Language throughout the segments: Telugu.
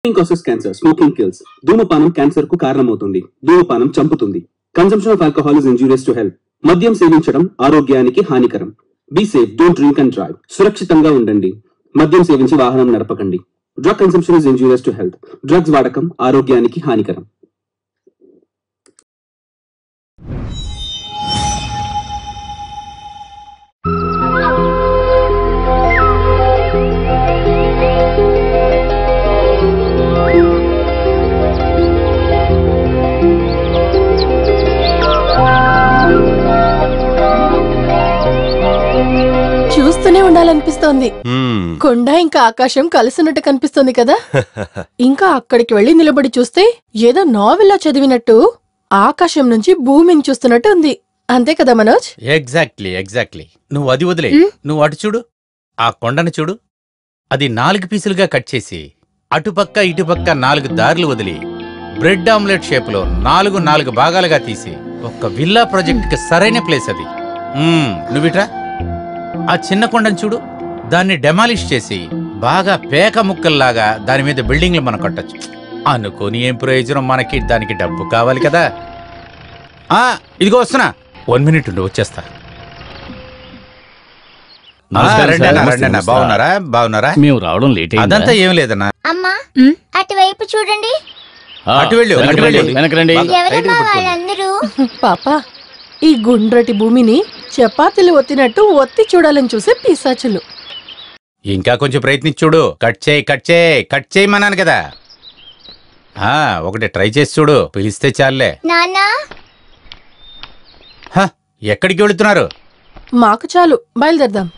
causes cancer. Smoking kills. ధూమపానం క్యాన్సర్ కు కారణమవుతుంది. ధూమపానం చంపుతుంది. Consumption of alcohol is injurious to health. మద్యం సేవించడం ఆరోగ్యానికి హానికరం. Be safe. Don't drink and drive. సురక్షితంగా ఉండండి. మద్యం సేవించి వాహనం నడపకండి. Drug consumption is injurious to health. Drugs వాడకం ఆరోగ్యానికి హానికరం. చూస్తూనే ఉండాలనిపిస్తోంది. కొండ ఇంకా ఆకాశం కలిసినట్టు కనిపిస్తుంది కదా. ఇంకా అక్కడికి వెళ్లి నిలబడి చూస్తే ఏదో నావెల్లో చదివినట్టు ఆకాశం నుంచి భూమిని చూస్తున్నట్టు ఉంది. అంతే కదా మనోజ్? ఎగ్జాక్ట్లీ. నువ్వు అది వదిలే, నువ్వు అటు చూడు, ఆ కొండను చూడు. అది 4 పీసులుగా కట్ చేసి అటుపక్క ఇటుపక్క 4 దారులు వదిలి బ్రెడ్ ఆమ్లెట్ షేపులో 4 భాగాలుగా తీసి ఒక విల్లా ప్రాజెక్ట్ కి సరైన ప్లేస్ అది. నువ్విట్రా, ఆ చిన్న కొండను చూడు, దాన్ని డెమాలిష్ చేసి బాగా పేక ముక్కల్లాగా దాని మీద బిల్డింగ్లు మనం కట్టచ్చు. అనుకోని ఏం ప్రయోజనం మనకి, దానికి డబ్బు కావాలి కదా. ఇదిగో వస్తున్నా, 1 మినిట్ ఉండి వచ్చేస్తా. బాగున్నారా? మేము రావడం లేట్. అదంతా ఏం లేదన్నా. అమ్మా అటువైపు చూడండి. అటు వెళ్ళు. వెనకరండి. పాపా, ఈ గుండ్రటి భూమిని చపాతీలు ఒత్తినట్టు ఒత్తి చూడాలని చూసే పిశాచులు. ఇంకా కొంచెం ప్రయత్నించి చూడు. కట్ చేయమన్నాను కదా. ఒకటి ట్రై చేసి చూడు, పిలిస్తే చాలే. నాన్నా, ఎక్కడికి వెళుతున్నారు? మాకు చాలు, బయలుదేరదాం.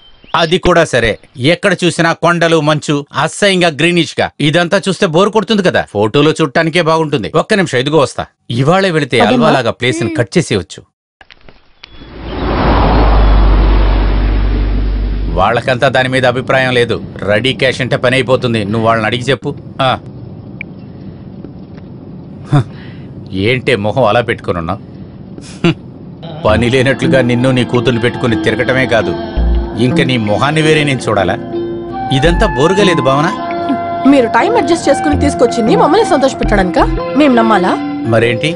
అది కూడా సరే. ఎక్కడ చూసినా కొండలు, మంచు, అసహ్యంగా గ్రీనిష్ గా. ఇదంతా చూస్తే బోర్ కొడుతుంది కదా. ఫోటోలో చూడటానికే బాగుంటుంది. ఒక్క నిమిషం, ఇదిగో వస్తా. ఇవాళే వెళితే అల్వాలాగా ప్లేస్ ని కట్ చేసేయచ్చు. వాళ్ళకంతా దాని మీద అభిప్రాయం లేదు. రెడీ క్యాష్ అంటే పని అయిపోతుంది. నువ్వు వాళ్ళని అడిగి చెప్పు. ఏంటే మొహం అలా పెట్టుకున్నావు? పని లేనట్లుగా నిన్ను నీ కూతుర్ని పెట్టుకుని తిరగటమే కాదు, ఇంకా నీ మొహాన్ని వేరే నేను చూడాలా? ఇదంతా బోరుగా లేదు భావన? మీరు టైం అడ్జస్ట్ చేసుకుని తీసుకొచ్చింది మమ్మల్ని సంతోష పెట్టడానిక? మేం నమ్మాలా? మరేంటి?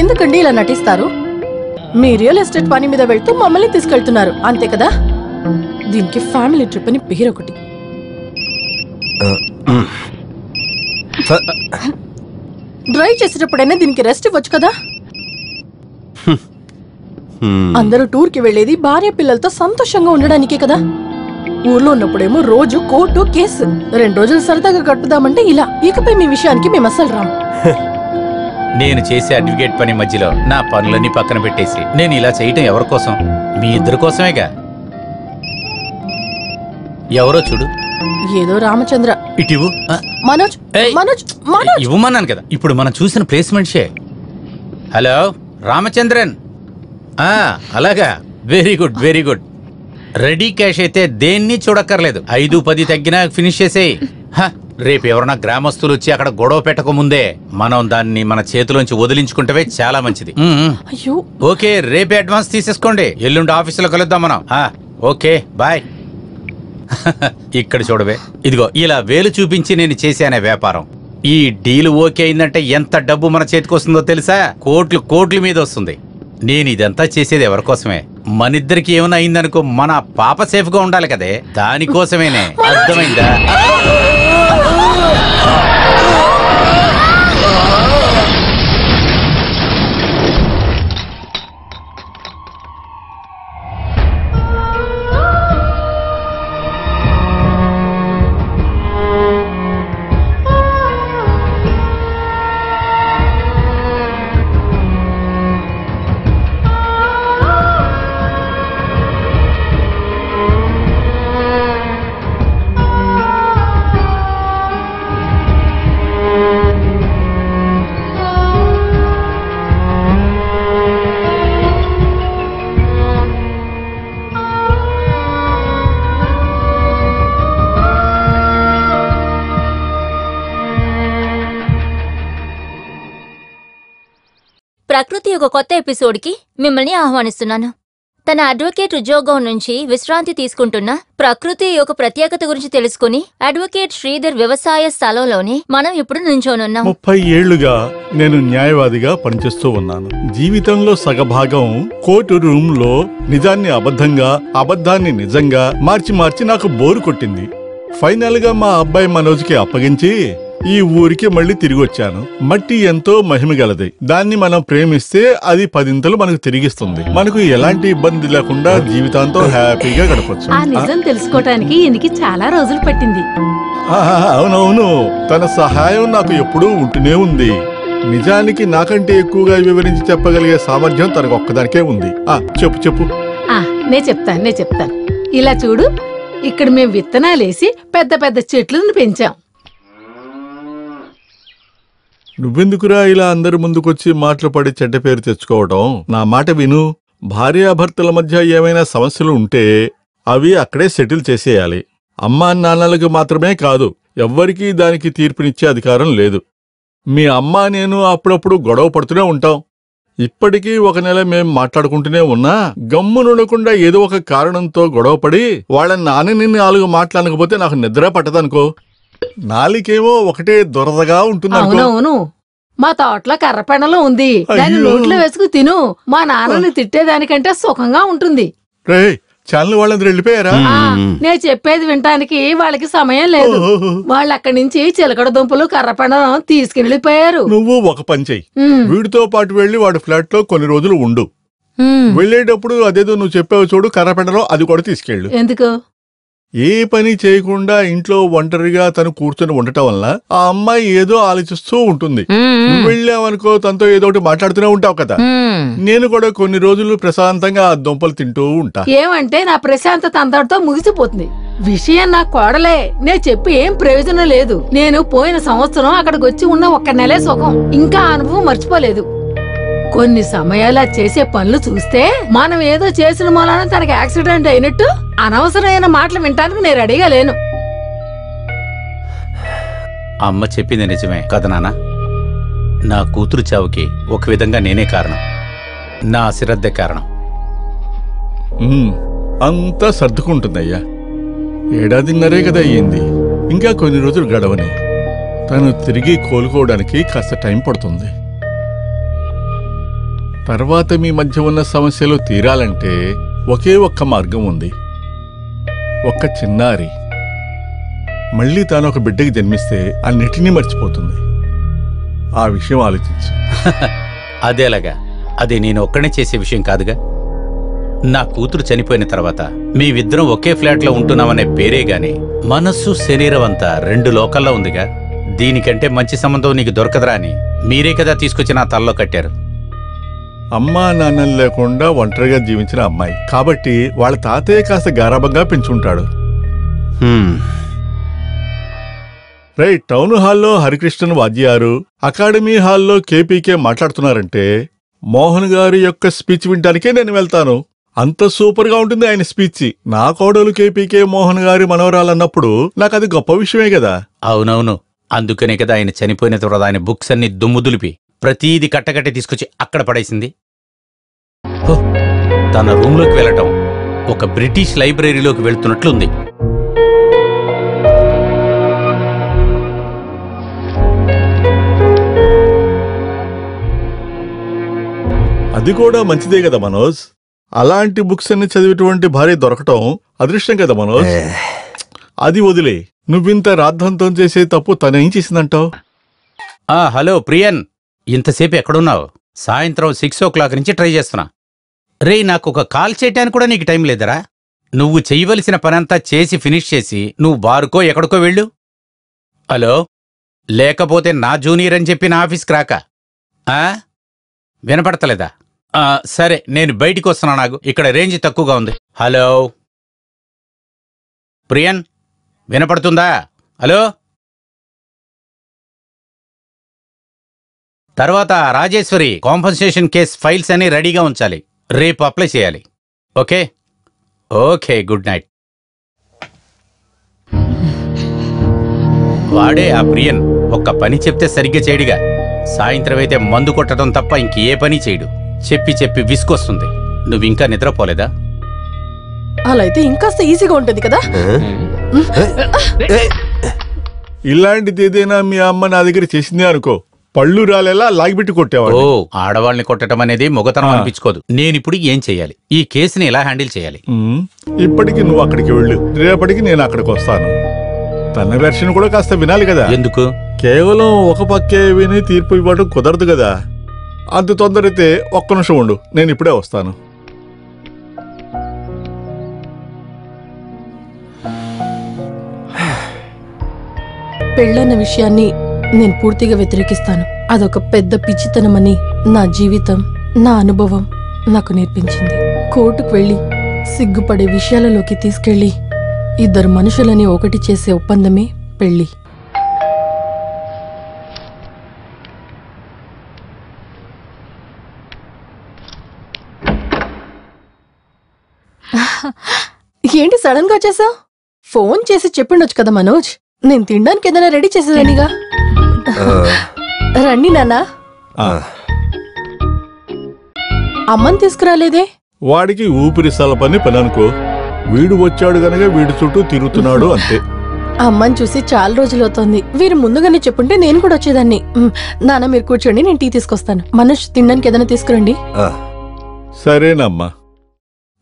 ఎందుకండి ఇలా నటిస్తారు? మీ రియల్ ఎస్టేట్ పని మీద వెళ్తూ మమ్మల్ని తీసుకెళ్తున్నారు, అంతే కదా? దీనికి ఫ్యామిలీ ట్రిప్ అని పేరు ఒకటి. డ్రైవ్ చేసేటప్పుడైనా దీనికి రెస్ట్ ఇవ్వచ్చు కదా. అందరూ టూర్ కి వెళ్లేది భార్య పిల్లలతో సంతోషంగా ఉండడానికే కదా. ఊర్లో ఉన్నప్పుడేమో రోజు కోర్టు కేసు. 2 రోజులు సరదాగా గడుపుదామంటే ఇలా. ఇకపై మీ విషయానికి మేము అస్సలు రాం. నేను చేసే అడ్వకేట్ పని మధ్యలో నా పనులన్నీ పక్కన పెట్టేసి నేను ఇలా చేయటం ఎవరి కోసం? మీ ఇద్దరి కోసమేగా. ఎవరో చూడు. ఏదో రామచంద్ర. ఇటివు. మనోజ్, ఇవ్వమన్నాను కదా. ఇప్పుడు మనం చూసిన ప్లేస్ మనిషే. హలో రామచంద్రన్. అలాగా, వెరీ గుడ్. రెడీ క్యాష్ అయితే దేన్ని చూడక్కర్లేదు. 5-10 తగ్గినా ఫినిష్ చేసేయి. రేపు ఎవరన్నా గ్రామస్తులు వచ్చి అక్కడ గొడవ పెట్టకముందే మనం దాన్ని మన చేతిలోంచి వదిలించుకుంటే చాలా మంచిది. ఓకే, రేపే అడ్వాన్స్ తీసేసుకోండి. ఎల్లుండి ఆఫీసులో కలుద్దాం మనం. Okay, bye. ఇక్కడ చూడవే, ఇదిగో ఇలా వేలు చూపించి నేను చేశానే వ్యాపారం. ఈ డీల్ ఓకే అయిందంటే ఎంత డబ్బు మన చేతికి వస్తుందో తెలుసా? కోట్ల మీద వస్తుంది. నేను ఇదంతా చేసేది ఎవరికోసమే? మనిద్దరికి ఏమైనా అయిందనుకో, మన పాప సేఫ్ గా ఉండాలి కదే, దానికోసమేనే. అర్థమైందా? ప్రకృతి ఒక కొత్త ఎపిసోడ్కి మిమ్మల్ని ఆహ్వానిస్తున్నాను. తన అడ్వకేట్ ఉద్యోగం నుంచి విశ్రాంతి తీసుకుంటున్న ప్రకృతి యొక్క ప్రత్యేకత గురించి తెలుసుకుని అడ్వకేట్ శ్రీధర్ వ్యవసాయ స్థలంలోనే మనం ఇప్పుడు నుంచోనున్నాం. 30 ఏళ్లుగా నేను న్యాయవాదిగా పనిచేస్తూ ఉన్నాను. జీవితంలో సగభాగం కోర్టు రూమ్ లో నిజాన్ని అబద్ధంగా, అబద్ధాన్ని నిజంగా మార్చి నాకు బోరు కొట్టింది. ఫైనల్ గా మా అబ్బాయి మనోజ్కి అప్పగించి ఈ ఊరికి మళ్ళీ తిరిగి వచ్చాను. మట్టి ఎంతో మహిమగలది. దాన్ని మనం ప్రేమిస్తే అది 10 మనకు తిరిగిస్తుంది. మనకు ఎలాంటి ఇబ్బంది లేకుండా జీవితాంతం హ్యాపీగా గడపచ్చు. ఆ నిజం తెలుసుకోవటానికి ఈయనకి చాలా రోజులు పట్టింది. అవునవును, తన సహాయం నాకు ఎప్పుడూ ఉంటూనే ఉంది. నిజానికి నాకంటే ఎక్కువగా వివరించి చెప్పగలిగే సామర్థ్యం తనకు ఒక్కదానికే ఉంది. చెప్పు. నేను చెప్తాను. ఇలా చూడు, ఇక్కడ మేము విత్తనాలేసి పెద్ద పెద్ద చెట్లను పెంచాం. నువ్వెందుకురా ఇలా అందరి ముందుకొచ్చి మాటలు పడి చెడ్డ పేరు తెచ్చుకోవటం? నా మాట విను. భార్యాభర్తల మధ్య ఏమైనా సమస్యలు ఉంటే అవి అక్కడే సెటిల్ చేసేయాలి. అమ్మా నాన్నలకు మాత్రమే కాదు, ఎవ్వరికీ దానికి తీర్పునిచ్చే అధికారం లేదు. మీ అమ్మా నేను అప్పుడప్పుడు గొడవ పడుతూనే ఉంటాం. ఇప్పటికీ 1 నెల మేం మాట్లాడుకుంటూనే ఉన్నా గమ్మునుండకుండా ఏదో ఒక కారణంతో గొడవపడి వాళ్ళ నాన్నని 4 మాట్లాడకపోతే నాకు నిద్ర పట్టదనుకో. నాలికేమో ఒకటే దురదగా ఉంటుంది. అవునవును, మా తోటలో కర్రపెండలో ఉంది, దాన్ని నోట్లో వేసుకు తిను. మా నాన్నని తిట్టేదానికంటే సుఖంగా ఉంటుంది. రే, ఛానల్ వాళ్ళందరూ వెళ్ళిపోయారా? నేను చెప్పేది వినటానికి వాళ్ళకి సమయం లేదు. వాళ్ళు అక్కడి నుంచి చిలకడ దుంపలు కర్రపెండలం తీసుకెళ్లిపోయారు. నువ్వు ఒక పని చెయ్యి, వీడితో పాటు వెళ్లి వాడి ఫ్లాట్ లో కొన్ని రోజులు ఉండు. వెళ్లేటప్పుడు అదేదో నువ్వు చెప్పావు చూడు, కర్రపెండలో అది కూడా తీసుకెళ్ళు. ఎందుకు? ఏ పని చేయకుండా ఇంట్లో ఒంటరిగా తను కూర్చొని ఉండటం వల్ల ఆ అమ్మాయి ఏదో ఆలోచిస్తూ ఉంటుంది. నువ్వు వెళ్ళావనుకో, తనతో ఏదో ఒకటి మాట్లాడుతూనే ఉంటావు కదా. నేను కూడా కొన్ని రోజులు ప్రశాంతంగా ఆ దుంపలు తింటూ ఉంటా. ఏమంటే నా ప్రశాంతత అంతటితో ముగిసిపోతుంది. విషయం నా కోడలే, నేను చెప్పి ఏం ప్రయోజనం లేదు. నేను పోయిన సంవత్సరం అక్కడికి వచ్చి ఉన్న 1 నెలే సుఖం, ఇంకా అనుభవం మర్చిపోలేదు. కొన్ని సమయాల చేసే పనులు చూస్తే మనం ఏదో చేసిన మూలాన తనకి యాక్సిడెంట్ అయినట్టు అనవసరమైన మాటలు వినటానికి నేను రెడీగా లేను. అమ్మ చెప్పింది నిజమే కదా నాన్న. నా కూతురు చావుకి ఒక విధంగా నేనే కారణం, నా అశ్రద్ధే కారణం. అంతా సర్దుకుంటుందయ్యా. 1.5 ఏడాదిన్నరే కదా అయ్యింది, ఇంకా కొన్ని రోజులు గడవని. తను తిరిగి కోలుకోవడానికి కాస్త టైం పడుతుంది. తర్వాత మీ మధ్య ఉన్న సమస్యలు తీరాలంటే ఒకే ఒక్క మార్గం ఉంది. ఒక్క చిన్నారి మళ్ళీ తాను ఒక బిడ్డకి జన్మిస్తే అన్నిటినీ మర్చిపోతుంది. ఆ విషయం ఆలోచించు. అదేలాగా, అది నేను ఒక్కనే చేసే విషయం కాదుగా. నా కూతురు చనిపోయిన తర్వాత మేమిద్దరం ఒకే ఫ్లాట్లో ఉంటున్నామనే పేరే గాని మనస్సు శరీరం అంతా 2 లోకల్లో ఉందిగా. దీనికంటే మంచి సంబంధం నీకు దొరకదురా అని మీరే కదా తీసుకొచ్చి నా తలలో కట్టారు. అమ్మా నాన్నలు లేకుండా ఒంటరిగా జీవించిన అమ్మాయి కాబట్టి వాళ్ళ తాతయ్య కాస్త గారాబంగా పెంచుంటాడు. రైట్, టౌన్ హాల్లో హరికృష్ణన్ వాద్యారు, అకాడమీ హాల్లో కేపీకే మాట్లాడుతున్నారంటే మోహన్ గారి యొక్క స్పీచ్ వినటానికే నేను వెళ్తాను. అంత సూపర్ గా ఉంటుంది ఆయన స్పీచ్. నా కోడలు కేపీకే మోహన్ గారి మనవరాలన్నప్పుడు నాకు అది గొప్ప విషయమే కదా. అవునవును, అందుకనే కదా ఆయన చనిపోయిన తర్వాత ఆయన బుక్స్ అన్ని దుమ్ము దులిపి ప్రతీది కట్టకట్టి తీసుకొచ్చి అక్కడ పడేసింది. తన రూంలోకి వెళ్ళటం ఒక బ్రిటిష్ లైబ్రరీలోకి వెళ్తున్నట్లుంది. అది కూడా మంచిదే కదా మనోజ్. అలాంటి బుక్స్ అన్ని చదివేటువంటి భార్య దొరకటం అదృష్టం కదా మనోజ్. అది వదిలే, నువ్వింత రాద్ధాంతం చేసే తప్పు తనేం చేసిందంటావు? హలో ప్రియన్, ఇంతసేపు ఎక్కడున్నావు? సాయంత్రం 6 o'clock నుంచి ట్రై చేస్తున్నా. రే, నాకు ఒక కాల్ చేయటానికి కూడా నీకు టైం లేదరా? నువ్వు చెయ్యవలసిన పనంతా చేసి ఫినిష్ చేసి నువ్వు బారుకో ఎక్కడికో వెళ్ళు. హలో, లేకపోతే నా జూనియర్ అని చెప్పి నా ఆఫీస్కి రాక. వినపడతలేదా? సరే, నేను బయటికి వస్తున్నా, నాకు ఇక్కడ రేంజ్ తక్కువగా ఉంది. హలో ప్రియన్, వినపడుతుందా? హలో. తర్వాత రాజేశ్వరి కాంపన్సేషన్ కేస్ ఫైల్స్ అన్ని రెడీగా ఉంచాలి, రేపు అప్లై చేయాలి. Okay okay, good night. వాడే ఆ ప్రియన్ ఒక్క పని చెప్తే సరిగ్గా చేయడుగా. సాయంత్రం అయితే మందు కొట్టడం తప్ప ఇంకే పని చేయడు. చెప్పి చెప్పి విసుకొస్తుంది. నువ్వు ఇంకా నిద్రపోలేదా? అలా అయితే ఇంకాస్త ఈజీగా ఉంటుంది కదా. ఇలాంటిది ఏదైనా మీ అమ్మ నా దగ్గర చేసిందే అనుకో, పళ్ళు రాలేలా లాగిపెట్టి కొట్టేవాడు. ఓ, ఆడవాళ్ళని కొట్టడం అనేది మొగతనం అనిపించుకోదు. నేనిప్పుడు ఏం చెయ్యాలి? ఈ కేసుని ఎలా హ్యాండిల్ చేయాలి? ఇప్పటికి నువ్వు అక్కడికి వెళ్ళు, రేపటికి నేను అక్కడికి వస్తాను. తన వెర్షన్ కూడా కాస్త వినాలి కదా. ఎందుకు? కేవలం ఒక పక్కే విని తీర్పు ఇవ్వడం కుదరదు కదా. అంత తొందర అయితే ఒక్క నిమిషం ఉండు, నేను ఇప్పుడే వస్తాను. పెళ్ళన్న విషయాన్ని నేను పూర్తిగా వ్యతిరేకిస్తాను. అదొక పెద్ద పిచ్చితనమని నా జీవితం, నా అనుభవం నాకు నేర్పించింది. కోర్టుకు వెళ్లి సిగ్గుపడే విషయాలలోకి తీసుకెళ్లి ఇద్దరు మనుషులని ఒకటి చేసే ఒప్పందమే పెళ్లి. ఏంటి సడన్ గా చేసావు? ఫోన్ చేసి చెప్పిండొచ్చు కదా మనోజ్. నేను తినడానికి ఏదైనా రెడీ చేసేదానిగా. రండి నాన్నా. అమ్మని తీసుకురాలేదే? వాడికి ఊపిరి సలపని పని అనుకో. వీడు వచ్చాడు గనక వీడి చుట్టూ తిరుగుతున్నాడు అంతే. అమ్మని చూసి చాలా రోజులవుతోంది. వీరు ముందుగానే చెప్పుంటే నేను కూడా వచ్చేదాన్ని. నాన్న మీరు కూర్చోండి, నేను టీ తీసుకొస్తాను. మనోజ్ తినడానికి ఏదైనా తీసుకురండి. సరేనమ్మా,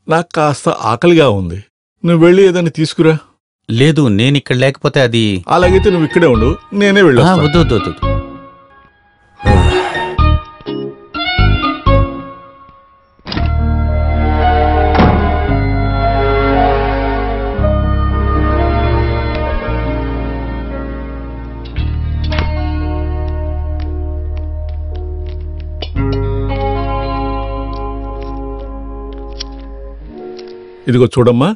నాకు కాస్త ఆకలిగా ఉంది. నువ్వు వెళ్ళి ఏదైనా తీసుకురా. లేదు, నేనిక్కడ లేకపోతే అది. అలాగైతే నువ్వు ఇక్కడే ఉండు, నేనే వెళ్ళి వద్దు వద్దు వద్దు. ఇదిగో చూడమ్మా,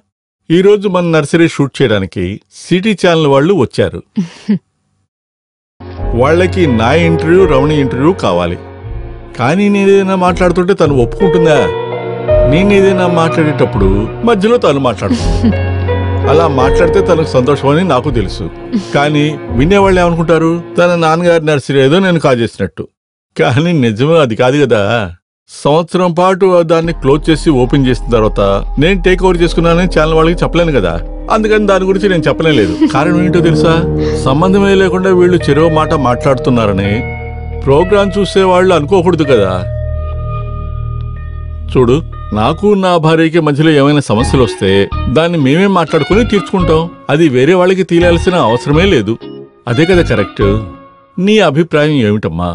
ఈరోజు మన నర్సరీ షూట్ చేయడానికి సిటీ ఛానల్ వాళ్ళు వచ్చారు. వాళ్ళకి నా ఇంటర్వ్యూ, రమణి ఇంటర్వ్యూ కావాలి. కానీ నేనేదైనా మాట్లాడుతుంటే తను ఒప్పుకుంటుందా? నేనేదైనా మాట్లాడేటప్పుడు మధ్యలో తను మాట్లాడుతుంది. అలా మాట్లాడితే తనకు సంతోషమని నాకు తెలుసు. కానీ వినేవాళ్ళు ఏమనుకుంటారు? తన నాన్నగారి నర్సరీ ఏదో నేను కాజేసినట్టు. కానీ నిజమే అది కాదు కదా. సంవత్సరం పాటు దాన్ని క్లోజ్ చేసి ఓపెన్ చేసిన తర్వాత నేను టేక్ ఓవర్ చేసుకున్నానని ఛానల్ వాళ్ళకి చెప్పలేను కదా. అందుకని దాని గురించి నేను చెప్పలేదు. కారణం ఏంటో తెలుసా? సంబంధమే లేకుండా వీళ్ళు చెరో మాట మాట్లాడుతున్నారని ప్రోగ్రాం చూసే వాళ్ళు అనుకోకూడదు కదా. చూడు, నాకు నా భార్యకి మధ్యలో ఏమైనా సమస్యలు వస్తే దాన్ని మేమే మాట్లాడుకుని తీర్చుకుంటాం. అది వేరే వాళ్ళకి తీయాల్సిన అవసరమే లేదు. అదే కదా కరెక్ట్. నీ అభిప్రాయం ఏమిటమ్మా?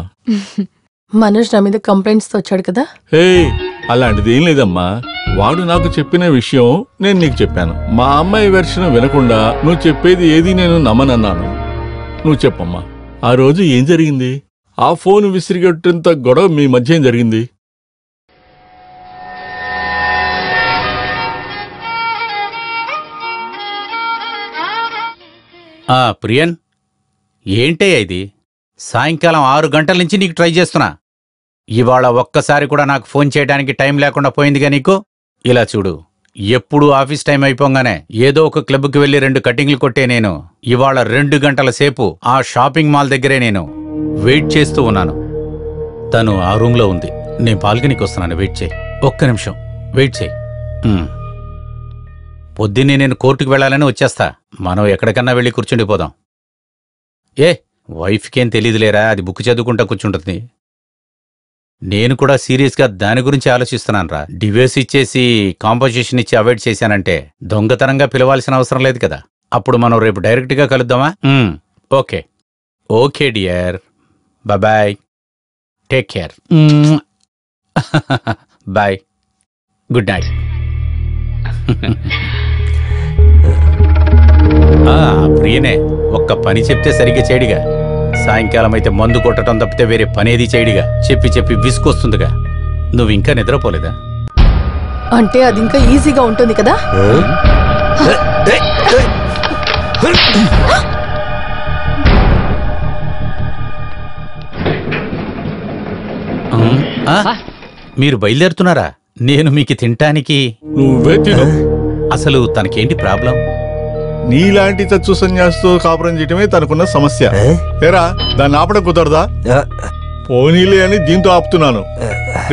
మనోజ్ నా మీద కంప్లైంట్స్ తో వచ్చాడు కదా. హే, అలాంటిది ఏం లేదమ్మా. వాడు నాకు చెప్పిన విషయం నేను నీకు చెప్పాను. మా అమ్మాయి వెర్షన్ వినకుండా నువ్వు చెప్పేది ఏది నేను నమ్మనన్నాను. నువ్వు చెప్పమ్మా, ఆ రోజు ఏం జరిగింది? ఆ ఫోన్ విసిరిగొట్టేంత గొడవ మీ మధ్య ఏం జరిగింది? ప్రియన్, ఏంటయ్యా ఇది? సాయంకాలం 6 గంటల నుంచి నీకు ట్రై చేస్తున్నా. ఇవాళ ఒక్కసారి కూడా నాకు ఫోన్ చేయడానికి టైం లేకుండా పోయిందిగా నీకు. ఇలా చూడు, ఎప్పుడు ఆఫీస్ టైం అయిపోగానే ఏదో ఒక క్లబ్కి వెళ్ళి 2 కటింగ్లు కొట్టే నేను ఇవాళ 2 గంటల సేపు ఆ షాపింగ్ మాల్ దగ్గరే నేను వెయిట్ చేస్తూ ఉన్నాను. తను ఆ రూమ్లో ఉంది. నేను బాల్కనీకి వస్తున్నాను, వెయిట్ చేయి. ఒక్క నిమిషం వెయిట్ చేయి. పొద్దున్నే నేను కోర్టుకు వెళ్ళాలని వచ్చేస్తా. మనం ఎక్కడికన్నా వెళ్ళి కూర్చుండిపోదాం. వైఫ్కేం తెలీదులేరా, అది బుక్ చదువుకుంటా కూర్చుంటుంది. నేను కూడా సీరియస్గా దాని గురించి ఆలోచిస్తున్నాను రా. డివోర్స్ ఇచ్చేసి కాంపోజిషన్ ఇచ్చి అవాయిడ్ చేశానంటే దొంగతనంగా పిలవాల్సిన అవసరం లేదు కదా. అప్పుడు మనం రేపు డైరెక్ట్గా కలుద్దామా? Okay okay dear, bye, take care, bye, good night. ప్రియనే, ఒక్క పని చెప్తే సరిగ్గా చేయడిగా. సాయంకాలం అయితే మందు కొట్టడం తప్పితే వేరే పనేది చేయడిగా. చెప్పి చెప్పి విసుకొస్తుందిగా. నువ్వు ఇంకా నిద్రపోలేదా? అంటే అది ఇంకా ఈజీగా ఉంటుంది కదా. మీరు బయలుదేరుతున్నారా? నేను మీకు తినటానికి. నువ్వే తిను. అసలు తనకేంటి ప్రాబ్లం? నీలాంటి చచ్చు సన్యాసితో కాపురం చేయటమే తనకున్న సమస్య. ఏరా, దాన్ని ఆపడం కుదరదా? పోనీలే అని దీంతో ఆపుతున్నాను.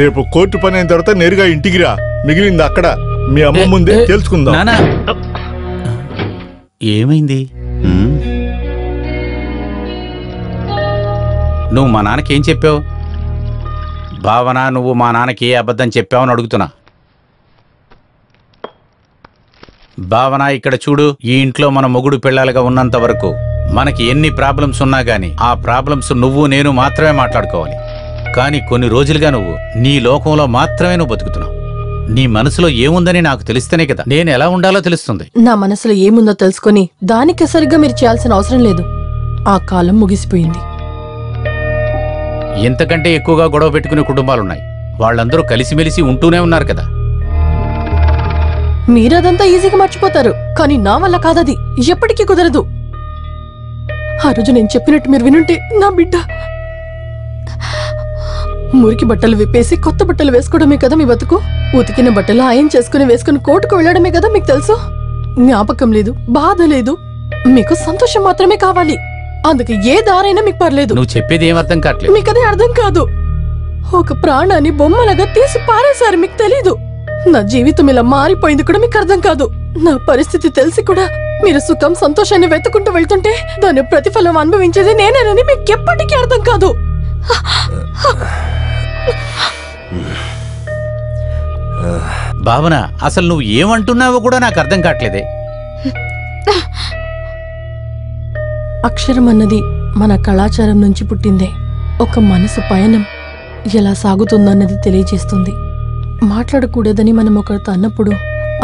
రేపు కోర్టు పని అయిన తర్వాత నేరుగా ఇంటికి రా. మిగిలింది అక్కడ మీ అమ్మ ముందే తెలుసుకుందాం. నానా ఏమైంది? నువ్వు మా నాన్నకి ఏం చెప్పావు? భావన, నువ్వు మా నాన్నకి ఏ అబద్ధం చెప్పావని అడుగుతున్నా. భావన, ఇక్కడ చూడు, ఈ ఇంట్లో మన మొగుడు పిల్లలుగా ఉన్నంత వరకు మనకి ఎన్ని ప్రాబ్లమ్స్ ఉన్నా గానీ ఆ ప్రాబ్లమ్స్ నువ్వు నేను మాత్రమే మాట్లాడుకోవాలి. కానీ కొన్ని రోజులుగా నువ్వు నీ లోకంలో మాత్రమే నువ్వు బతుకుతున్నావు. నీ మనసులో ఏముందని నాకు తెలిస్తేనే కదా నేను ఎలా ఉండాలో తెలుస్తుంది. నా మనసులో ఏముందో తెలుసుకొని దానికి సరిగ్గా మీరు చేయాల్సిన అవసరం లేదు. ఆ కాలం ముగిసిపోయింది. ఇంతకంటే ఎక్కువగా గొడవ పెట్టుకునే కుటుంబాలున్నాయి. వాళ్ళందరూ కలిసిమెలిసి ఉంటూనే ఉన్నారు కదా. మీరదంతా ఈజీగా మర్చిపోతారు, కానీ నా వల్ల కాదది. ఎప్పటికీ కుదరదు. ఆ రోజు నేను చెప్పినట్టు మీరు వినుంటే నా బిడ్డ మురికి బట్టలు విప్పేసి కొత్త బట్టలు వేసుకోవడమే కదా మీ బతుకు. ఉతికిన బట్టలు ఆయన చేసుకుని వేసుకుని కోర్టుకు వెళ్ళడమే కదా మీకు తెలుసు. జ్ఞాపకం లేదు, బాధ లేదు, మీకు సంతోషం మాత్రమే కావాలి. అందుకే ఏ దారైనా మీకు పర్లేదు. నువ్వు చెప్పేది ఏం అర్థం కావట్లేదు. మీకు అదే అర్థం కాదు. ఒక ప్రాణాన్ని బొమ్మలాగా తీసి పారేశారు, మీకు తెలీదు. నా జీవితం ఇలా మారిపోయింది కూడా మీకు అర్థం కాదు. నా పరిస్థితి తెలిసి కూడా మీరు సుఖం సంతోషాన్ని వెతుకుంటూ వెళ్తుంటే దాని ప్రతిఫలం అనుభవించేది నేనేనని మీకు ఎప్పటికీ అర్థం కాదు. భావన, అసలు నువ్వు ఏమంటున్నావో కూడా నాకు అర్థం కావట్లేదే. అక్షరం అన్నది మన కళాచారం నుంచి పుట్టిందే. ఒక మనసు పయనం ఎలా సాగుతుందన్నది తెలియజేస్తుంది. మాట్లాడకూడదని మనం ఒకరితో అన్నప్పుడు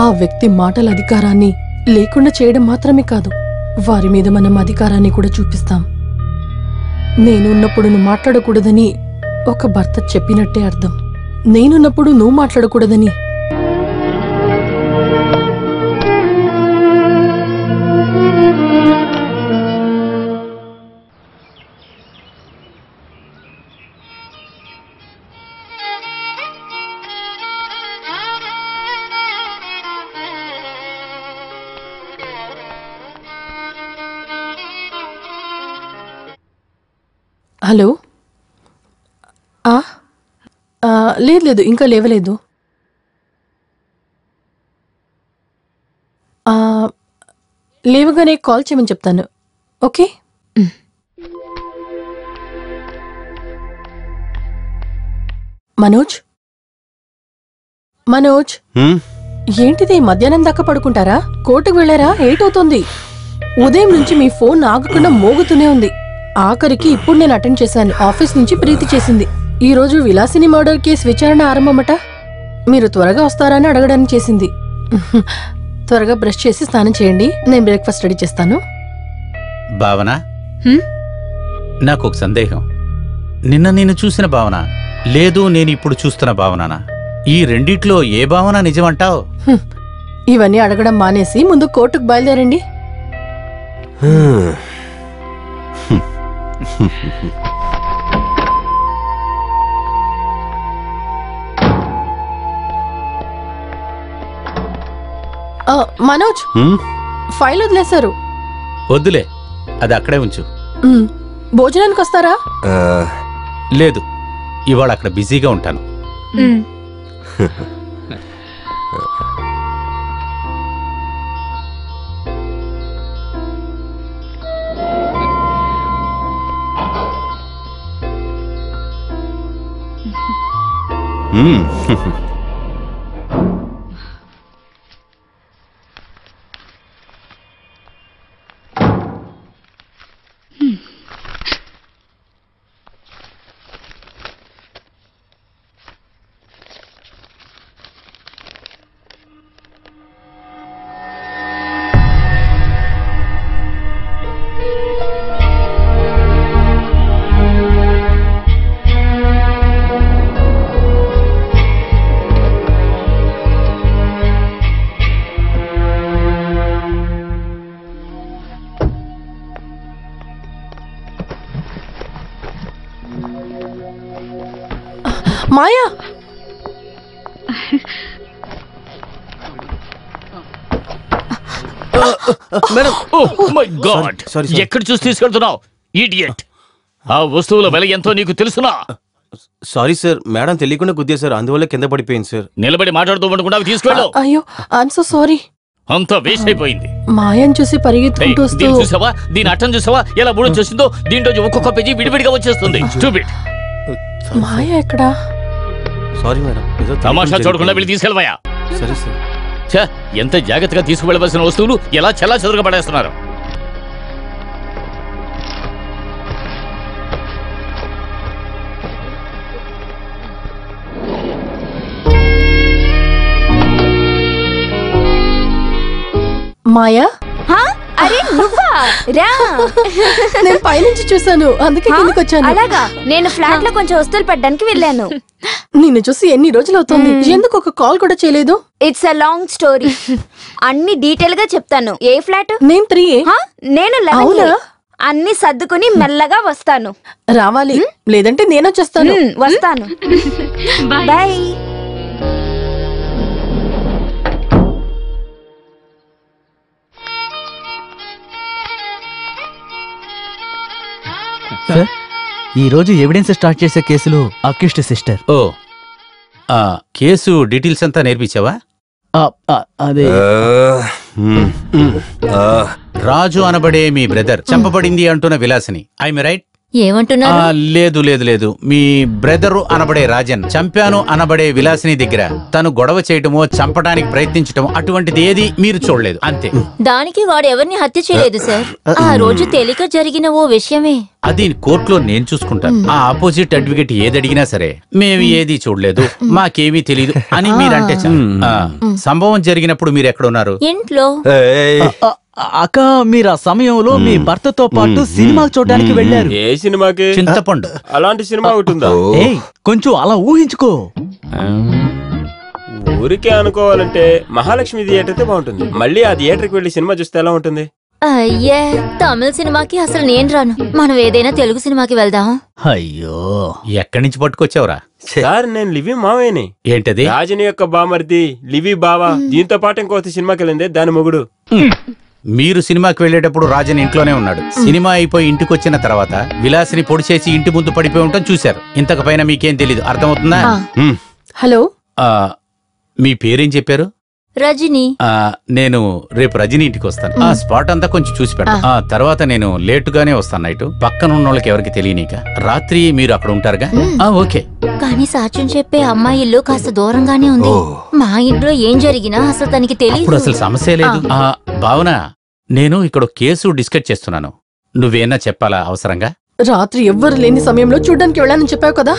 ఆ వ్యక్తి మాటల అధికారాన్ని లేకుండా చేయడం మాత్రమే కాదు, వారి మీద మనం అధికారాన్ని కూడా చూపిస్తాం. నేనున్నప్పుడు నువ్వు మాట్లాడకూడదని ఒక భర్త చెప్పినట్టే అర్థం. నేనున్నప్పుడు నువ్వు మాట్లాడకూడదని హలో. లేదు, ఇంకా లేవలేదు. లేవగానే కాల్ చేయమని చెప్తాను. ఓకే. మనోజ్, మనోజ్, ఏంటిది మధ్యాహ్నం దాకా పడుకుంటారా? కోర్టుకు వెళ్ళారా? 8 అవుతుంది. ఉదయం నుంచి మీ ఫోన్ ఆగకుండా మోగుతూనే ఉంది. ఆఖరికి ఇప్పుడు నేను అటెండ్ చేశాను. ఆఫీస్ నుంచి ప్రీతి చేసింది. ఈ రోజు విలాసిని మర్డర్ కేసు విచారణ ఆరంభమట. మీరు త్వరగా వస్తారని అడగడానికి చేసింది. త్వరగా బ్రష్ చేసి స్నానం చేయండి, నేను బ్రేక్ఫాస్ట్ రెడీ చేస్తాను. భావన, నాకు ఒక సందేహం. నిన్న నేను చూసిన భావన లేదు, నేను ఇప్పుడు చూస్తున్న భావననా? ఈ రెండిట్లో ఏ భావన నిజమంటావు? ఇవన్నీ అడగడం మానేసి ముందు కోర్టుకు బయలుదేరండి. మనోజ్, ఫైల్ వదిలేశారు. వద్దులే, అది అక్కడే ఉంచు. భోజనానికి వస్తారా? లేదు, ఇవాళ అక్కడ బిజీగా ఉంటాను. మాయా, మేడం, ఓ మై గాడ్, ఎక్కడ చూసి తీసుకెళ్తున్నావు? ఇడియట్. ఆ వస్తువుల వెల ఎంతో నీకు తెలుసునా? సారీ సార్, మేడం తెలియకుండా గుద్దేశారు, అందువల్ల కింద పడిపోయింది సార్. నిలబడి మాట్లాడుతూ ఉండకుండా తీసుకెళ్ళు. అయ్యో ఐఎమ్ సో సారీ. అంతా వేస్ట్ అయిపోయింది. మాయని చూసి పరిగెత్తుకుంటూ వస్తూ దీన్ని చూసావా? దీని అట్టం చూసావా ఎలా బుడం చేసిందో? దీంట్లో ఒక్కొక్క పేజీ విడివిడిగా వచ్చేస్తుంది. స్టూపిడ్. మాయ ఎక్కడా? Sorry madam. తమాషా చూడకుండా వెళ్ళి తీసుకెళ్ళవయ్యా. సరే సార్. ఛ, ఎంత జాగ్రత్తగా తీసుకువెళ్ళవలసిన వస్తువులు ఎలా చెల్లా చెదరగా పడేస్తున్నారు. మాయా, అరే నువ్వా రా. నేను పైనుంచి చూసాను, అందుకే కిందకి వచ్చాను. అలాగా, నేను ఫ్లాట్ లో కొంచెం వస్తువులు పెట్టడానికి వెళ్ళాను. నిన్ను చూసి ఎన్ని రోజులు అవుతుంది, ఎందుకు ఒక కాల్ కూడా చేయలేదు? It's a long story. అన్ని డీటెయిల్ గా చెప్తాను. ఏ ఫ్లాట్? నేను 3A. నేను 11. అన్ని సర్దుకుని మెల్లగా వస్తాను. రావాలి, లేదంటే నేను వచ్చేస్తాను. వస్తాను. బాయ్. సార్, ఈ రోజు ఎవిడెన్స్ స్టార్ట్ చేసే కేసులో అక్యూస్డ్ సిస్టర్. ఓ, కేసు డీటెయిల్స్ అంతా నేర్పించావా? అదే రాజు అనబడే మీ బ్రదర్ చంపబడింది అంటున్న విలాసిని, ఐఎమ్ రైట్? ఏమంటున్నారు? లేదు లేదు లేదు, మీ బ్రదరు అనబడే రాజన్ చంపాను అనబడే విలాసిని దగ్గర తను గొడవ చేయటమో చంపడానికి ప్రయత్నించటమో అటువంటిది ఏది మీరు చూడలేదు, అంతే. దానికి వాడు ఎవరిని హత్య చేయలేదు సార్. ఆ రోజు తేలిక జరిగిన ఓ విషయమే. అది కోర్టులో నేను చూసుకుంటాను. ఆ ఆపోజిట్ అడ్వకేట్ ఏది అడిగినా సరే మేము ఏది చూడలేదు, మాకేమీ తెలియదు అని మీరంటే చాలు. సంభవం జరిగినప్పుడు మీరు ఎక్కడ ఉన్నారు? ఇంట్లో. అక్క, మీరు ఆ సమయంలో మీ భర్తతో పాటు సినిమా చూడడానికి వెళ్ళారు. ఏ సినిమాకి? చింతపండు. అలాంటి సినిమా ఒకటి ఉందా? కొంచెం అలా ఊహించుకో. ఊరికే అనుకోవాలంటే మహాలక్ష్మి థియేటర్ అయితే బాగుంటుంది. మళ్ళీ ఆ థియేటర్కి వెళ్ళి సినిమా చూస్తే ఎలా ఉంటుంది? అయ్యే, తమిళ సినిమాకి అసలు నేను రాను. మనం ఏదైనా తెలుగు సినిమాకి వెళ్దాం. అయ్యో, ఎక్కడి నుంచి పట్టుకొచ్చావురా? సార్, నేను లివి మావేని. ఏంటది? రాజని యొక్క బామర్ది లివి బావా. దీంతో పాటు ఇంకోటి సినిమాకి వెళ్ళింది, దాని మొగుడు. మీరు సినిమాకి వెళ్ళేటప్పుడు రాజన్ ఇంట్లోనే ఉన్నాడు. సినిమా అయిపోయి ఇంటికి వచ్చిన తర్వాత విలాసిని పొడి చేసి ఇంటి ముందు పడిపోయి ఉంటాం చూశారు. ఇంతకు పైన మీకేం తెలీదు, అర్థమవుతుందా? హలో, మీ పేరేం చెప్పారు? రజని. నేను రేపు రజని ఇంటికి వస్తాను. ఆ స్పాట్ అంతా కొంచెం చూసి పెట్ట. తర్వాత నేను లేటుగానే వస్తాను. నైట్ పక్కన ఉన్న వాళ్ళకి ఎవరికి తెలియనిక. రాత్రి మీరు అక్కడ ఉంటారుగా? ఓకే. కానీ సాక్ష్యం చెప్పే అమ్మాయి ఇల్లు కాస్త దూరంగానే ఉంది. మా ఇంట్లో ఏం జరిగినా అసలు తనకి తెలియదు. అసలు సమస్య లేదు. భావన, నేను ఇక్కడ కేసు డిస్కస్ చేస్తున్నాను. నువ్వేనా చెప్పాలా అవసరంగా? రాత్రి ఎవ్వరు లేని సమయంలో చూడ్డానికి వెళ్ళానని చెప్పావు కదా.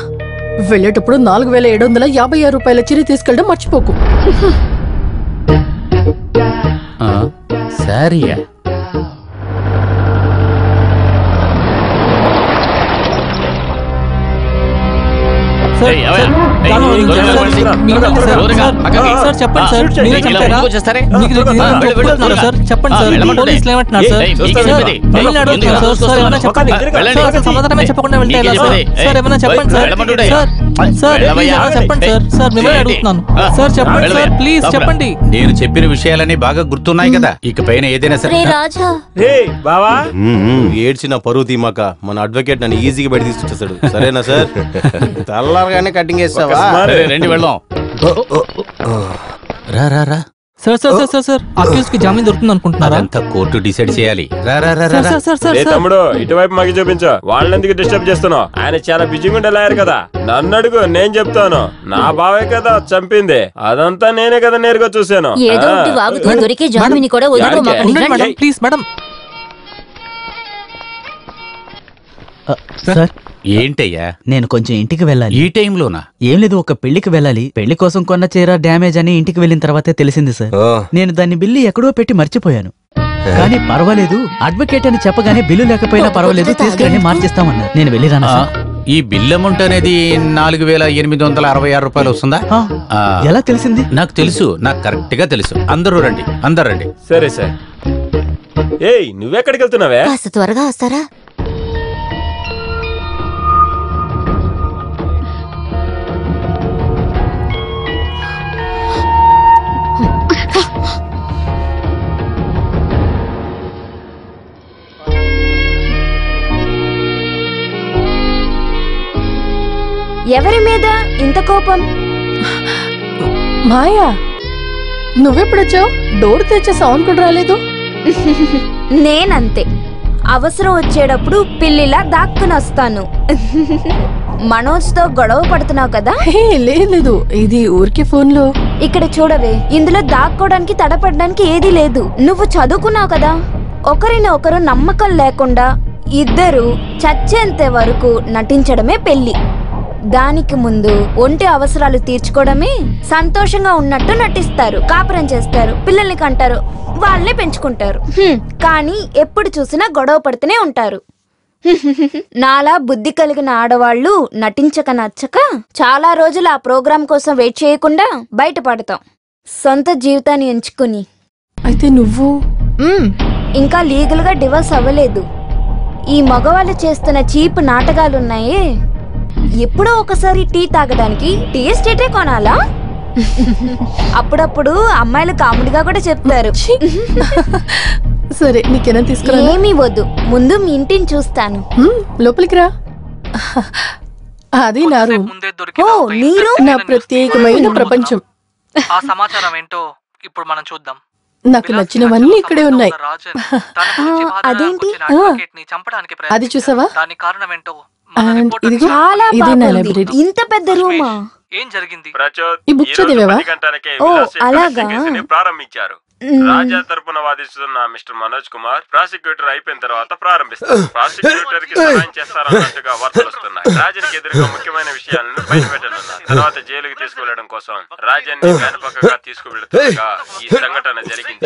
వెళ్ళేటప్పుడు 4756 రూపాయల చిరి తీసుకెళ్ళడం మర్చిపోకు. సరియా? నేను చెప్పిన విషయాలన్నీ బాగా గుర్తున్నాయి కదా. ఇకపైన ఏదైనా సరే. ఏడ్చిన పరువు తీమాక మన అడ్వకేట్ నన్ను ఈజీగా బయట తీసుకొచ్చేసాడు. సరేనా సార్? తెల్లారగానే కటింగ్ చేస్తావా? రండి వెళ్దాం. రా రా రా. Sir sir sir sir accused కి జామీన్ దొరుకుతుంది అనుకుంటున్నారా? అంతా కోర్టు డిసైడ్ చేయాలి. రా రా రా. తమ్ముడు, ఇటువైపు మాకు చూపించు. వాళ్ళని ఎందుకు డిస్టర్బ్ చేస్తున్నావు? ఆయన చాలా బిజీగా ఉండలేరు కదా. నన్ను అడుగు, నేను చెప్తాను. నా బావే కదా చంపింది. అదంతా నేనే కదా నేరుగా చూశాను. ఏదో ఒకటి వాగుతూ దొరికే జామీని కూడా వదులుకోమాకండి. Please madam. సార్, ఏంటయ్యా? నేను కొంచెం ఇంటికి వెళ్ళాలి. ఈ టైంలోనా? ఏం లేదు, ఒక పెళ్లికి వెళ్ళాలి. పెళ్లి కోసం కొన్న చీర డ్యామేజ్ అని ఇంటికి వెళ్ళిన తర్వాతే తెలిసింది సార్. నేను దాన్ని బిల్లు ఎక్కడో పెట్టి మర్చిపోయాను. కానీ పర్వాలేదు, అడ్వకేట్ అని చెప్పగానే బిల్లు లేకపోయినా పర్వాలేదు, తీసుకురండి మార్చిస్తామన్నారు. నేను వెళ్ళిరానా సార్? ఈ బిల్ అమౌంట్ అనేది 4866 రూపాయలు వస్తుందా? ఎలా తెలిసింది? నాకు తెలుసు, నాకు కరెక్ట్ గా తెలుసు. అందరూ రండి, అందరు రండి. సరే సార్. ఏయ్, నువ్వెక్కడికి వెళ్తున్నావే? కాస్త త్వరగా వస్తారా? ఎవరి మీద ఇంత కోపం? మాయా, నువ్వెప్పుడొచ్చావు? డోర్ తెచ్చే సౌండ్ కూడా రాలేదు. నేనంతే, అవసరం వచ్చేటప్పుడు పిల్లిలా దాక్కుని వస్తాను. మనోజ్ తో గొడవ పడుతున్నావు కదా? లేదు, ఇది ఊరికే ఫోన్ లో. ఇక్కడ చూడవే, ఇందులో దాక్కోడానికి తడపడడానికి ఏదీ లేదు. నువ్వు చదువుకున్నావు కదా, ఒకరిని ఒకరు నమ్మకం లేకుండా ఇద్దరు చచ్చేంత వరకు నటించడమే పెళ్లి. దానికి ముందు ఒంటి అవసరాలు తీర్చుకోవడమే సంతోషంగా ఉన్నట్టు నటిస్తారు, కాపురం చేస్తారు, పిల్లల్ని కంటారు, వాళ్ళే పెంచుకుంటారు. కానీ ఎప్పుడు చూసినా గొడవ పడుతూనే ఉంటారు. నాలా బుద్ధి కలిగిన ఆడవాళ్లు నటించక నచ్చక చాలా రోజులు ఆ ప్రోగ్రాం కోసం వెయిట్ చేయకుండా బయటపడతాం, సొంత జీవితాన్ని ఎంచుకుని. అయితే నువ్వు ఇంకా లీగల్ గా డివోర్స్ అవ్వలేదు. ఈ మగవాళ్ళు చేస్తున్న చీప్ నాటకాలున్నాయే, ఎప్పుడో ఒకసారి టీ తాగడానికి టీ ఎస్టేటే కొనాలా? అప్పుడప్పుడు అమ్మాయిలు కామెడీగా కూడా చెప్తారు. సరే, నీకేనా తీసుకురా? ఏమీ వద్దు, ముందు మీ ఇంటిని చూస్తాను. లోపలికి రా. అది నా రూమ్. ఓ, మీరు నా ప్రత్యేకమైన ప్రపంచం. ఆ సమాచారం ఏంటో ఇప్పుడు మనం చూద్దాం. నాకు నచ్చినవన్నీ ఇక్కడే ఉన్నాయి. అదేంటి? అది చూసావా? దానికి కారణం ఏంటో చాలా ఇది నా బాగుంది. లైబ్రరీ. ఇంత పెద్ద రూమా? ఏం జరిగింది? ఈ బుక్ చదివావా? ఓ, అలాగా. ప్రారంభించారు. రాజా తరపున వాదిస్తున్న మిస్టర్ మనోజ్ కుమార్ ప్రాసిక్యూటర్ అయిపోయిన తర్వాత ప్రారంభిస్తారు. ప్రాసిక్యూటర్ కి సహాయం చేస్తారన్నట్టుగా వార్తలు వస్తున్నాయి. రాజానికి ఎదురుగా ముఖ్యమైన విషయాలను బయటపెట్టనున్నారు. తర్వాత జైలుకి తీసుకువెళ్లడం కోసం రాజాన్ని వెనపక్కగా తీసుకువెళ్తుండగా ఈ సంఘటన జరిగింది.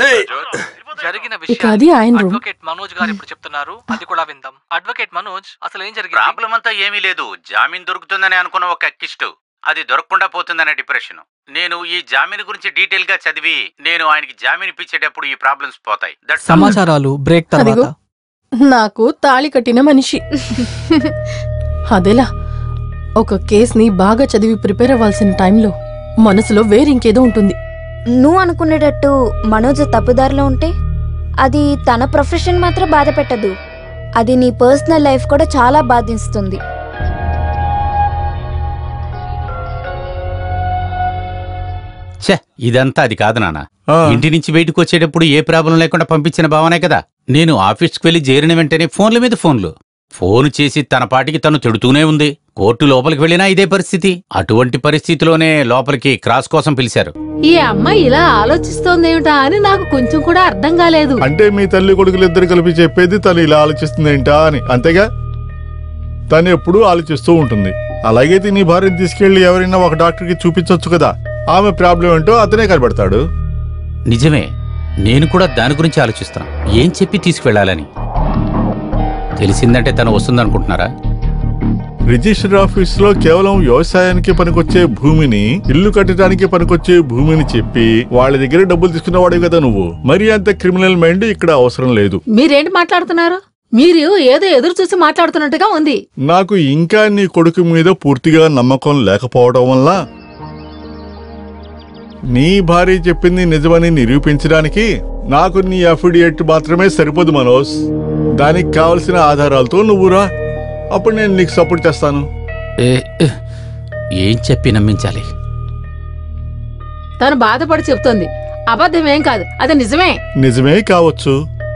జరిగిన అది ఆయన విషయం రూమ్. అడ్వకేట్ మనోజ్ గారు ఇప్పుడు చెప్తున్నారు, అది కూడా విందాం. అడ్వకేట్ మనోజ్, అసలు ఏం జరిగింది? ప్రాబ్లం అంతా ఏమీ లేదు. జామీన్ దొరుకుతుందని అనుకున్న ఒక కిస్టు, అది దొరకకుండా పోతుందనే డిప్రెషన్. నేను ఈ జామీన్ గురించి డీటెయిల్ గా చదివి నేను ఆయనకి జామీన్ ఇప్పించేటప్పుడు ఈ ప్రాబ్లమ్స్ పోతాయి. సమాచారాలు బ్రేక్ అదిగో నాకు తాళి కట్టిన మనిషి. అదేలా ఒక కేసుని బాగా చదివి ప్రిపేర్ అవ్వాల్సిన టైంలో మనసులో వేరింకేదో ఉంటుంది. నువ్వు అనుకునేటట్టు మనోజ్ తప్పుదారిలో ఉంటే అది తన ప్రొఫెషన్ మాత్రం బాధ పెట్టదు, అది నీ పర్సనల్ లైఫ్ కూడా చాలా బాధిస్తుంది. ఛే, ఇదంతా అది కాదు నాన్న. ఇంటి నుంచి బయటకు వచ్చేటప్పుడు ఏ ప్రాబ్లం లేకుండా పంపించిన భావనే కదా. నేను ఆఫీస్కి వెళ్లి చేరిన వెంటనే ఫోన్ల మీద ఫోన్లు, ఫోన్ చేసి తన పాటికి తను తిడుతూనే ఉంది. కోర్టు లోపలికి వెళ్ళినా ఇదే పరిస్థితి. అటువంటి పరిస్థితిలోనే లోపలికి క్రాస్ కోసం పిలిచారు. ఈ అమ్మాయి ఇలా ఆలోచిస్తోందేమిటా అని నాకు కొంచెం కూడా అర్థం కాలేదు. అంటే మీ తల్లి కొడుకులు ఇద్దరు కలిపి చెప్పేది తను ఇలా ఆలోచిస్తుందేంటా అని, అంతేగా? తను ఎప్పుడూ ఆలోచిస్తూ ఉంటుంది. అలాగైతే నీ భార్యను తీసుకెళ్లి ఎవరైనా ఒక డాక్టర్కి చూపించొచ్చు కదా, ఆమె ప్రాబ్లం ఏంటో అతనే కనబడతాడు. నిజమే, నేను కూడా దాని గురించి ఆలోచిస్తున్నా. ఏం చెప్పి తీసుకువెళ్ళాలని. తెలిసిందంటే తను వస్తుందనుకుంటున్నారా? రిజిస్టర్ ఆఫీస్ లో కేవలం వ్యవసాయానికి పనికొచ్చే భూమిని, ఇల్లు కట్టడానికి పనికొచ్చే భూమిని చెప్పి వాళ్ళ దగ్గర డబ్బులు తీసుకున్నవాడే కదా నువ్వు. మరి అంత క్రిమినల్ మైండ్ ఇక్కడ అవసరం లేదు. మీరేంటి మాట్లాడుతున్నారు? మీరు ఏదో ఎదురు చూసి మాట్లాడుతున్నట్టుగా ఉంది. నాకు ఇంకా నీ కొడుకు మీద పూర్తిగా నమ్మకం లేకపోవడం వల్ల నీ భార్య చెప్పింది నిజమని నిరూపించడానికి నాకు నీ అఫిడియేట్ మాత్రమే సరిపోదు మనోజ్. దానికి కావలసిన ఆధారాలతో నువ్వురా, అప్పుడు నేను నీకు సపోర్ట్ చేస్తాను. ఏం చెప్పి నమ్మించాలి? తను బాధపడి చెప్తోంది, అబద్ధమేం కాదు, అది నిజమే. నిజమే కావచ్చు,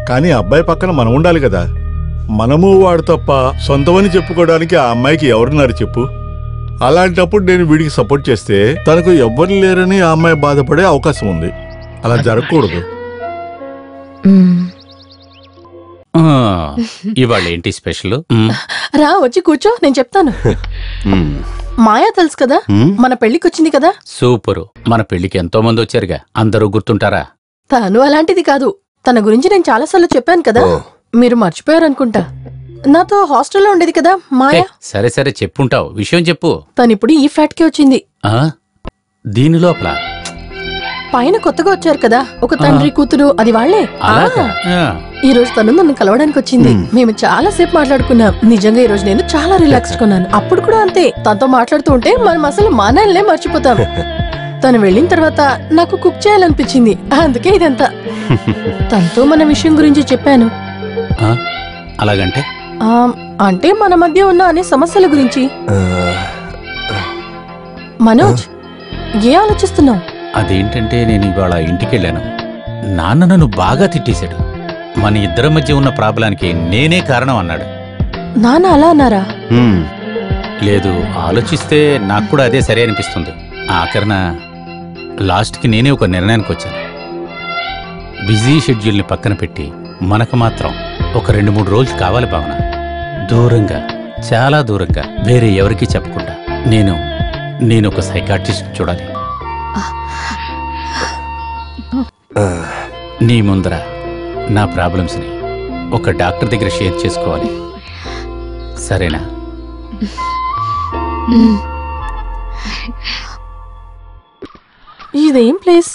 కానీ అబ్బాయి పక్కన మనం ఉండాలి కదా. మనము వాడు తప్ప సొంతమని చెప్పుకోవడానికి ఆ అమ్మాయికి ఎవరున్నారు చెప్పు? అలాంటప్పుడు నేను వీడికి సపోర్ట్ చేస్తే తనకు ఎవ్వరు లేరని ఆ అమ్మాయి బాధపడే అవకాశం ఉంది. అలా జరగకూడదు. ఇవాళ ఏంటి స్పెషల్? రా, వచ్చి కూర్చో, నేను చెప్తాను. మాయా తెలుసు కదా, మన పెళ్లికి వచ్చింది కదా. సూపరు. మన పెళ్లికి ఎంతో మంది వచ్చారుగా, అందరూ గుర్తుంటారా? తను అలాంటిది కాదు. తన గురించి నేను చాలాసార్లు చెప్పాను కదా, మీరు మర్చిపోయారనుకుంటా. నాతో హాస్టల్లో ఉండేది కదా మాయా. సరే సరే, చెప్పుంటావు, విషయం చెప్పు. తనిప్పుడు ఈ ఫ్లాట్ కి వచ్చింది. దీని లోపల పైన కొత్తగా వచ్చారు కదా ఒక తండ్రి కూతురు, అది వాళ్లే. ఈ రోజు తను నన్ను కలవడానికి వచ్చింది. మేము చాలా సేపు మాట్లాడుకున్నాం. నిజంగా ఈ రోజు నేను చాలా రిలాక్స్డ్ కొన్నాను. అప్పుడు కూడా అంతే, తనతో మాట్లాడుతూ ఉంటే మనం అసలు మానాలనే మర్చిపోతాం. తను వెళ్ళిన తర్వాత నాకు కుక్ చేయాలనిపించింది, అందుకే ఇదంతా. తనతో మన విషయం గురించి చెప్పాను. అలాగంటే అంటే మన మధ్య ఉన్న అనే సమస్యల గురించి. మనోజ్, ఏ ఆలోచిస్తున్నావు? అదేంటంటే నేను ఇవాళ ఇంటికెళ్ళాను. నాన్న నన్ను బాగా తిట్టేశాడు. మన ఇద్దరి మధ్య ఉన్న ప్రాబ్లానికి నేనే కారణం అన్నాడు. నాన్న అలా అన్నారా? లేదు, ఆలోచిస్తే నాకు కూడా అదే సరే అనిపిస్తుంది. ఆఖరణ లాస్ట్కి నేనే ఒక నిర్ణయానికి వచ్చాను. బిజీ షెడ్యూల్ని పక్కన పెట్టి మనకు మాత్రం ఒక 2-3 రోజులు కావాలి భావన. దూరంగా, చాలా దూరంగా, వేరే ఎవరికీ చెప్పకుండా నేను ఒక సైకాట్రిస్ట్ చూడాలి. నీ ముందర నా ప్రాబ్లమ్స్ని ఒక డాక్టర్ దగ్గర షేర్ చేసుకోవాలి. సరేనా? ఇదేం ప్లేస్?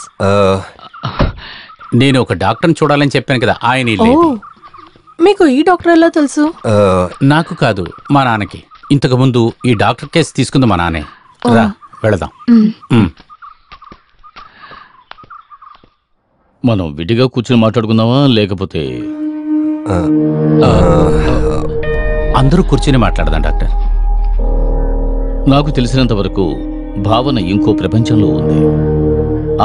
నేను ఒక డాక్టర్ని చూడాలని చెప్పాను కదా, ఆయన ఓ, మీకు ఈ డాక్టర్ ఎలా తెలుసు? నాకు కాదు, మా నాన్నకి. ఇంతకు ముందు ఈ డాక్టర్ కేసు తీసుకుంది మా నాన్నే. రా వెళదాం. మనం విడిగా కూర్చొని మాట్లాడుకుందామా, లేకపోతే అందరూ కూర్చొని మాట్లాడదాం డాక్టర్. నాకు తెలిసినంత వరకు భావన ఇంకో ప్రపంచంలో ఉంది.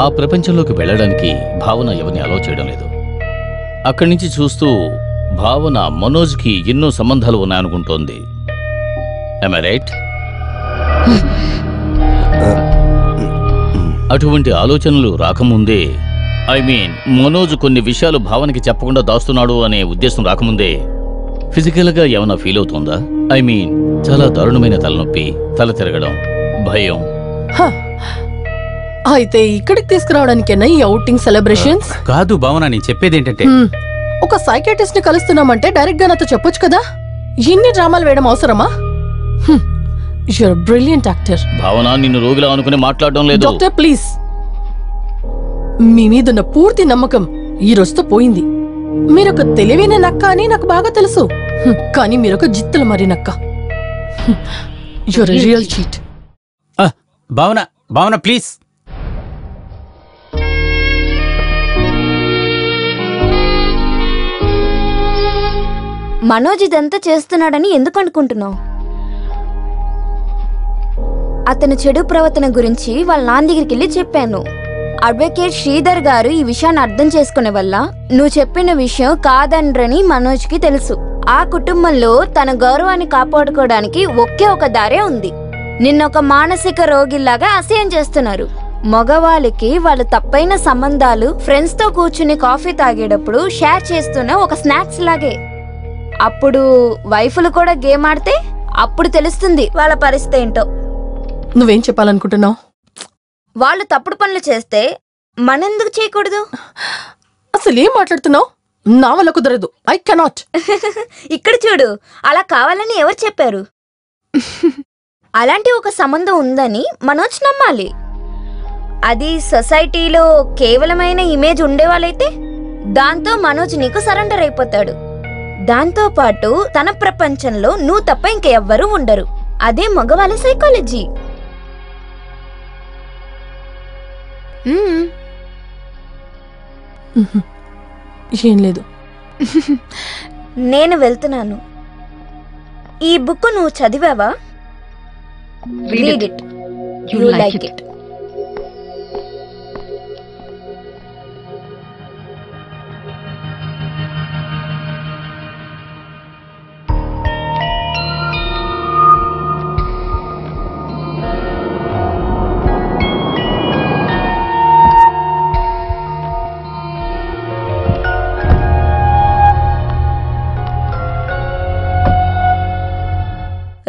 ఆ ప్రపంచంలోకి వెళ్ళడానికి భావన ఎవరిని అలౌ చేయడం లేదు. అక్కడి నుంచి చూస్తూ భావన మనోజ్కి ఎన్నో సంబంధాలు ఉన్నాయనుకుంటోంది. Am I right? అటువంటి ఆలోచనలు రాకముందే, మనోజ్ కొన్ని విషయాలు భావనకి చెప్పకుండా దాస్తున్నాడు అనే ఉద్దేశం రాకముందే ఫిజికల్గా ఏమైనా ఫీల్ అవుతుందా? చాలా దారుణమైన తలనొప్పి, తల తిరగడం, భయం. అయితే ఇక్కడికి తీసుకురావడానికేనా ఈ అవుటింగ్ సెలబ్రేషన్స్? కాదు భావన, నేను చెప్పేది ఏంటంటే, ఒక సైకాట్రిస్ట్ ని కలుస్తున్నామంటే డైరెక్ట్ గా నాతో చెప్పొచ్చు కదా. ఇన్ని డ్రామాలు వేయడం అవసరమా? You're brilliant actor. భావన, నిన్ను రోగిలా అనుకుని మాట్లాడడం లేదు. డాక్టర్ ప్లీజ్, మీ మీదున్న పూర్తి నమ్మకం ఈ రోజుతో పోయింది. మీరొక తెలివైన నక్క అని నాకు బాగా తెలుసు, కానీ మీరొక జిత్తుల మరి నక్క. You're real cheat. Bhavana please. Manoj ఇదంతా చేస్తున్నాడని ఎందుకు అనుకుంటున్నావు? అతని చెడు ప్రవర్తన గురించి వాళ్ళ నాన్న దగ్గరికి వెళ్ళి చెప్పాను. అడ్వకేట్ శ్రీధర్ గారు ఈ విషయాన్ని అర్థం చేసుకునే వల్ల నువ్వు చెప్పిన విషయం కాదనరని మనోజ్కి తెలుసు. ఆ కుటుంబంలో తన గౌరవాన్ని కాపాడుకోవడానికి ఒకే ఒక దారే ఉంది. నిన్నొక మానసిక రోగిలాగా అసహ్యం చేస్తున్నారు. మగవాళ్ళకి వాళ్ళు తప్పైన సంబంధాలు ఫ్రెండ్స్ తో కూర్చుని కాఫీ తాగేటప్పుడు షేర్ చేస్తున్న ఒక స్నాక్స్ లాగే. అప్పుడు వైఫ్లు కూడా గేమ్ ఆడితే అప్పుడు తెలుస్తుంది వాళ్ళ పరిస్థితి ఏంటో. నువ్వేం చెప్పాలనుకుంటున్నావు? వాళ్ళు తప్పుడు పనులు చేస్తే మనెందుకు చేయకూడదు? అసలు ఏం మాట్లాడుతున్నావు? నా వల్ల కుదరదు. I cannot. ఇక్కడ చూడు, అలా కావాలని ఎవరు చెప్పారు? అలాంటి ఒక సంబంధం ఉందని మనోజ్ నమ్మాలి. అది సొసైటీలో కేవలమైన ఇమేజ్ ఉండేవాళ్ళైతే దాంతో మనోజ్ నీకు సరెండర్ అయిపోతాడు. దాంతో పాటు తన ప్రపంచంలో నువ్వు తప్ప ఇంకెవ్వరూ ఉండరు. అదే మగవాళ్ళ సైకాలజీ. ఏం లేదు. నేను వెళ్తున్నాను. ఈ బుక్ నువ్వు చదివావా? Read it. You like it.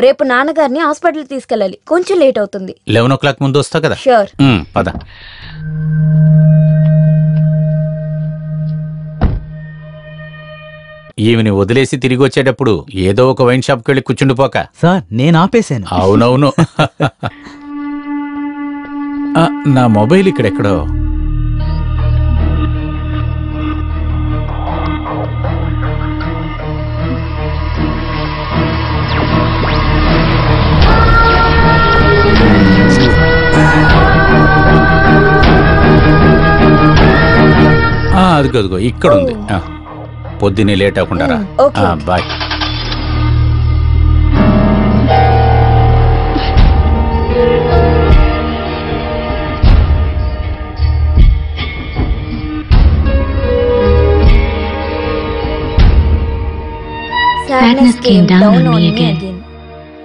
రేపు నాన్నగారిని హాస్పిటల్ తీసుకెళ్ళాలి. కొంచెం లేట్ అవుతుంది. 11 o'clock ముందు వస్తా కదా? ష్యూర్. పద. ఈమెని వదిలేసి తిరిగి వచ్చేటప్పుడు ఏదో ఒక వైన్ షాప్కి వెళ్ళి కూర్చుండిపోక. సార్, నేను ఆపేశాను. అవునవును. నా మొబైల్ ఇక్కడెక్కడో. అదిగో ఇక్కడ ఉంది. పొద్దున్నే లేట్ అవ్వకుండా రా. Bye. came down on me again,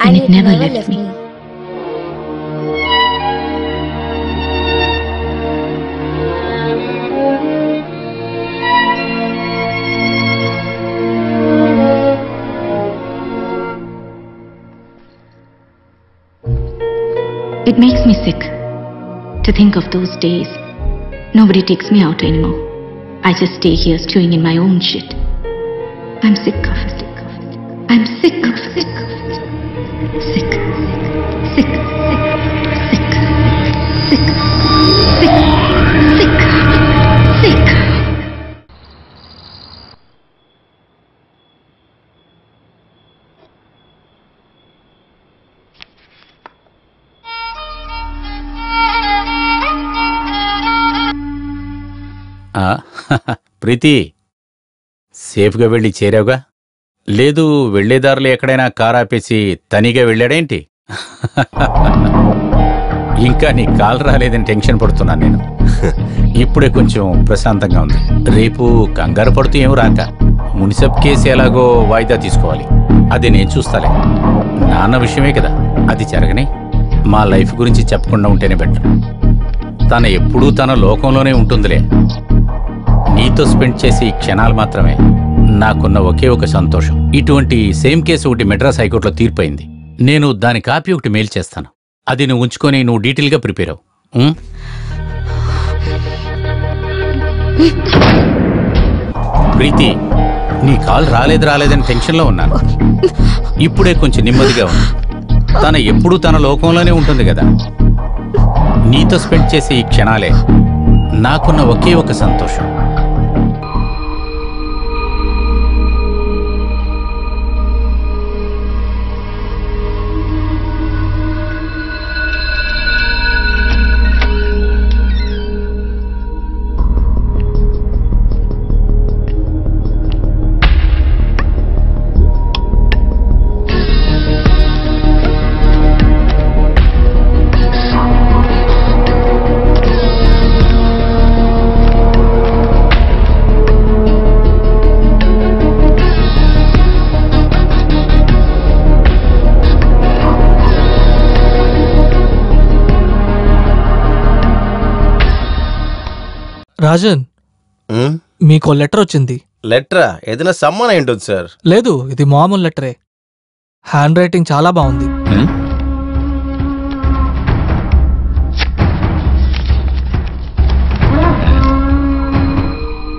and it never left me. It makes me sick to think of those days. Nobody takes me out anymore. I just stay here stewing in my own shit. I'm sick of it. I'm sick of it. Sick. Sick. Sick. Sick. Sick. Sick. Sick. ప్రీతి, సేఫ్గా వెళ్ళి చేరావుగా? లేదు వెళ్లేదారులు ఎక్కడైనా కారు ఆపేసి తనిగా వెళ్ళాడేంటి? ఇంకా నీ కాల్ రాలేదని టెన్షన్ పడుతున్నాను నేను. ఇప్పుడే కొంచెం ప్రశాంతంగా ఉంది. రేపు కంగారు పడుతూ ఏం రాక, మున్సిపల్ కేసు ఎలాగో వాయిదా తీసుకోవాలి. అది నేను చూస్తాలే. నాన్న విషయమే కదా, అది జరగని. మా లైఫ్ గురించి చెప్పకుండా ఉంటేనే బెటర్. తన ఎప్పుడూ తన లోకంలోనే ఉంటుందిలే. నీతో స్పెండ్ చేసే ఈ క్షణాలు మాత్రమే నాకున్న ఒకే ఒక సంతోషం. ఇటువంటి సేమ్ కేసు ఒకటి మెడ్రాస్ హైకోర్టులో తీర్పయింది. నేను దాని కాపీ ఒకటి మెయిల్ చేస్తాను. అది నువ్వు ఉంచుకొని నువ్వు డీటెయిల్గా ప్రిపేర్ అవ్వు. ప్రీతి, నీ కాల్ రాలేదని టెన్షన్లో ఉన్నాను. ఇప్పుడే కొంచెం నెమ్మదిగా ఉంది. తన ఎప్పుడూ తన లోకంలోనే ఉంటుంది కదా. నీతో స్పెండ్ చేసే ఈ క్షణాలే నాకున్న ఒకే ఒక సంతోషం. రాజన్, మీకు లెటర్ వచ్చింది. లెటరా? ఏదైనా సమ్మాన్ అయి ఉంటుంది సార్. లేదు, ఇది మామూలు లెటరే. హ్యాండ్ రైటింగ్ చాలా బాగుంది.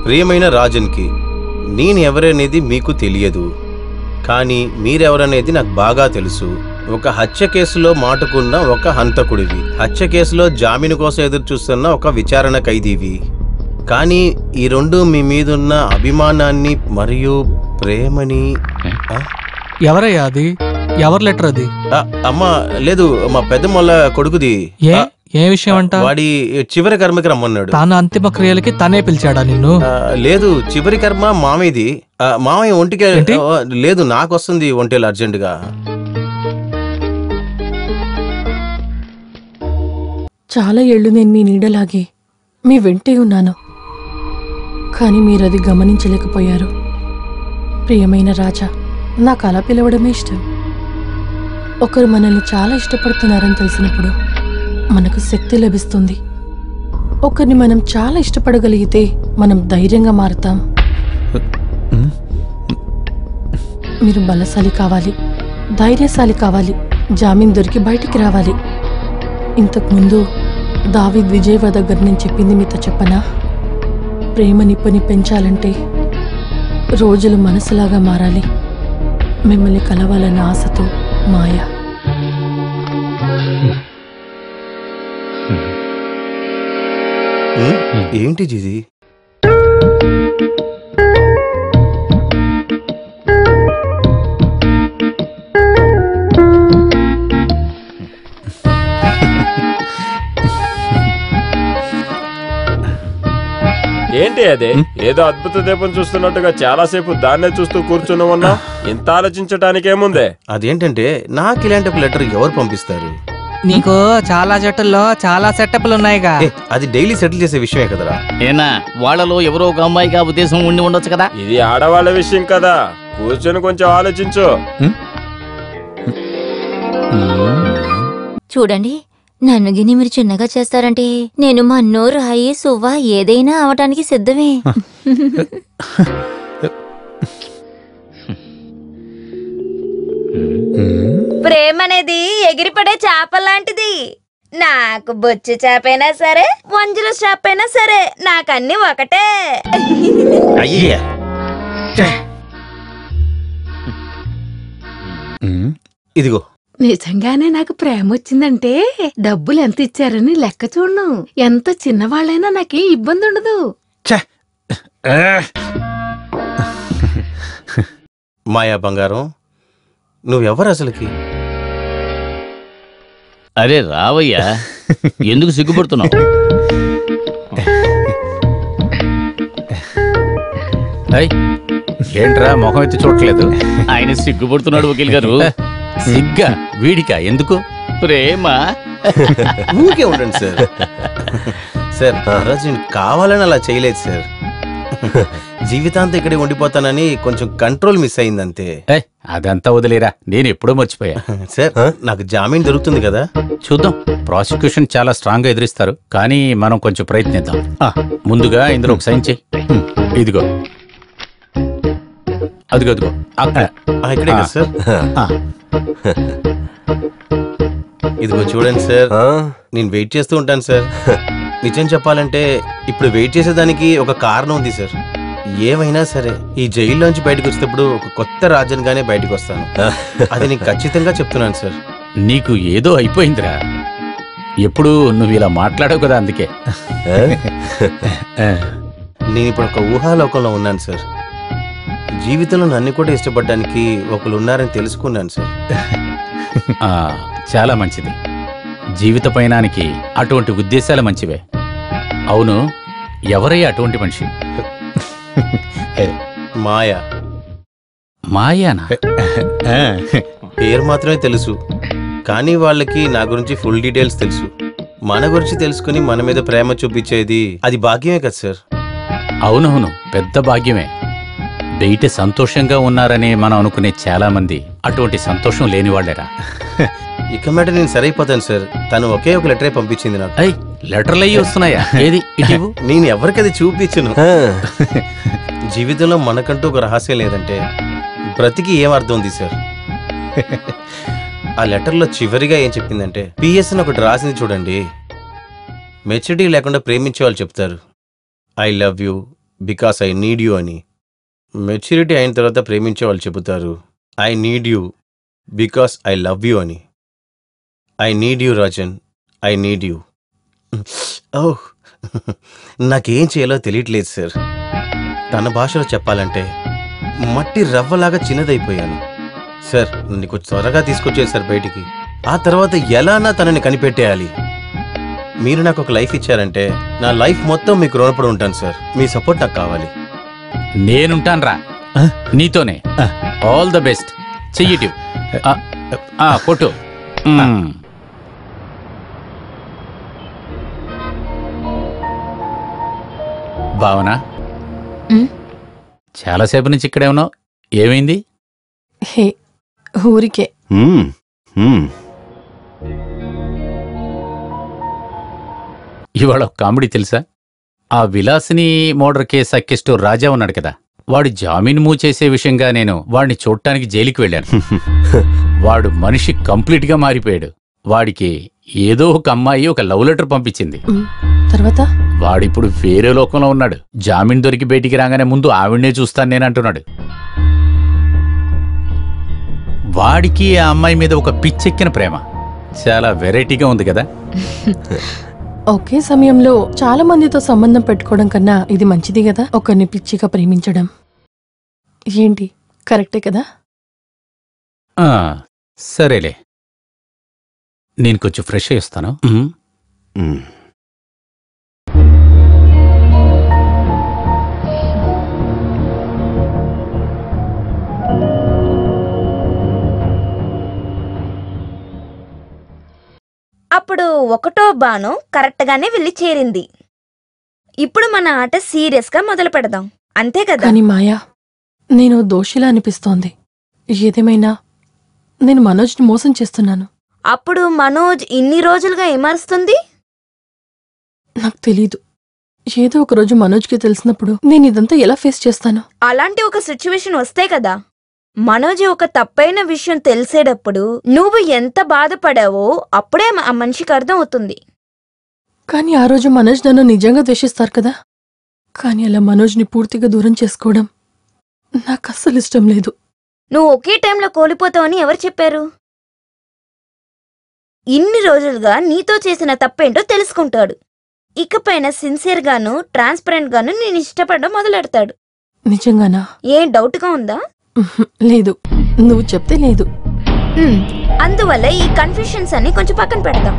ప్రియమైన రాజన్కి, నేను ఎవరనేది మీకు తెలియదు, కానీ మీరెవరనేది నాకు బాగా తెలుసు. ఒక హత్య కేసులో మాటుకున్న ఒక హంతకుడివి, హత్య కేసులో జామీను కోసం ఎదురు చూస్తున్న ఒక విచారణ ఖైదీవి. కానీ ఈ రెండు మీ మీదున్న అభిమానాన్ని మరియు ప్రేమని. ఎవరయ్యా అది? ఎవరి లెటర్ అది? అమ్మా, లేదు, మా పెద్దమ్మల కొడుకుది. ఏ విషయం అంట? వాడి చివరి కర్మకి రమ్మన్నాడు. తన అంతిమ క్రియలకి తనే పిలిచాడా నిన్ను? లేదు, చివరి కర్మ మామయ్యది. మామయ్య ఒంటికి లేదు, నాకు వస్తుంది ఒంటేలు అర్జెంటుగా. చాలా ఏళ్ళు నేను మీ నీడలాగే మీ వెంటే ఉన్నాను, కానీ మీరది గమనించలేకపోయారు. ప్రియమైన రాజా, నాకు అలా పిలవడమే ఇష్టం. ఒకరు మనల్ని చాలా ఇష్టపడుతున్నారని తెలిసినప్పుడు మనకు శక్తి లభిస్తుంది. ఒకరిని మనం చాలా ఇష్టపడగలిగితే మనం ధైర్యంగా మారుతాం. మీరు బలశాలి కావాలి, ధైర్యశాలి కావాలి, జామీన్ దొరికి బయటికి రావాలి. ఇంతకుముందు దావీద్ విజయవ దగ్గర నేను చెప్పింది మీతో చెప్పనా? ప్రేమ నిప్పుని పెంచాలంటే రోజులు మనసులాగా మారాలి. మిమ్మల్ని కలవాలన్న ఆశతో మాయా. ఏంటి జిది? ఏంటి అదే? ఏదో అద్భుత దీపం చూస్తున్నట్టుగా చాలాసేపు దాన్నే చూస్తూ కూర్చుని ఉన్నా. ఇంత ఆలోచించటానికేముందే? అదేంటంటే, నాకు ఇలాంటి ఒక లెటర్ ఎవరు పంపిస్తారు? నీకు చాలా జట్టుల్లో చాలా సెటప్లు ఉన్నాయిగా. అది డైలీ సెటిల్ చేసే విషయమే కదరా. ఏనా వాళ్ళలో ఎవరో ఒక అమ్మాయికి ఆ ఉద్దేశం ఉండి ఉండొచ్చు కదా. ఇది ఆడవాళ్ళ విషయం కదా, కూర్చొని కొంచెం ఆలోచించు. చూడండి, నన్ను గిని మీరు చిన్నగా చేస్తారంటే నేను మన్నో రాయి సువ్వ ఏదైనా అవటానికి సిద్ధమే. ప్రేమ అనేది ఎగిరిపడే చేపలాంటిది. నాకు బొచ్చు చేపైనా సరే, వంజుల చేపైనా సరే, నాకన్నీ ఒకటే. అయ్యా ఇదిగో. నిజంగానే నాకు ప్రేమ వచ్చిందంటే డబ్బులు ఎంత ఇచ్చారని లెక్క చూడను. ఎంత చిన్నవాళ్ళైనా నాకేం ఇబ్బంది ఉండదు. మాయా బంగారం, నువ్వెవరు అసలుకి? అరే రావయ్యా, ఎందుకు సిగ్గుపడుతున్నావు? ఏంట్రా మొహం ఎత్తి చూడట్లేదు? ఆయన సిగ్గుపడుతున్నాడు వకీల్ గారు. సిగ్గా? వీడికా? ఎందుకు? ప్రేమ. ఊరికే ఉండండి సార్. సార్ రోజు నేను కావాలని అలా చేయలేదు సార్. జీవితాంతం ఇక్కడే ఉండిపోతానని కొంచెం కంట్రోల్ మిస్ అయిందంతే. అదంతా వదిలేరా, నేను ఎప్పుడో మర్చిపోయా. సార్ నాకు జామీన్ దొరుకుతుంది కదా? చూద్దాం. ప్రాసిక్యూషన్ చాలా స్ట్రాంగ్ గా ఎదిరిస్తారు, కానీ మనం కొంచెం ప్రయత్నిద్దాం. ముందుగా ఇందులో ఒక సైన్ చెయ్యి. ఇదిగో, అదిగో అదిగో ఇక్కడే కదా సార్? ఇదిగో చూడండి సార్, నేను వెయిట్ చేస్తూ ఉంటాను సార్. నిజం చెప్పాలంటే ఇప్పుడు వెయిట్ చేసేదానికి ఒక కారణం ఉంది సార్. ఏమైనా సరే ఈ జైల్లోంచి బయటకు వచ్చేటప్పుడు ఒక కొత్త రాజ్యంగానే బయటకు వస్తాను. అది నీకు ఖచ్చితంగా చెప్తున్నాను సార్. నీకు ఏదో అయిపోయిందిరా. ఎప్పుడు నువ్వు ఇలా మాట్లాడవు కదా, అందుకే. నేను ఇప్పుడు ఒక ఊహాలోకంలో ఉన్నాను సార్. జీవితంలో నన్ను కూడా ఇష్టపడడానికి ఒకరు ఉన్నారని తెలుసుకున్నాను సార్. చాలా మంచిది. జీవిత పయనానికి అటువంటి ఉద్దేశాలు మంచివే. అవును, ఎవరయ్యా అటువంటి మనిషి? మాయా. మాయానా? పేరు మాత్రమే తెలుసు, కానీ వాళ్ళకి నా గురించి ఫుల్ డీటెయిల్స్ తెలుసు. మన గురించి తెలుసుకుని మన మీద ప్రేమ చూపించేది అది భాగ్యమే కదా సార్? అవునవును, పెద్ద భాగ్యమే. బయట సంతోషంగా ఉన్నారని మనం అనుకునే చాలా మంది అటువంటి సంతోషం లేని వాళ్ళేరా. ఇక మాట నేను సరైపోతాను సార్. తను ఒకే ఒక లెటరే పంపించింది నాకు. లెటర్లు అయ్యి వస్తున్నాయా? ఏది? నేను ఎవరికది చూపించను. జీవితంలో మనకంటూ ఒక రహస్యం లేదంటే బ్రతికి ఏం అర్థం ఉంది సార్? ఆ లెటర్లో చివరిగా ఏం చెప్పిందంటే, పిఎస్ అని ఒకటి రాసింది చూడండి. మెచ్యూరిటీ లేకుండా ప్రేమించే వాళ్ళు చెప్తారు I love you because I need you అని. మెచ్యూరిటీ అయిన తర్వాత ప్రేమించే వాళ్ళు చెబుతారు I need you because I love you అని. I need you Rajan, I need you. ఓహ్, నాకేం చేయాలో తెలియట్లేదు సార్. తన భాషలో చెప్పాలంటే మట్టి రవ్వలాగా చిన్నదైపోయాను సార్. నన్ను కొంచెం త్వరగా తీసుకొచ్చేది సార్ బయటికి. ఆ తర్వాత ఎలానా తనని కనిపెట్టేయాలి. మీరు నాకు ఒక లైఫ్ ఇచ్చారంటే నా లైఫ్ మొత్తం మీకు రుణపడి ఉంటాను సార్. మీ సపోర్ట్ నాకు కావాలి. నేనుంటాను రా నీతోనే. All the best. చెయ్యిటి కొట్టు. భావన, చాలాసేపు నుంచి ఇక్కడే ఉన్నావు, ఏమైంది? ఊరికే. ఇవాళ ఒక కామెడీ తెలుసా? ఆ విలాసిని మోడర్ కేసు అక్కిస్టు రాజా ఉన్నాడు కదా, వాడు జామీన్ మూవ్ చేసే విషయంగా నేను వాడిని చూడటానికి జైలుకి వెళ్ళాను. వాడు మనిషి కంప్లీట్ గా మారిపోయాడు. వాడికి ఏదో ఒక అమ్మాయి ఒక లవ్ లెటర్ పంపించింది. తర్వాత వాడిప్పుడు వేరే లోకంలో ఉన్నాడు. జామీన్ దొరికి బయటికి రాగానే ముందు ఆవిడ్నే చూస్తాను నేను అంటున్నాడు. వాడికి ఆ అమ్మాయి మీద ఒక పిచ్చెక్కిన ప్రేమ. చాలా వెరైటీగా ఉంది కదా. ఒకే సమయంలో చాలా మందితో సంబంధం పెట్టుకోవడం కన్నా ఇది మంచిది కదా, ఒకరిని పిచ్చిగా ప్రేమించడం. ఏంటి, కరెక్టే కదా? సరేలే, నేను కొంచెం ఫ్రెష్ అయ్యేస్తాను. అప్పుడు ఒకటో బాణం కరెక్ట్ గానే వెళ్ళి చేరింది. ఇప్పుడు మన ఆట సీరియస్ గా మొదలు పెడదాం, అంతే కదా? కానీ మాయా, నేను దోషిలా అనిపిస్తోంది. ఏదేమైనా నేను మనోజ్ని మోసం చేస్తున్నాను. అప్పుడు మనోజ్ ఇన్ని రోజులుగా ఏమారుస్తుంది? నాకు తెలీదు. ఏదో ఒక రోజు మనోజ్కి తెలిసినప్పుడు నేను ఇదంతా ఎలా ఫేస్ చేస్తాను? అలాంటి ఒక సిచ్యువేషన్ వస్తే కదా, మనోజ్ ఒక తప్పైన విషయం తెలిసేటప్పుడు నువ్వు ఎంత బాధపడావో అప్పుడే ఆ మనిషికి అర్థం అవుతుంది. కానీ ఆ రోజు మనోజ్ నన్ను నిజంగా ద్వేషిస్తారు కదా. కానీ అలా మనోజ్ని పూర్తిగా దూరం చేసుకోవడం నాకు అస్సలు ఇష్టం లేదు. నువ్వు ఒకే టైంలో కోల్పోతావని ఎవరు చెప్పారు? ఇన్ని రోజులుగా నీతో చేసిన తప్పేంటో తెలుసుకుంటాడు. ఇకపైన సిన్సియర్గాను ట్రాన్స్పరెంట్ గాను నేను ఇష్టపడడం మొదలెడతాడు. నిజంగానా? ఏం డౌట్గా ఉందా? లేదు, నువ్వు చెప్తే లేదు. అందువల్ల ఈ కన్ఫ్యూషన్స్ అన్ని కొంచెం పక్కన పెడదాం.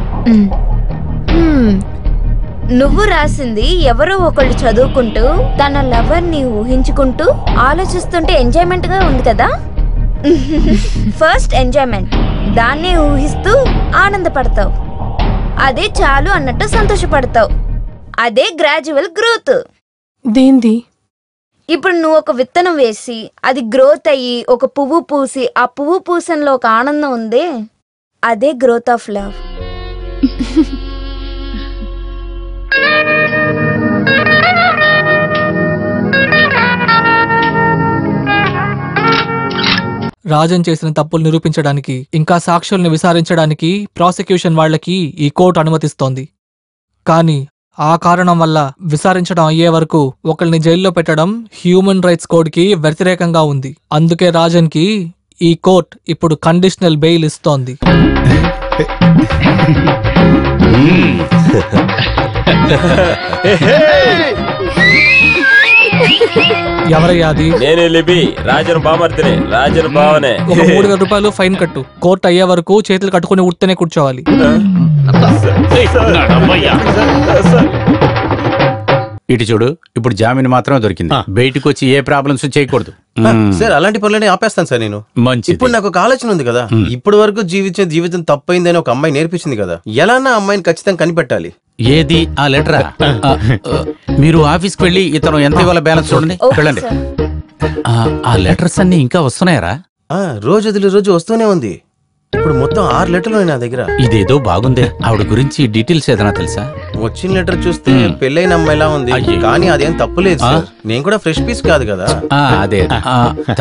నువ్వు రాసింది ఎవరో ఒకళ్ళు చదువుకుంటూ తన లవర్ ని ఊహించుకుంటూ ఆలోచిస్తుంటే ఎంజాయ్మెంట్ గా ఉంది కదా. ఫస్ట్ ఎంజాయ్మెంట్, దాన్నే ఊహిస్తూ ఆనందపడతావు. అదే చాలు అన్నట్టు సంతోషపడతావు. అదే గ్రాడ్యువల్ గ్రోత్. దేంది? ఇప్పుడు నువ్వు ఒక విత్తనం వేసి అది గ్రోత్ అయ్యి ఒక పువ్వు పూసి ఆ పువ్వు పూసంలో ఒక ఆనందం ఉందే, అదే గ్రోత్ ఆఫ్ లవ్. రాజన్ చేసిన తప్పులు నిరూపించడానికి ఇంకా సాక్షుల్ని విచారించడానికి ప్రాసిక్యూషన్ వాళ్లకి ఈ కోర్టు అనుమతిస్తోంది. కానీ ఆ కారణం వల్ల విచారించడం అయ్యే వరకు ఒకరిని జైల్లో పెట్టడం హ్యూమన్ రైట్స్ కోడ్కి వ్యతిరేకంగా ఉంది. అందుకే రాజన్ కి ఈ కోర్టు ఇప్పుడు కండిషనల్ బెయిల్ ఇస్తోంది. ఎవరయ్యా అది? నేనే లిబి, రాజన్ బామర్దినే, రాజన్ బావనే. ఒక 3,000 రూపాయలు ఫైన్ కట్టు. కోర్టు అయ్యే వరకు చేతులు కట్టుకుని ఉత్తనే కూర్చోవాలి. ఇటు చూడు, ఇప్పుడు జామీన్ మాత్రమే దొరికింది. బయటకు వచ్చి ఏ ప్రాబ్లమ్స్ చేయకూడదు. సార్ అలాంటి పనులనే ఆపేస్తాను సార్ నేను. మంచి. ఇప్పుడు నాకు ఒక ఆలోచన ఉంది కదా, ఇప్పటి వరకు జీవితం తప్పైందని ఒక అమ్మాయి నేర్పించింది కదా, ఎలా నా అమ్మాయిని ఖచ్చితంగా కనిపెట్టాలి. ఏది ఆ లెటరా? మీరు ఆఫీస్కి వెళ్ళి ఇతను ఎంత ఇవ్వాల బ్యాలెన్స్ చూడండి, వెళ్ళండి. ఆ లెటర్స్ అన్ని ఇంకా వస్తున్నాయరా? రోజు వస్తూనే ఉంది. ఇప్పుడు మొత్తం 6 లెటర్లు నా దగ్గర. ఇదేదో బాగుందే. ఆవిడ గురించి డీటెయిల్స్ ఏదైనా తెలుసా? వచ్చిన లెటర్ చూస్తే పెళ్ళైన అమ్మాయిలా ఉంది, కానీ అదేం తప్పులేదు సార్. నేను కూడా ఫ్రెష్ పీస్ కాదు కదా. అదే.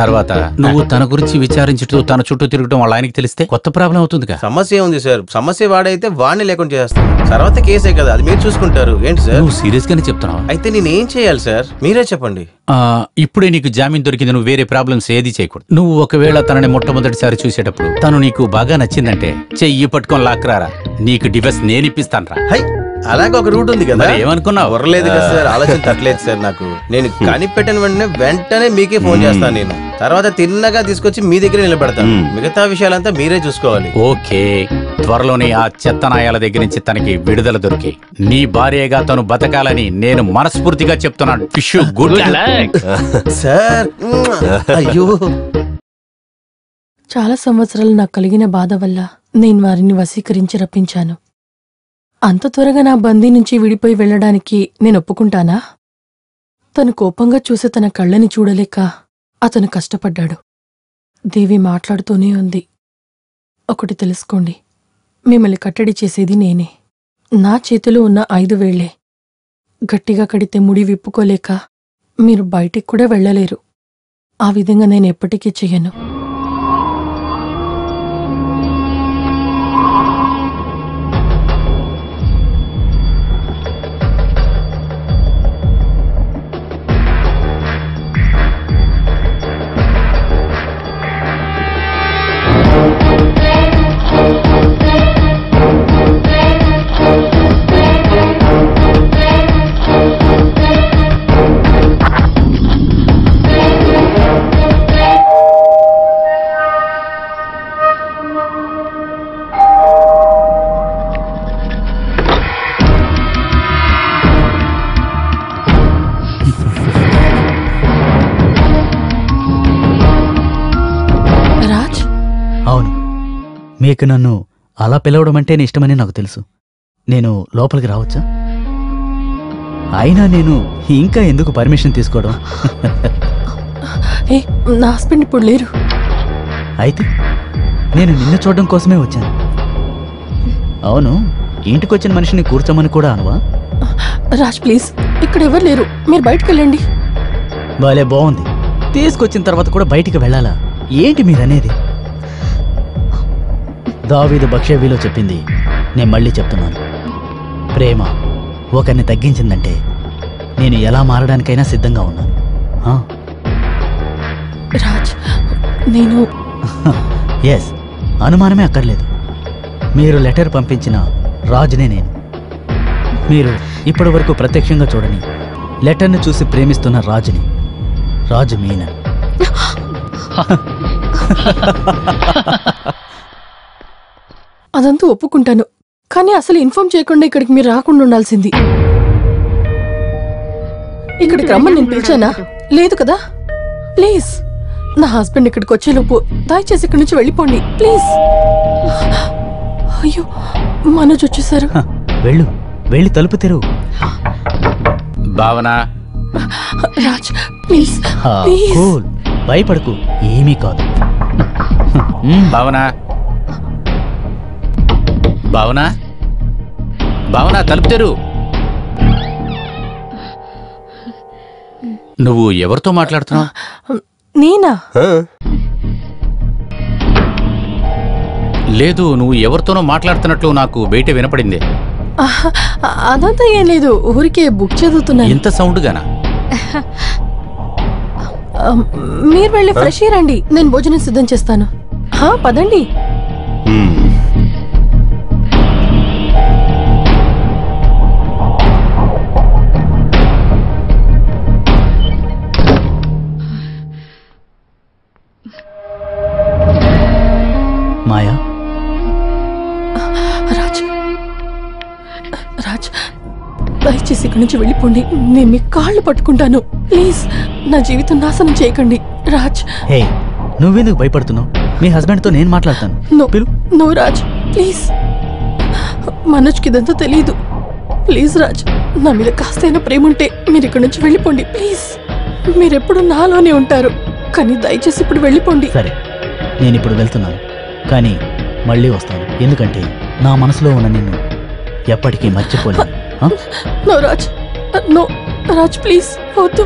తర్వాత నువ్వు తన గురించి విచారించుతూ తన చుట్టూ తిరగడం వాళ్ళ ఆయనకి తెలిస్తే కొత్త ప్రాబ్లం అవుతుంది. సమస్య ఉంది సార్. సమస్య వాడైతే వాడిని లేకుండా చేస్తాను. తర్వాత కేసే కదా, అది మీరు చూసుకుంటారు. ఏంటి సార్ నువ్వు సీరియస్ గానే చెప్తున్నావు? అయితే నేనేం చేయాలి సార్, మీరే చెప్పండి. ఇప్పుడే నీకు జామీన్ దొరికింది. నువ్వు వేరే ప్రాబ్లమ్స్ ఏది చేయకూడదు. నువ్వు ఒకవేళ తనని మొట్టమొదటిసారి చూసేటప్పుడు తను నీకు బాగా నచ్చిందంటే చెయ్యి పట్టుకొని లాక్కరారా, నీకు డివోర్స్ నేను ఇప్పిస్తాను రా. అలాగే ఒక రూట్ ఉంది కదా. ఏమనుకున్నావు? వర్లేదు కదా సార్, ఆలోచన తట్టలేదు సార్ నాకు. నేను కనిపెట్టిన వెంటనే మీకే ఫోన్ చేస్తాను. నేను తర్వాత తిన్నగా తీసుకొచ్చి మీ దగ్గర నిలబెడతాను. మిగతా విషయాలంతా మీరే చూసుకోవాలి. ఓకే, త్వరలోనే ఆ చెత్తనాయాల దగ్గర నుంచి తనకి విడుదల దొరికి నీ భార్యగా తను బతకాలని నేను మనస్ఫూర్తిగా చెప్తున్నాను. Good sir. అయ్యో, చాలా సంవత్సరాలు నాకు కలిగిన బాధ వల్ల నేను వారిని వశీకరించి రప్పించాను. అంత త్వరగా నా బందీ నుంచి విడిపోయి వెళ్లడానికి నేను ఒప్పుకుంటానా? తను కోపంగా చూసే తన కళ్ళని చూడలేక అతను కష్టపడ్డాడు. దేవి మాట్లాడుతూనే ఉంది. ఒకటి తెలుసుకోండి, మిమ్మల్ని కట్టడి చేసేది నేనే. నా చేతిలో ఉన్న 5 వేళ్లే. గట్టిగా కడితే ముడి విప్పుకోలేక మీరు బయటికి కూడా వెళ్లలేరు. ఆ విధంగా నేను ఎప్పటికీ చెయ్యను. మీకు నన్ను అలా పిలవడం అంటే నీ ఇష్టమని నాకు తెలుసు. నేను లోపలికి రావచ్చా? అయినా నేను ఇంకా ఎందుకు పర్మిషన్ తీసుకోవడం? నా హస్బెండ్ ఇప్పుడు లేరు. అయితే నేను నిన్ను చూడడం కోసమే వచ్చాను. అవును, ఇంటికొచ్చిన మనిషిని కూర్చోమని కూడా అనువా? రాజ్ ప్లీజ్, ఇక్కడ ఎవరు లేరు, మీరు బయటకు వెళ్ళండి. బాలే బాగుంది. తీసుకొచ్చిన తర్వాత కూడా బయటికి వెళ్ళాలా? ఏంటి మీరనేది? దావీదు బక్షేవీలో చెప్పింది నేను మళ్ళీ చెప్తున్నాను. ప్రేమ ఒకరిని తగ్గించిందంటే నేను ఎలా మారడానికైనా సిద్ధంగా ఉన్నాను. రాజ్, నేను ఎస్, అనుమానమే అక్కర్లేదు. మీరు లెటర్ పంపించిన రాజునే నేను. మీరు ఇప్పటి వరకు ప్రత్యక్షంగా చూడని లెటర్ను చూసి ప్రేమిస్తున్న రాజుని. రాజు మీనన్. అదంతా ఒప్పుకుంటాను, కానీ అసలు ఇన్ఫార్మ్ చేయకుండా ఇక్కడికి మీరు రాకుండా ఉండాల్సింది. ఇక్కడికి రమ్మని నేను పిలిచానా? లేదు కదా. ప్లీజ్, నా హస్బెండ్ ఇక్కడికి వచ్చేలోపు దయచేసి ఇక్కడి నుంచి వెళ్ళిపోండి ప్లీజ్. అయ్యో, మనోజ్ వచ్చేసారు. వెళ్ళు, వెళ్ళి తలుపు తెరువు. భావన. Raj please please. కూల్, భయపడకు, ఏమీ కాదు. భావన, భావన, భావన, తలుపు తెరు. నువ్వు ఎవరితో మాట్లాడుతున్నావు? నేనా? లేదు, నువ్వు ఎవరితోనో మాట్లాడుతున్నట్లు నాకు బయట వినపడింది. అదంతా ఏం లేదు, ఊరికే బుక్ చదువుతున్నాను. ఇంత సౌండ్ గానా? మీరు వెళ్ళి ఫ్రెష్ రండి, నేను భోజనం సిద్ధం చేస్తాను. పదండి. మాయా. రాజ్, రాజ్, దయచేసి ఇక్కడి నుంచి వెళ్ళిపోండి. నేను మీ కాళ్ళు పట్టుకుంటాను ప్లీజ్. నా జీవితం నాశనం చేయకండి రాజ్. హే, నువ్వెందుకు భయపడుతున్నావు? మీ హస్బెండ్తో నేను మాట్లాడతాను. No Raj please. మనోజ్కి ఇదంతా తెలీదు. ప్లీజ్ రాజ్, నా మీద కాస్తైనా ప్రేమ ఉంటే మీరు ఇక్కడి నుంచి వెళ్ళిపోండి ప్లీజ్. మీరెప్పుడు నాలోనే ఉంటారు, కానీ దయచేసి ఇప్పుడు వెళ్ళిపోండి. సరే, నేను ఇప్పుడు వెళ్తున్నాను, కానీ మళ్ళీ వస్తాను. ఎందుకంటే నా మనసులో ఉన్న నిన్ను ఎప్పటికీ మర్చిపోలేను. No Raj, no Raj please, వద్దు.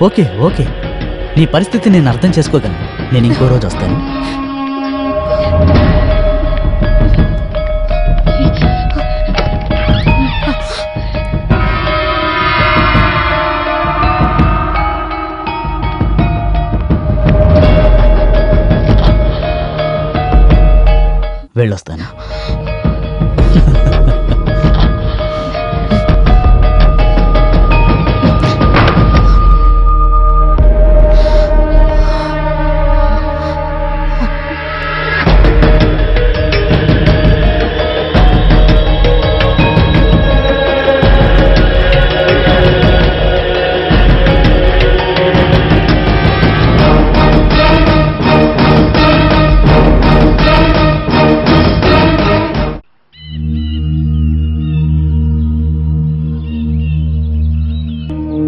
ఓకే ఓకే, నీ పరిస్థితి నేను అర్థం చేసుకోగలను. నేను ఇంకో రోజు వస్తాను. వెళ్ళొస్తాను.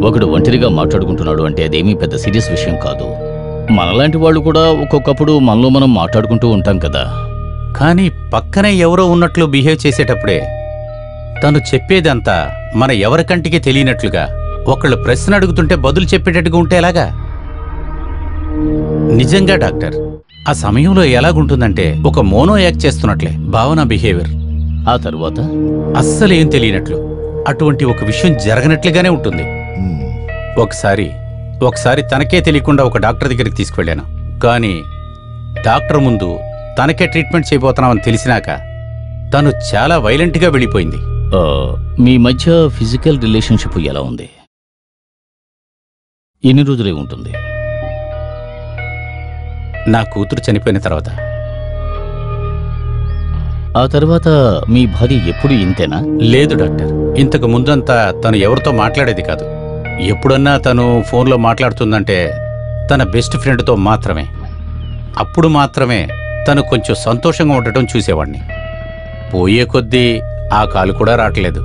ఒకడు ఒంటరిగా మాట్లాడుకుంటున్నాడు అంటే అదేమీ పెద్ద సీరియస్ విషయం కాదు. మనలాంటి వాళ్ళు కూడా ఒక్కొక్కప్పుడు మనలో మనం మాట్లాడుకుంటూ ఉంటాం కదా. కానీ పక్కనే ఎవరో ఉన్నట్లు బిహేవ్ చేసేటప్పుడే తను చెప్పేదంతా మన ఎవరికంటికి తెలియనట్లుగా ఒకళ్ళు ప్రశ్న అడుగుతుంటే బదులు చెప్పేటట్టుగా ఉంటే ఎలాగా? నిజంగా డాక్టర్, ఆ సమయంలో ఎలాగుంటుందంటే ఒక మోనో యాక్ట్ చేస్తున్నట్లే భావన బిహేవియర్. ఆ తరువాత అస్సలేం తెలియనట్లు అటువంటి ఒక విషయం జరగనట్లుగానే ఉంటుంది. ఒకసారి తనకే తెలియకుండా ఒక డాక్టర్ దగ్గరికి తీసుకువెళ్ళాను. కానీ డాక్టర్ ముందు తనకే ట్రీట్మెంట్ చేయబోతున్నామని తెలిసినాక తను చాలా వైలెంట్గా వెళ్ళిపోయింది. మీ మధ్య ఫిజికల్ రిలేషన్షిప్ ఎలా ఉంది? ఎన్ని రోజులే ఉంటుంది? నా కూతురు చనిపోయిన తర్వాత. ఆ తర్వాత మీ భార్య ఎప్పుడు ఇంతేనా? లేదు డాక్టర్, ఇంతకు ముందంతా తను ఎవరితో మాట్లాడేది కాదు. ఎప్పుడన్నా తను ఫోన్లో మాట్లాడుతుందంటే తన బెస్ట్ ఫ్రెండ్తో మాత్రమే. అప్పుడు మాత్రమే తను కొంచెం సంతోషంగా ఉండటం చూసేవాడిని. పోయే కొద్దీ ఆ కాలు కూడా రావట్లేదు.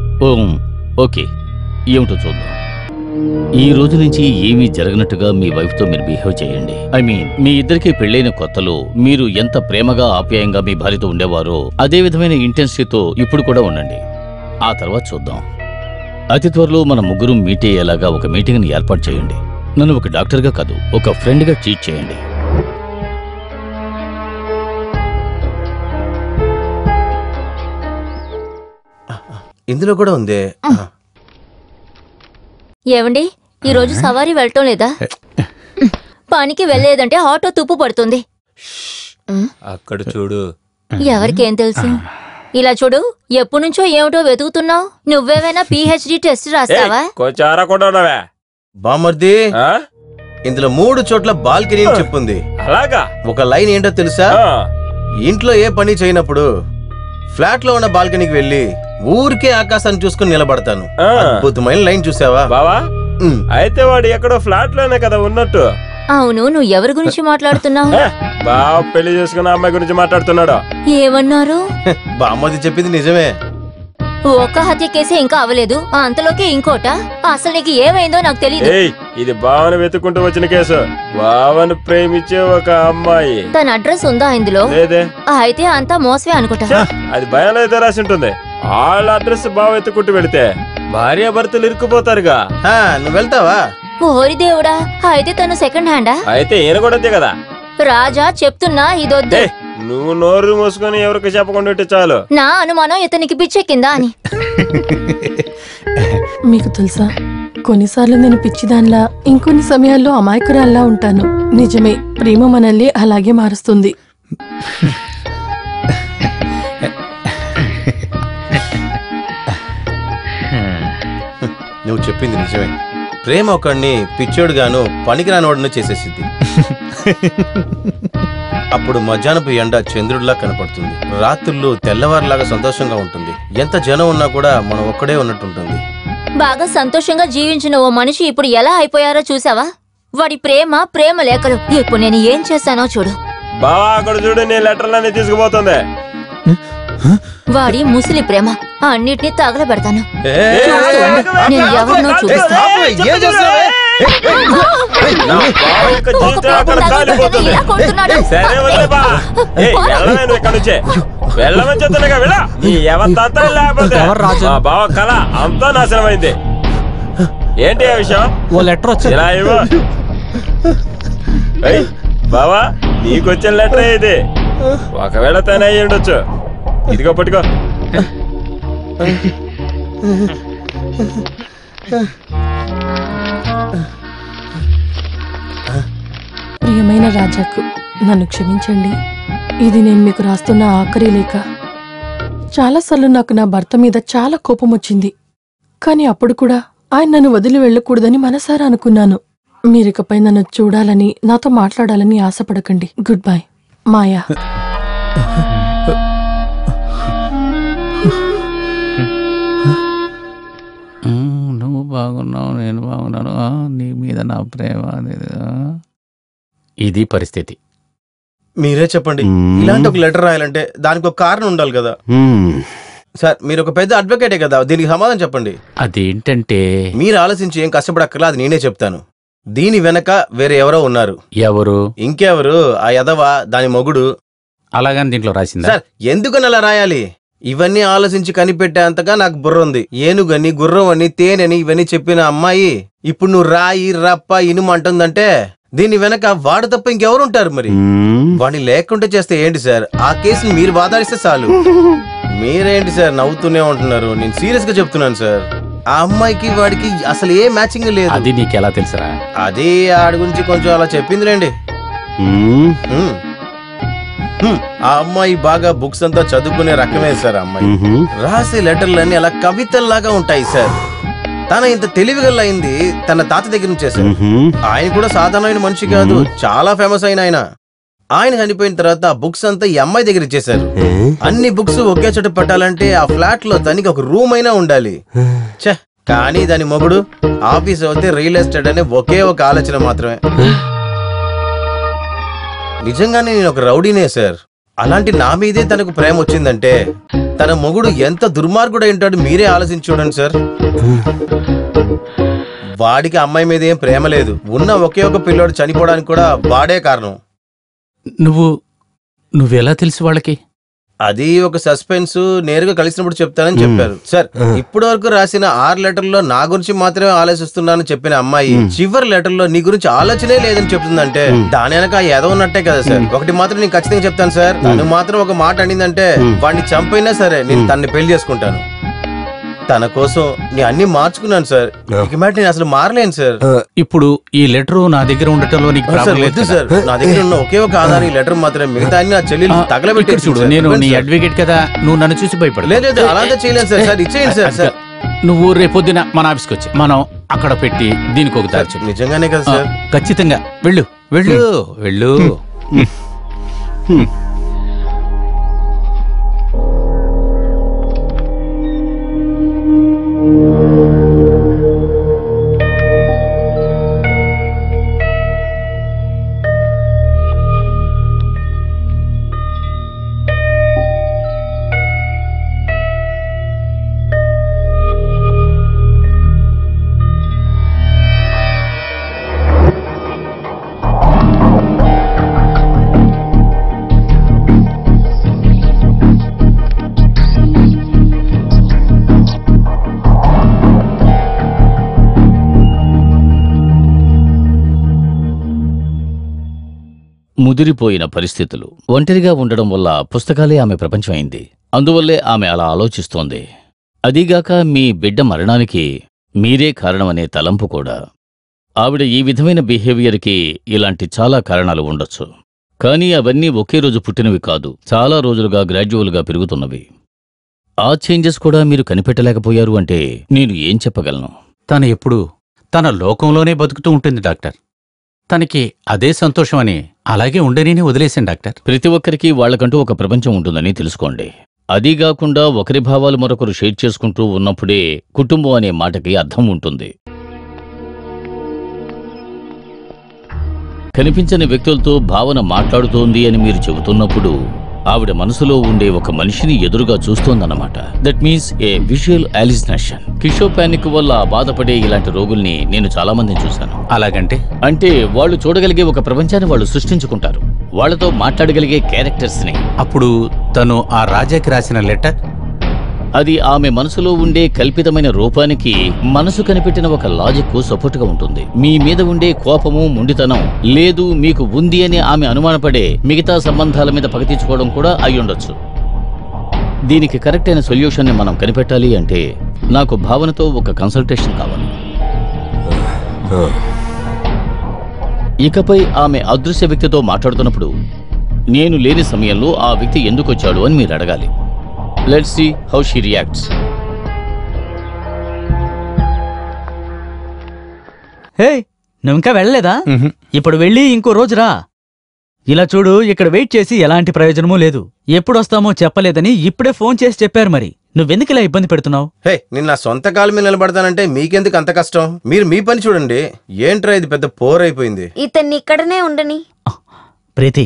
ఓకే, ఏమిటో చూద్దాం. ఈ రోజు నుంచి ఏమీ జరగనట్టుగా మీ వైఫ్తో మీరు బిహేవ్ చేయండి. మీ ఇద్దరికి పెళ్ళైన కొత్తలో మీరు ఎంత ప్రేమగా ఆప్యాయంగా మీ భార్యతో ఉండేవారో అదే విధమైన ఇంటెన్సిటీతో ఇప్పుడు కూడా ఉండండి. ఆ తర్వాత చూద్దాం. అతి త్వరలో మన ముగ్గురు మీట్ అయ్యేలాగా ఒక మీటింగ్ని ఏర్పాటు చేయండి. నన్ను ఒక డాక్టర్గా కాదు, ఒక ఫ్రెండ్గా ట్రీట్ చేయండి. ఇందులో కూడా ఉందే. ఏవండి, ఈ రోజు సవారీ వెళ్ళటం లేదా? పనికి వెళ్ళలేదంటే ఆటో తుప్పు పడుతుంది. అక్కడ చూడు. ఎవరికేం తెలుసు? ఇలా చూడు, ఎప్పటి నుంచో ఏమిటో వెతుకుతున్నావు. నువ్వేమైనా PhD టెస్ట్ రాస్తావా? కొంచెం ఆరకుండా బామర్ది, ఇందులో 3 చోట్ల బాల్కనీ చెప్పుంది. అలాగా? ఒక లైన్ ఏంటో తెలుసా? ఇంట్లో ఏ పని చేయనప్పుడు ఫ్లాట్ లో ఉన్న బాల్కనీకి వెళ్ళి ఊరికే ఆకాశాన్ని చూసుకుని నిలబడతాను. అద్భుతమైన లైన్ చూసావా బావా? అయితే వాడు ఎక్కడో ఫ్లాట్ లోనే కదా ఉన్నట్టు. అవును, నువ్వు ఎవరి గురించి మాట్లాడుతున్నావు? బావ పెళ్లి చేసుకున్న అమ్మాయి గురించి మాట్లాడుతున్నాడు. ఏమన్నారు? బామ్మది చెప్పింది నిజమే. ఒక్క హత్య కేసే ఇంకా అవ్వలేదు, అంతలోకి ఇంకోట. అసలు నీకు ఏమైందో నాకు తెలియదు. ఇది బావను వెతుక్కుంటూ వచ్చిన కేసు. బావను ప్రేమించే ఒక అమ్మాయి. తన అడ్రస్ ఉందా ఇందులో? లేదే. అయితే అంతా మోసమే అనుకుంటా. అది భయంలో అయితే రాసి ఉంటుంది. వాళ్ళ అడ్రస్ బావ వెతుక్కుంటూ వెళితే భార్య భర్తలు ఇరుక్కుపోతారుగా. నువ్వు వెళ్తావా? ఓరి దేవుడా, అయితే తను సెకండ్ హ్యాండా? అయితే ఈయన కూడా అంతే కదా. రాజా, చెప్తున్నా ఇదొద్దు. నువ్వు నోరు మూసుకొని ఎవరికి చెప్పకుండా ఉంటే చాలు. నా అనుమానం ఇతనికి పిచ్చెక్కిందా అని. మీకు తెలుసా, కొన్నిసార్లు నేను పిచ్చిదాన్లా, ఇంకొన్ని సమయాల్లో అమాయకురాల్లా ఉంటాను. నిజమే, ప్రేమ మనల్ని అలాగే మారుస్తుంది. నువ్వు చెప్పింది నిజమే. ప్రేమ ఒకడిని పిచ్చోడుగాను పనికిరానోడును చేసేసిద్ది. అప్పుడు మధ్యాహ్నపు ఎండ చంద్రుడిలా కనపడుతుంది. రాత్రులు తెల్లవారులాగా సంతోషంగా ఉంటుంది. ఎంత జనం ఉన్నా కూడా మనం ఒక్కడే ఉన్నట్టుంటుంది. బాగా సంతోషంగా జీవించిన ఓ మనిషి ఇప్పుడు ఎలా అయిపోయారో చూసావా? వాడి ప్రేమ లేఖలు. ఇప్పుడు నేను ఏం చేశానో చూడు. బావా అక్కడ చూడు, నీ లెటర్లన్నీ తీసుకుపోతుంది. వాడి ముసలి ప్రేమ అన్నిటినీ తగలబెడతాను. నేను ఎవరినో వెళ్ళమని చెప్తున్నాగా. వెళ్ళ ఎవరితో లేకపోతే బావ కళ అంతా నాశనమైంది. ఏంటి ఆ విషయం? ఓ లెటర్ వచ్చింది. ఇలా ఇవ్వు. బావా, నీకొచ్చిన లెటర్ ఇది. ఒకవేళ తనే అయ్యి ఉండొచ్చు. ఇదిగో పట్టుకో. ప్రియమైన రాజాకు, నన్ను క్షమించండి. ఇది నేను మీకు రాస్తున్న ఆఖరి లేఖ. చాలాసార్లు నాకు నా భర్త మీద చాలా కోపం వచ్చింది. కానీ అప్పుడు కూడా ఆయన నన్ను వదిలి వెళ్ళకూడదని మనసారా అనుకున్నాను. మీరికపై నన్ను చూడాలని, నాతో మాట్లాడాలని ఆశపడకండి. గుడ్ బై, మాయా. నువ్వు బాగున్నావు, నేను బాగున్నాను, నీ మీద నా ప్రేమ. ఇది పరిస్థితి. మీరే చెప్పండి, ఇలాంటి ఒక లెటర్ రాయాలంటే దానికి ఒక కారణం ఉండాలి కదా. సార్, మీరు ఒక పెద్ద అడ్వకేటే కదా, దీనికి సమాధానం చెప్పండి. అదేంటంటే, మీరు ఆలోచించి ఏం కష్టపడక్కర్లా, అది నేనే చెప్తాను. దీని వెనక వేరే ఎవరో ఉన్నారు. ఎవరు? ఇంకెవరు, ఆ యదవ, దాని మొగుడు. అలాగని దీంట్లో రాసిందా? సార్, ఎందుకని అలా రాయాలి? ఇవన్నీ ఆలోచించి కనిపెట్టేంతగా నాకు బుర్ర ఉంది. ఏనుగని, గుర్రం అని, తేనెని ఇవన్నీ చెప్పిన అమ్మాయి ఇప్పుడు నువ్వు రాయి, రప్ప, ఇనుము అంటుందంటే దీని వెనక వాడు తప్ప ఇంకెవరుంటారు? మరి వాడిని లేకుండా చేస్తే ఏంటి సార్? ఆ కేసుని మీరు వాదాడిస్తే చాలు. మీరేంటి సార్ నవ్వుతూనే ఉంటున్నారు? నేను సీరియస్ గా చెప్తున్నాను సార్. ఆ అమ్మాయికి వాడికి అసలు ఏ మ్యాచింగ్ లేదు. అది నీకెలా తెలుసురా? అది ఆడి గురించి కొంచెం అలా చెప్పిందిలేండి. ఆ అమ్మాయి బాగా బుక్స్ అంతా చదువుకునే రకమే సార్. అమ్మాయి రాసే లెటర్లన్నీ అలా కవితల్లాగా ఉంటాయి సార్. తన ఇంత తెలివిగలైంది తన తాత దగ్గర నుంచి చేశారు. ఆయన కూడా సాధారణమైన మనిషి కాదు, చాలా ఫేమస్ అయిన ఆయన. ఆయన చనిపోయిన తర్వాత ఆ బుక్స్ అంతా ఈ అమ్మాయి దగ్గర ఇచ్చేశారు. అన్ని బుక్స్ ఒకే చోట పెట్టాలంటే ఆ ఫ్లాట్ లో తనకి ఒక రూమ్ అయినా ఉండాలి. కానీ దాని మొగుడు ఆఫీస్ అవుతే రియల్ ఎస్టేట్ అనే ఒకే ఒక ఆలోచన మాత్రమే. నిజంగానే నేను ఒక రౌడీనే సార్. అలాంటి నా మీదే తనకు ప్రేమ వచ్చిందంటే తన మొగుడు ఎంత దుర్మార్గుడై ఉంటాడు మీరే ఆలోచించి చూడండి సార్. వాడికి అమ్మాయి మీద ఏం ప్రేమ లేదు. ఉన్న ఒకే ఒక పిల్లోడు చనిపోవడానికి కూడా వాడే కారణం. నువ్వెలా తెలుసు వాళ్ళకి? అది ఒక సస్పెన్స్, నేరుగా కలిసినప్పుడు చెప్తానని చెప్పారు సార్. ఇప్పటి వరకు రాసిన 6 లెటర్లో నా గురించి మాత్రమే ఆలోచిస్తున్నానని చెప్పిన అమ్మాయి చివరి లెటర్లో నీ గురించి ఆలోచనే లేదని చెప్తుందంటే దాని వెనక ఏదో ఉన్నట్టే కదా సార్. ఒకటి మాత్రం నేను ఖచ్చితంగా చెప్తాను సార్, తను మాత్రం ఒక మాట అనిందంటే వాడిని చంపైనా సరే నేను తనని పెళ్లి చేసుకుంటాను. తన కోసం నేను అన్ని మార్చుకున్నాను సార్. ఇక మాట నేను అసలు మారలేను సార్. ఇప్పుడు ఈ లెటర్ నా దగ్గర ఉండటంలో నీకు ప్రాబ్లం లేదు సార్. నా దగ్గర ఉన్న ఒకే ఒక ఆధారం ఈ లెటర్ మాత్రమే. మిగతా అన్ని నా చెల్లెలు తగలబెట్టి చూడు. నేను నీ అడ్వకేట్ కదా, నువ్వు నన్ను చూసి భయపడ. లేదు అలాగే చేయలేదు సార్. సార్ ఇచ్చేయండి సార్. సార్ నువ్వు రేపొద్దున మన ఆఫీస్కి వచ్చి మనం అక్కడ పెట్టి దీనికి ఒక దారి. నిజంగానే కదా సార్? ఖచ్చితంగా వెళ్ళు వెళ్ళు వెళ్ళు. ముదిరిపోయిన పరిస్థితులు, ఒంటరిగా ఉండడం వల్ల పుస్తకాలే ఆమె ప్రపంచమైంది. అందువల్లే ఆమె అలా ఆలోచిస్తోంది. అదీగాక మీ బిడ్డ మరణానికి మీరే కారణమనే తలంపు కూడా. ఆవిడ ఈ విధమైన బిహేవియర్కి ఇలాంటి చాలా కారణాలు ఉండొచ్చు. కానీ అవన్నీ ఒకే రోజు పుట్టినవి కాదు, చాలా రోజులుగా గ్రాడ్యువల్గా పెరుగుతున్నవి. ఆ చేంజెస్ కూడా మీరు కనిపెట్టలేకపోయారు అంటే నేను ఏం చెప్పగలను? తను ఎప్పుడు తన లోకంలోనే బతుకుతూ ఉంటుంది డాక్టర్. తనకి అదే సంతోషమని అలాగే ఉండని వదిలేశాను డాక్టర్. ప్రతి ఒక్కరికి వాళ్లకంటూ ఒక ప్రపంచం ఉంటుందని తెలుసుకోండి. అదీగాకుండా ఒకరి భావాలు మరొకరు షేర్ చేసుకుంటూ ఉన్నప్పుడే కుటుంబం అనే మాటకి అర్థం ఉంటుంది. కనిపించని వ్యక్తులతో భావన మాట్లాడుతోంది అని మీరు చెబుతున్నప్పుడు ఆవిడ మనసులో ఉండే ఒక మనిషిని ఎదురుగా చూస్తోందన్నమాట. That means a visual hallucination. కిషోపానిక్ వల్ల బాధపడే ఇలాంటి రోగుల్ని నేను చాలా మందిని చూశాను. అలాగంటే అంటే వాళ్ళు చూడగలిగే ఒక ప్రపంచాన్ని వాళ్ళు సృష్టించుకుంటారు, వాళ్లతో మాట్లాడగలిగే క్యారెక్టర్స్ ని. అప్పుడు తను ఆ రాజాకి రాసిన లెటర్ అది ఆమె మనసులో ఉండే కల్పితమైన రూపానికి మనసు కనిపెట్టిన ఒక లాజిక్ సపోర్ట్ గా ఉంటుంది. మీ మీద ఉండే కోపము, మొండితనం లేదు మీకు ఉంది అని ఆమె అనుమానపడే మిగతా సంబంధాల మీద పగ తీర్చుకోవడం కూడా అయ్యుండొచ్చు. దీనికి కరెక్ట్ అయిన సొల్యూషన్ ని మనం కనిపెట్టాలి అంటే నాకు భావనతో ఒక కన్సల్టేషన్ కావాలి. ఇకపై ఆమె అదృశ్య వ్యక్తితో మాట్లాడుతున్నప్పుడు నేను లేని సమయంలో ఆ వ్యక్తి ఎందుకు వచ్చాడు అని మీరు అడగాలి. Let's see how she reacts. హే, నువ్వు ఇంకా వెళ్ళలేదా? ఇప్పుడు వెళ్ళి ఇంకో రోజు రా. ఇలా చూడు, ఇక్కడ వెయిట్ చేసి ఎలాంటి ప్రయోజనమూ లేదు. ఎప్పుడొస్తామో చెప్పలేదని ఇప్పుడే ఫోన్ చేసి చెప్పారు. మరి నువ్వెందుకు ఇలా ఇబ్బంది పెడుతున్నావు? హే, నేను నా సొంత కాళ్ళ మీద నిలబడతానంటే మీకెందుకు అంత కష్టం? మీరు మీ పని చూడండి. ఏంట్రా ఇది పెద్ద పోరైపోయింది. ఇతన్ని ఇక్కడనే ఉండని. ప్రీతి,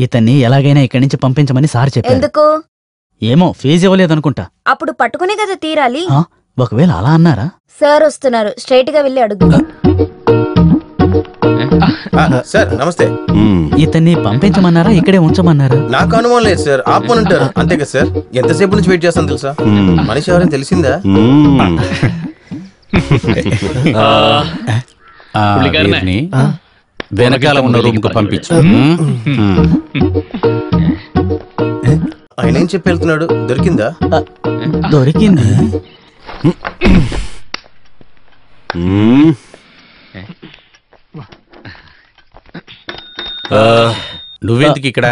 ఇతన్ని ఎలాగైనా ఇక్కడి నుంచి పంపించమని సార్ చెప్పారు. ఎందుకు? ఏమో, ఫీజు ఇవ్వలేదనుకుంటా. అప్పుడు పట్టుకునే కదా తీరాలి. ఒకవేళ అలా అన్నారా? సార్ వస్తున్నారు, స్ట్రైట్ గా వెళ్ళి అడుగు. సార్ నమస్తే. ఇతన్ని పంపించమన్నారా, ఇక్కడే ఉంచమన్నారా? నాకు అనుమానం లేదు సార్, ఆపమంటారు అంతే కదా సార్. ఎంతసేపు నుంచి వెయిట్ చేస్తాను తెలుసా? మనిషి ఎవరైనా తెలిసిందా? వెనకాల ఉన్న రూమ్ కు పంపించు. ఆయన ఏం చెప్పి వెళ్తున్నాడు? దొరికిందా? దొరికింది. నువ్వెందుకు ఇక్కడ?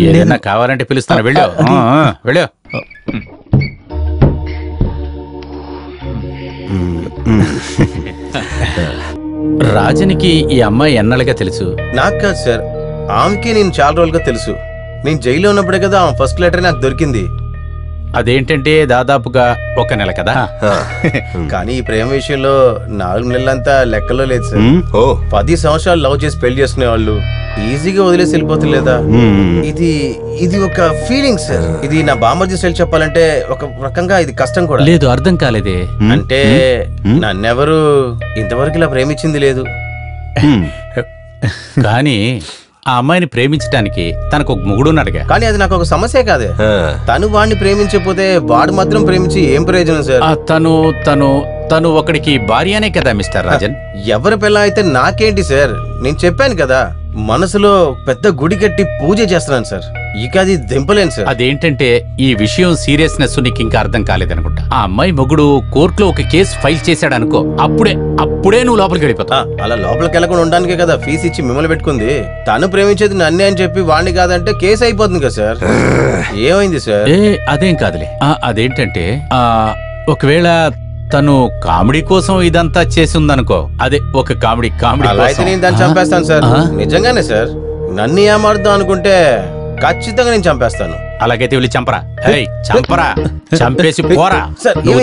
ఏదైనా కావాలంటే పిలుస్తాను, వెళ్ళు వెళ్ళు. రాజనికి ఈ అమ్మాయి ఎన్నాళ్ళుగా తెలుసు? నాకు కాదు సార్, ఆమెకి నేను చాలా రోజులుగా తెలుసు. నేను జైల్లో ఉన్నప్పుడే కదా ఆమె ఫస్ట్ లెటర్ నాకు దొరికింది. అదేంటంటే దాదాపుగా 1 నెల కదా. కానీ ఈ ప్రేమ విషయంలో 4 నెలలంతా లెక్కలో లేదు సార్. 10 సంవత్సరాలు లవ్ చేసి పెళ్లి చేసుకునే వాళ్ళు ఈజీగా వదిలేసి వెళ్ళిపోతులేదా? ఇది ఒక ఫీలింగ్ సార్. ఇది నా బామర్జీ స్టైల్ చెప్పాలంటే ఒక రకంగా ఇది కష్టం కూడా. లేదు, అర్థం కాలేదే. అంటే నన్నెవరు ఇంతవరకు ఇలా ప్రేమించింది లేదు. కానీ ఆ అమ్మాయిని ప్రేమించడానికి తనకు ఒక మొగుడున్నాడుగా. కానీ అది నాకు ఒక సమస్య కాదే. తను వాడిని ప్రేమించకపోతే వాడు మాత్రం ప్రేమించి ఏం ప్రయోజనం సార్? తను ఒకడికి భార్యనే కదా మిస్టర్ రాజన్. ఎవరి పిల్ల అయితే నాకేంటి సార్? నేను చెప్పాను కదా, మనసులో పెద్ద గుడి కట్టి పూజ చేస్తున్నాను సార్. ఇక అది దింపలేను సార్. అదేంటంటే ఈ విషయం సీరియస్నెస్ నీకు ఇంకా అర్థం కాలేదనుకుంటా. ఆ అమ్మాయి మొగుడు కోర్టులో ఒక కేసు ఫైల్ చేశాడు అనుకో, అప్పుడే నువ్వు లోపలికి వెళ్ళిపోతా. అలా లోపలికి వెళ్ళకుండా ఉండడానికే కదా ఫీజు ఇచ్చి మిమ్మల్ని పెట్టుకుంది. తను ప్రేమించేది నన్నే అని చెప్పి వాడిని కాదంటే కేసు అయిపోతుంది కదా సార్. ఏమైంది సార్? అదేం కాదులే. అదేంటంటే ఒకవేళ తను కామెడీ కోసం ఇదంతా చేసి ఉందనుకో, అదే ఒక కామెడీ అయితే నేను దాన్ని చంపేస్తాను సార్. నిజంగానే సార్. నన్ను ఏమార్దాం అనుకుంటే ఖచ్చితంగా నేను చంపేస్తాను. అలాగైతే వెళ్ళి చంపరా. చంపరా, చంపేసి పోరా.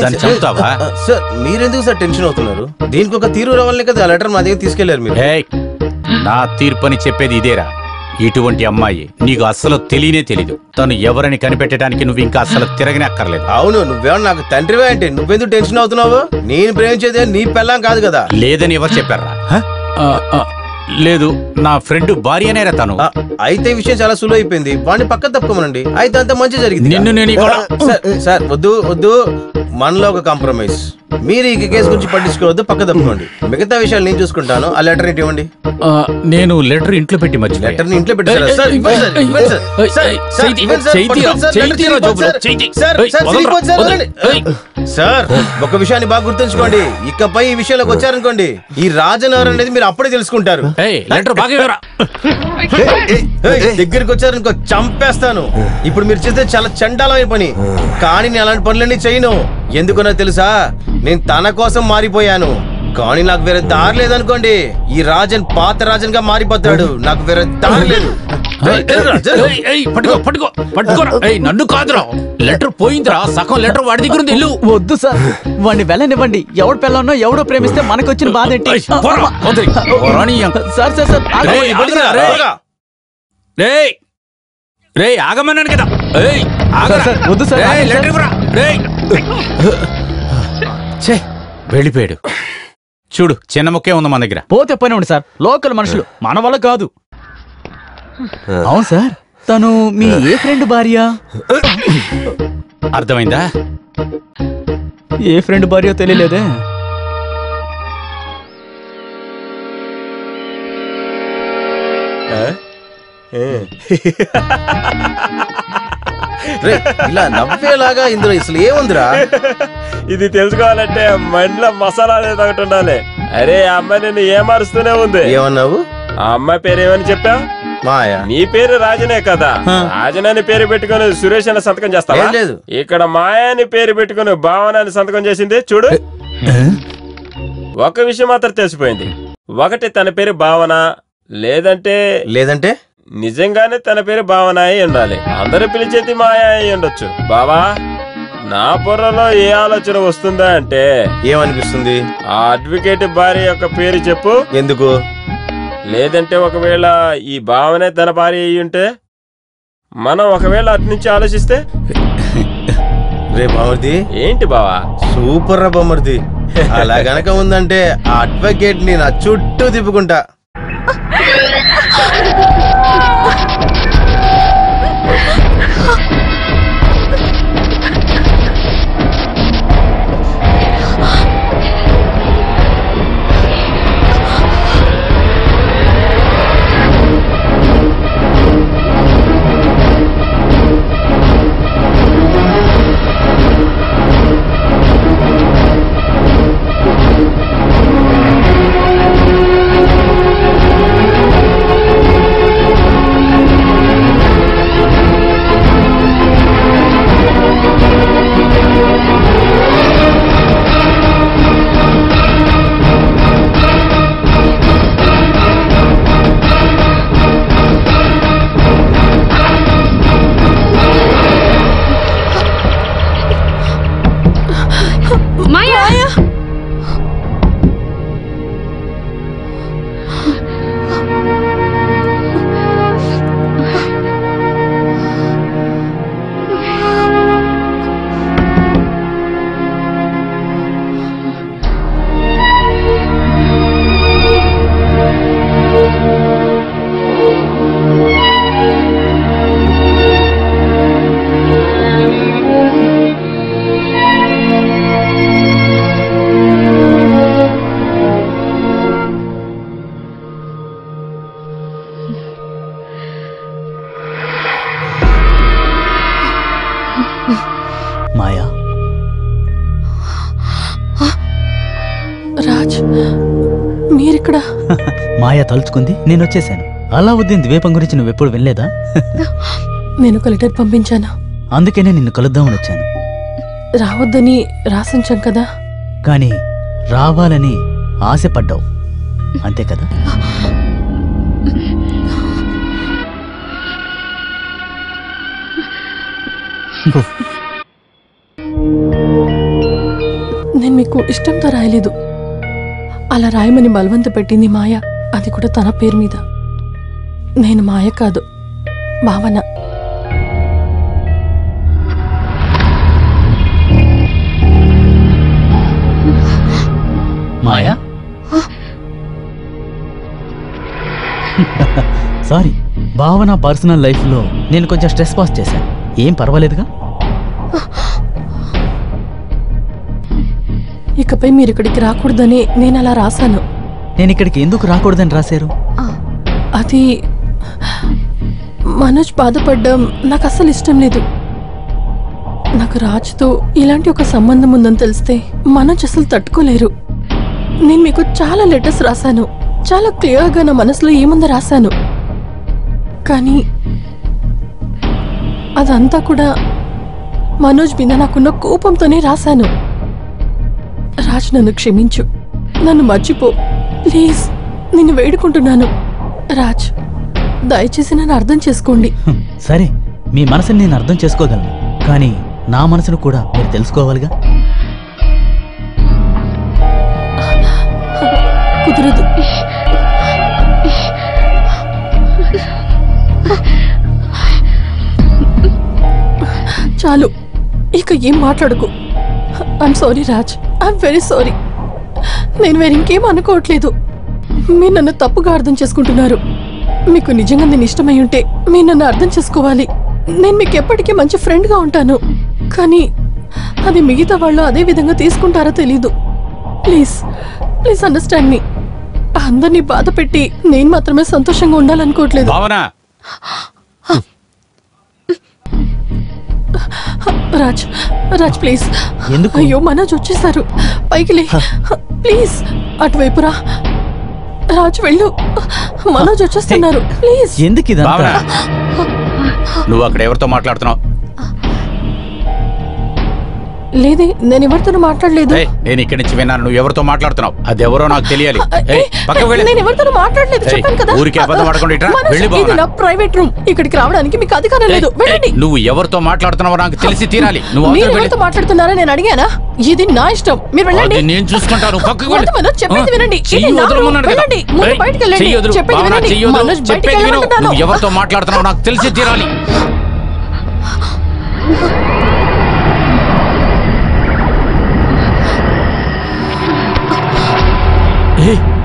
దాన్ని చంపుతావా? సార్ మీరెందుకు సార్ టెన్షన్ అవుతున్నారు? దీనికి ఒక తీరు రావాలనే కదా ఆ లెటర్ మా దగ్గర తీసుకెళ్లారు మీరు. నా తీర్పు అని చెప్పేది ఇదేరా. ఇటువంటి అమ్మాయి నీకు అస్సలు తెలియనే తెలీదు. తను ఎవరని కనిపెట్టడానికి నువ్వు ఇంకా అస్సలు తిరగనే అక్కర్లేదు. అవును, నువ్వేమన్నా నాకు తండ్రివే అంటే నువ్వెందుకు టెన్షన్ అవుతున్నావు? నేను ప్రేమించేదే నీ పెళ్ళాం కాదు కదా. లేదని ఎవరు చెప్పారా? లేదు, నా ఫ్రెండ్ భార్యనేరా తను. అయితే ఈ విషయం చాలా సులువు అయిపోయింది. వాడిని పక్కన తప్పుకోమనండి. అయితే అంత మంచి జరిగింది. నిన్ను నేను సార్ వద్దు, మనలో ఒక కాంప్రమైజ్. మీరు ఈ కేసు గురించి పట్టించుకోవద్దు, పక్క తప్పుకోండి. మిగతా విషయాలు నేను చూసుకుంటాను. ఆ లెటర్ ఏంటి ఇవ్వండి. నేను లెటర్ ఇంట్లో పెట్టి మర్చి లెటర్ ఇంట్లో పెట్టారా? సార్ ఒక విషయాన్ని బాగా గుర్తుంచుకోండి. ఇకపై ఈ విషయంలోకి వచ్చారనుకోండి, ఈ రాజన్ ఎవరు అనేది మీరు అప్పుడే తెలుసుకుంటారు. దగ్గరికి వచ్చారనుకో చంపేస్తాను. ఇప్పుడు మీరు చేస్తే చాలా చండాలమైన పని, కానీ నేను అలాంటి పనులన్నీ చేయను. ఎందుకన్నా తెలుసా? నేను తన కోసం మారిపోయాను, కానీ నాకు వేరే దారి లేదనుకోండి, ఈ రాజన్ పాత రాజన్ గా మారిపోతాడు. నాకు వేరే దారి లేదు. నన్ను కాదురా, లెటర్ పోయిందిరా. సగం లెటర్ వాడి దగ్గర ఉంది. ఇల్లు వద్దు సార్, వాడిని వెళ్ళనివ్వండి. ఎవడు పిల్లనో ఎవడో ప్రేమిస్తే మనకొచ్చిన బాధ ఏంటి? ఆగమన్నాను కదా. వద్దు సార్, వెళ్ళిపోయాడు. చూడు, చిన్న మొక్కే ఉంది మన దగ్గర. పోతే పని ఉండి సార్, లోకల్ మనుషులు, మన వల్ల కాదు. అవును సార్, తను మీ ఏ ఫ్రెండ్ భార్య? అర్థమైందా? ఏ ఫ్రెండ్ భార్య తెలియలేదే. ఇలా నవ్వేలాగా ఇందులో అసలు ఏముందిరా? ఇది తెలుసుకోవాలంటే మైండ్లో మసాలా అనేది ఒకటి ఉండాలి. అరే ఆ అమ్మాయి నిన్ను ఏమారుస్తూనే ఉంది. ఏమన్నావు? ఆ అమ్మాయి పేరు ఏమని చెప్పా? మాయా. నీ పేరు రాజనే కదా. రాజన్ అని పేరు పెట్టుకుని సురేష్ అని సంతకం చేస్తావా? లేదు. ఇక్కడ మాయా అని పేరు పెట్టుకుని భావన అని సంతకం చేసింది చూడు. ఒక విషయం మాత్రం తెలిసిపోయింది. ఒకటి తన పేరు భావన, లేదంటే నిజంగానే తన పేరు భావన అయి ఉండాలి. అందరూ పిలిచేది మాయా అయి ఉండొచ్చు. బావా, నా బుర్రలో ఏ ఆలోచన వస్తుందా అంటే, ఏమనిపిస్తుంది? ఆ అడ్వకేట్ భార్య యొక్క పేరు చెప్పు. ఎందుకు? లేదంటే ఒకవేళ ఈ భావనే తన భార్య అయి ఉంటే, మనం ఒకవేళ అటు నుంచి ఆలోచిస్తే. రే బామర్ది. ఏంటి బావా? సూపర్ రా బామర్ది. అలా గనక ఉందంటే ఆ అడ్వకేట్ ని నా చుట్టూ తిప్పుకుంటా. మాయా తలుచుకుంది, నేను వచ్చేసాను. అలావుద్దీన్ ద్వీపం గురించి నువ్వెప్పుడు వినలేదా? నేను ఒక లెటర్ పంపించాను. అందుకనే నిన్ను కలుద్దామని వచ్చాను. రావద్దని రాసించాం కదా. కానీ రావాలని ఆశపడ్డావు, అంతే కదా? నేను మీకు ఇష్టంతో రాయలేదు. అలా రాయమని బలవంత పెట్టింది మాయ, అది కూడా తన పేరు మీద. నేను మాయ కాదు, భావన. మాయా? సారీ, భావన పర్సనల్ లైఫ్లో నేను కొంచెం స్ట్రెస్ పాస్ చేశాను. ఏం పర్వాలేదుగా? ఇకపై మీరు ఇక్కడికి రాకూడదని నేను అలా రాశాను. నేను ఇక్కడికి ఎందుకు రాకూడదని రాశారు? అది మనోజ్ బాధపడ్డం నాకు అస్సలు ఇష్టం లేదు. నాకు రాజుతో ఇలాంటి ఒక సంబంధం ఉందని తెలిస్తే మనోజ్ అసలు తట్టుకోలేరు. నేను మీకు చాలా లెటర్స్ రాశాను, చాలా క్లియర్గా నా మనసులో ఏముందో రాశాను. కానీ అదంతా కూడా మనోజ్ మీద నాకున్న కోపంతోనే రాశాను. రాజ్, నన్ను క్షమించు, నన్ను మర్చిపో ప్లీజ్, నిన్ను వేడుకుంటున్నాను. రాజ్, దయచేసి నన్ను అర్థం చేసుకోండి. సరే, మీ మనసుని నేను అర్థం చేసుకోగలను, కానీ నా మనసును కూడా మీరు తెలుసుకోవాలిగా. కుదరదు. చాలు, ఇక ఏం మాట్లాడుకో. I'm sorry Raj, I'm very sorry. నేను వేరింకేం అనుకోవట్లేదు. మీరు నన్ను తప్పుగా అర్థం చేసుకుంటున్నారు. మీకు నిజంగా నేను ఇష్టమై ఉంటే మీరు నన్ను అర్థం చేసుకోవాలి. నేను మీకు ఎప్పటికీ మంచి ఫ్రెండ్గా ఉంటాను, కానీ అది మిగతా వాళ్ళు అదే విధంగా తీసుకుంటారో తెలీదు. ప్లీజ్ ప్లీజ్ అండర్స్టాండ్ మీ. అందరినీ బాధ పెట్టి నేను మాత్రమే సంతోషంగా ఉండాలనుకోవట్లేదు. రాజ్, రాజ్ ప్లీజ్. ఎందుకు? అయ్యో, మనోజ్ వచ్చేసారు. పైకి లే ప్లీజ్. అటువైపు రా రాజ్, వెళ్ళు. మనోజ్ వచ్చేస్తున్నారు, ప్లీజ్. ఎందుకు ఇదంతా? నువ్వు అక్కడ ఎవరితో మాట్లాడుతున్నావు? లేదే, నేను ఎవరితో మాట్లాడలేదు. నేను ఇక్కడి నుంచి విన్నాను. నువ్వు ఎవరితో మాట్లాడుతున్నావు? అది ఎవరో నాకు తెలియాలి. నేను ఎవరితో మాట్లాడలేదు, చెప్పాను కదా. ఊరికే అబద్ధం ఆడకుండా ఇట్రా, వెళ్ళి. ఇది నా ప్రైవేట్ రూమ్, ఇక్కడికి రావడానికి మీకు అధికారం లేదు. వెళ్ళండి. నువ్వు ఎవరితో మాట్లాడుతున్నావో నాకు తెలిసి తీరాలి. మీరు ఎవరితో మాట్లాడుతున్నారా నేను అడిగానా? ఇది నా ఇష్టం, మీరు వెళ్ళండి. నేను చూసుకుంటాను. చెప్పేది వినండి. వెళ్ళండి, ముందు బయటికి వెళ్ళండి. చెప్పేది వినండి. మనోజ్ బయటికి వెళ్ళమంటున్నాను. నువ్వు ఎవరితో మాట్లాడుతున్నావో నాకు తెలిసి తీరాలి.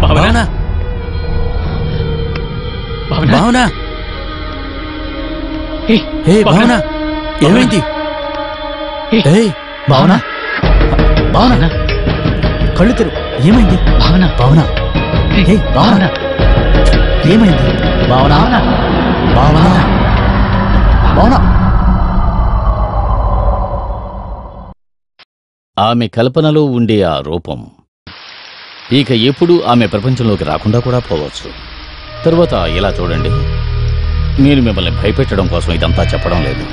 భావన, భావన, భావన, ఏమైంది? భావన, భావన, కళ్ళు తెరు. ఏమైంది? భావన, భావన, భావన, ఏమైంది? భావన, భావన, భావన. ఆమె కల్పనలో ఉండే ఆ రూపం ఇక ఎప్పుడూ ఆమె ప్రపంచంలోకి రాకుండా కూడా పోవచ్చు. తరువాత ఇలా చూడండి, నేను మిమ్మల్ని భయపెట్టడం కోసం ఇదంతా చెప్పడం లేదు.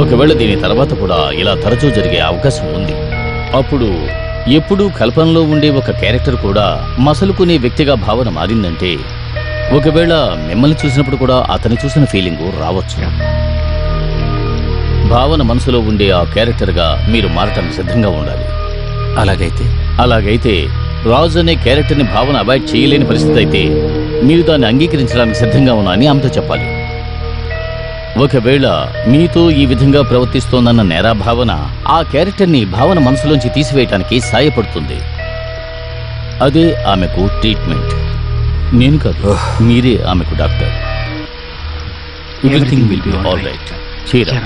ఒకవేళ దీని తర్వాత కూడా ఇలా తరచూ జరిగే అవకాశం ఉంది. అప్పుడు ఎప్పుడూ కల్పనలో ఉండే ఒక క్యారెక్టర్ కూడా మసలుకునే వ్యక్తిగా భావన మారిందంటే, ఒకవేళ మిమ్మల్ని చూసినప్పుడు కూడా అతని చూసిన ఫీలింగు రావచ్చు. భావన మనసులో ఉండే ఆ క్యారెక్టర్గా మీరు మారటానికి సిద్ధంగా ఉండాలి. అలాగైతే రాజు అనే క్యారెక్టర్ని భావన అవాయిడ్ చేయలేని పరిస్థితి అయితే మీరు దాన్ని అంగీకరించడానికి సిద్ధంగా ఉన్నా అని ఆమెతో చెప్పాలి. ఒకవేళ మీతో ఈ విధంగా ప్రవర్తిస్తోందన్న నేరా భావన ఆ క్యారెక్టర్ని భావన మనసులోంచి తీసివేయటానికి సాయపడుతుంది. అదే ఆమెకు ట్రీట్మెంట్. నేను కాదు, మీరే ఆమెకు doctor. Everything will be all right. చీరా.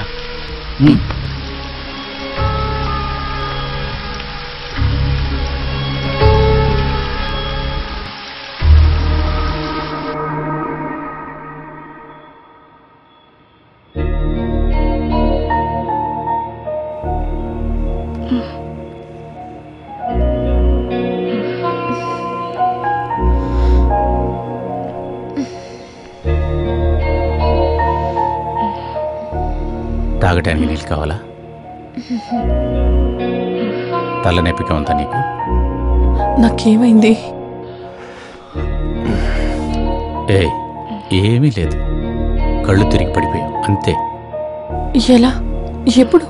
తాగటానికి నీళ్ళు కావాలా? తలనొప్పిగా ఉందా నీకు? నాకేమైంది? ఏమీ లేదు, కళ్ళు తిరిగి పడిపోయావు అంతే. ఎలా? ఎప్పుడు?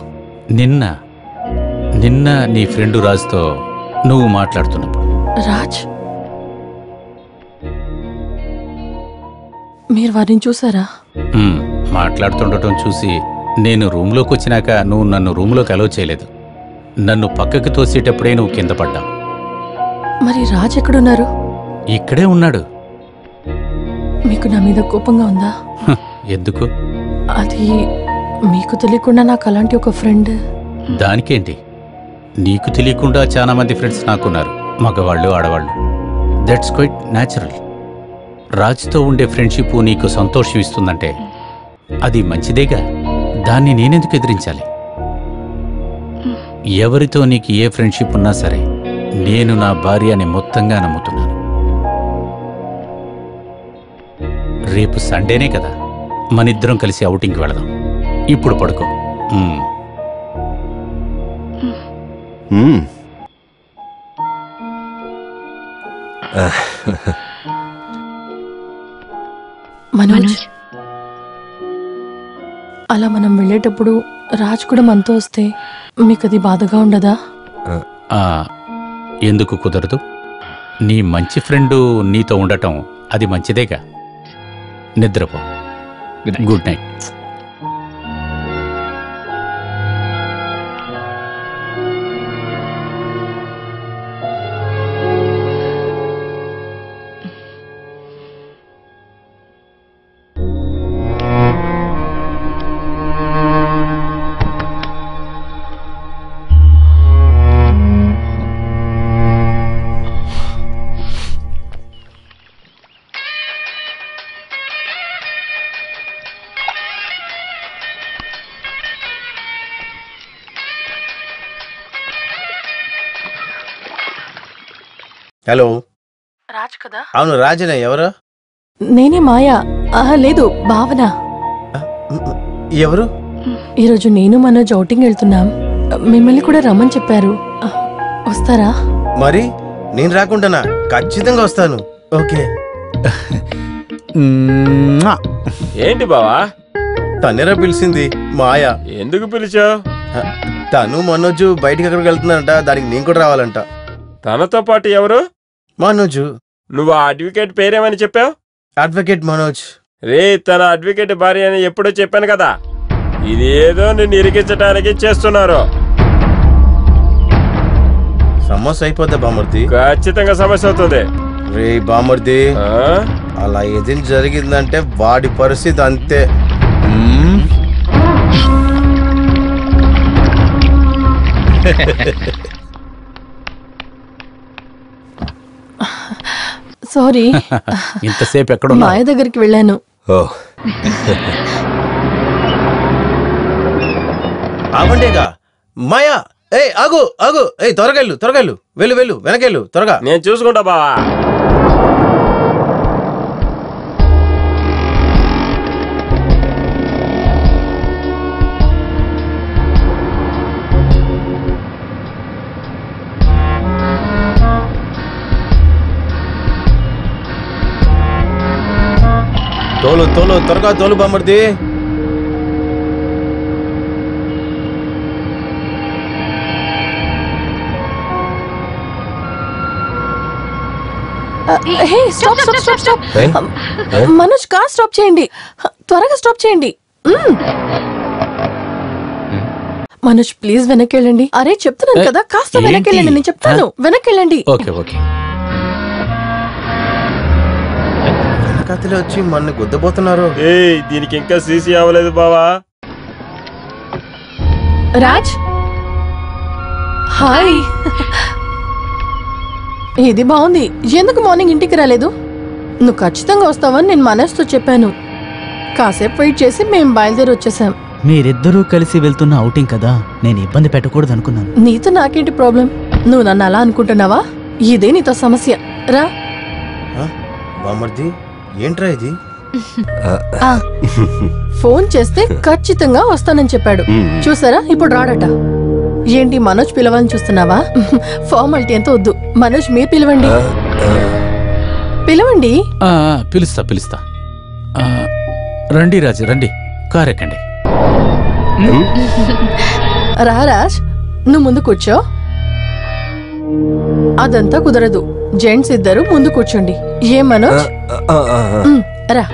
నిన్న నీ ఫ్రెండు రాజ్తో నువ్వు మాట్లాడుతున్నప్పుడు. రాజ్? మీరు వారిని చూసారా? మాట్లాడుతుండటం చూసి నేను రూమ్లోకి వచ్చినాక నువ్వు నన్ను రూమ్లోకి అలౌ చేయలేదు. నన్ను పక్కకి తోసేటప్పుడే నువ్వు కింద పడ్డావు. మరి రాజ్ ఎక్కడున్నారు? ఇక్కడే ఉన్నాడు. మీకు నా మీద కోపంగా ఉందా? ఎందుకు? అది మీకు తెలియకుండా నాకు అలాంటి ఒక ఫ్రెండ్. దానికేంటి? నీకు తెలియకుండా చాలా మంది ఫ్రెండ్స్ నాకున్నారు, మగవాళ్ళు ఆడవాళ్ళు. That's quite natural. రాజ్తో ఉండే ఫ్రెండ్షిప్ నీకు సంతోషం ఇస్తుందంటే అది మంచిదేగా. దాన్ని నేనెందుకు ఎదిరించాలి? ఎవరితో నీకు ఏ ఫ్రెండ్షిప్ ఉన్నా సరే నేను నా భార్యని మొత్తంగా నమ్ముతున్నాను. రేపు సండేనే కదా, మనిద్దరం కలిసి ఔటింగ్కి వెళదాం. ఇప్పుడు పడుకో. మనోజ్, అలా మనం వెళ్ళేటప్పుడు రాజ్ కూడా మనతో వస్తే మీకు అది బాధగా ఉండదా? ఎందుకు కుదరదు? నీ మంచి ఫ్రెండు నీతో ఉండటం అది మంచిదేగా. నిద్రపో. Good night. హలో, రాజ్ కదా? అవును, రాజనే. ఎవరు? నేనే మాయా. లేదు, భావన. ఎవరు? ఈరోజు నేను మనోజ్ ఔటింగ్ వెళ్తున్నాం. మిమ్మల్ని కూడా రమ్మని చెప్పారు. వస్తారా? మరి నేను రాకుండానా? ఖచ్చితంగా వస్తాను. ఓకే. ఏంటి బావా? తనేరా పిలిచింది, మాయా. ఎందుకు పిలిచావు? తను మనోజు బయటికి ఎక్కడికి వెళ్తున్నాడంట, దానికి నేను కూడా రావాలంట. తనతో పాటు ఎవరు? మనోజు. నువ్వు ఆ అడ్వకేట్ పేరేమని చెప్పావు? అడ్వకేట్ మనోజ్. రే, తన అడ్వకేట్ భార్య అని ఎప్పుడో చెప్పాను కదా. ఇది ఏదో నిన్ను ఇరికించడానికి చేస్తున్నారు. సమస్య అయిపోద్దా బామర్ది? ఖచ్చితంగా సమస్య అవుతుంది. రే బామర్ది, అలా ఏదైనా జరిగిందంటే వాడి పరిస్థితి అంతే. సారీ, ఇంతసేపు ఎక్కడ మాయ దగ్గరికి వెళ్ళాను. ఆవండేగా మాయా. ఆగు ఆగు, త్వరగా వెళ్ళు, వెళ్ళు వెనకెళ్ళు త్వరగా. నేను చూసుకుంటా బావా. తోలు త్వరగా తోలు బామర్ది. మనోజ్, కార్ స్టాప్ చేయండి, త్వరగా స్టాప్ చేయండి. మనోజ్, ప్లీజ్ వెనక్కి వెళ్ళండి. అరే, చెప్తున్నాను కదా, కాస్త వెనక్కి వెళ్ళండి. నేను చెప్తాను, వెనక్కి వెళ్ళండి. కథలు వచ్చి మన గుద్దబోతున్నారు. దీనికి ఇంకా సీసీ అవ్వలేదు బావా. రాజ్, హాయ్. ఇది బాగుంది. ఎందుకు మార్నింగ్ ఇంటికి రాలేదు? నువ్వు ఖచ్చితంగా వస్తావని నేను మనస్తో చెప్పాను. కాసేపు వెయిట్ చేసి మేము బయలుదేరి వచ్చేసాం. మీరిద్దరూ కలిసి వెళ్తున్న ఔటింగ్ కదా, నేను ఇబ్బంది పెట్టకూడదు అనుకున్నాను. నీతో నాకేంటి ప్రాబ్లం? నువ్వు నన్ను అలా అనుకుంటున్నావా? ఇదే నీతో సమస్య. రా బామర్ది, ఏంట్రా ఇది? ఫోన్ చేస్తే ఖచ్చితంగా వస్తానని చెప్పాడు. చూసారా, ఇప్పుడు రాడట. ఏంటి మనోజ్ పిలవాలని చూస్తున్నావా? ఫార్మాలిటీ ఎంత వద్దు. మనోజ్ మీరు పిలవండి. పిలవండి. పిలుస్తా. రండి రాజు, రండి, కార్ ఎక్కండి. రా రాజ్, నువ్వు ముందు కూర్చో. అదంతా కుదరదు. జెంట్స్ ఇద్దరు ముందు కూర్చోండి. ఏం మనోజ్? రా.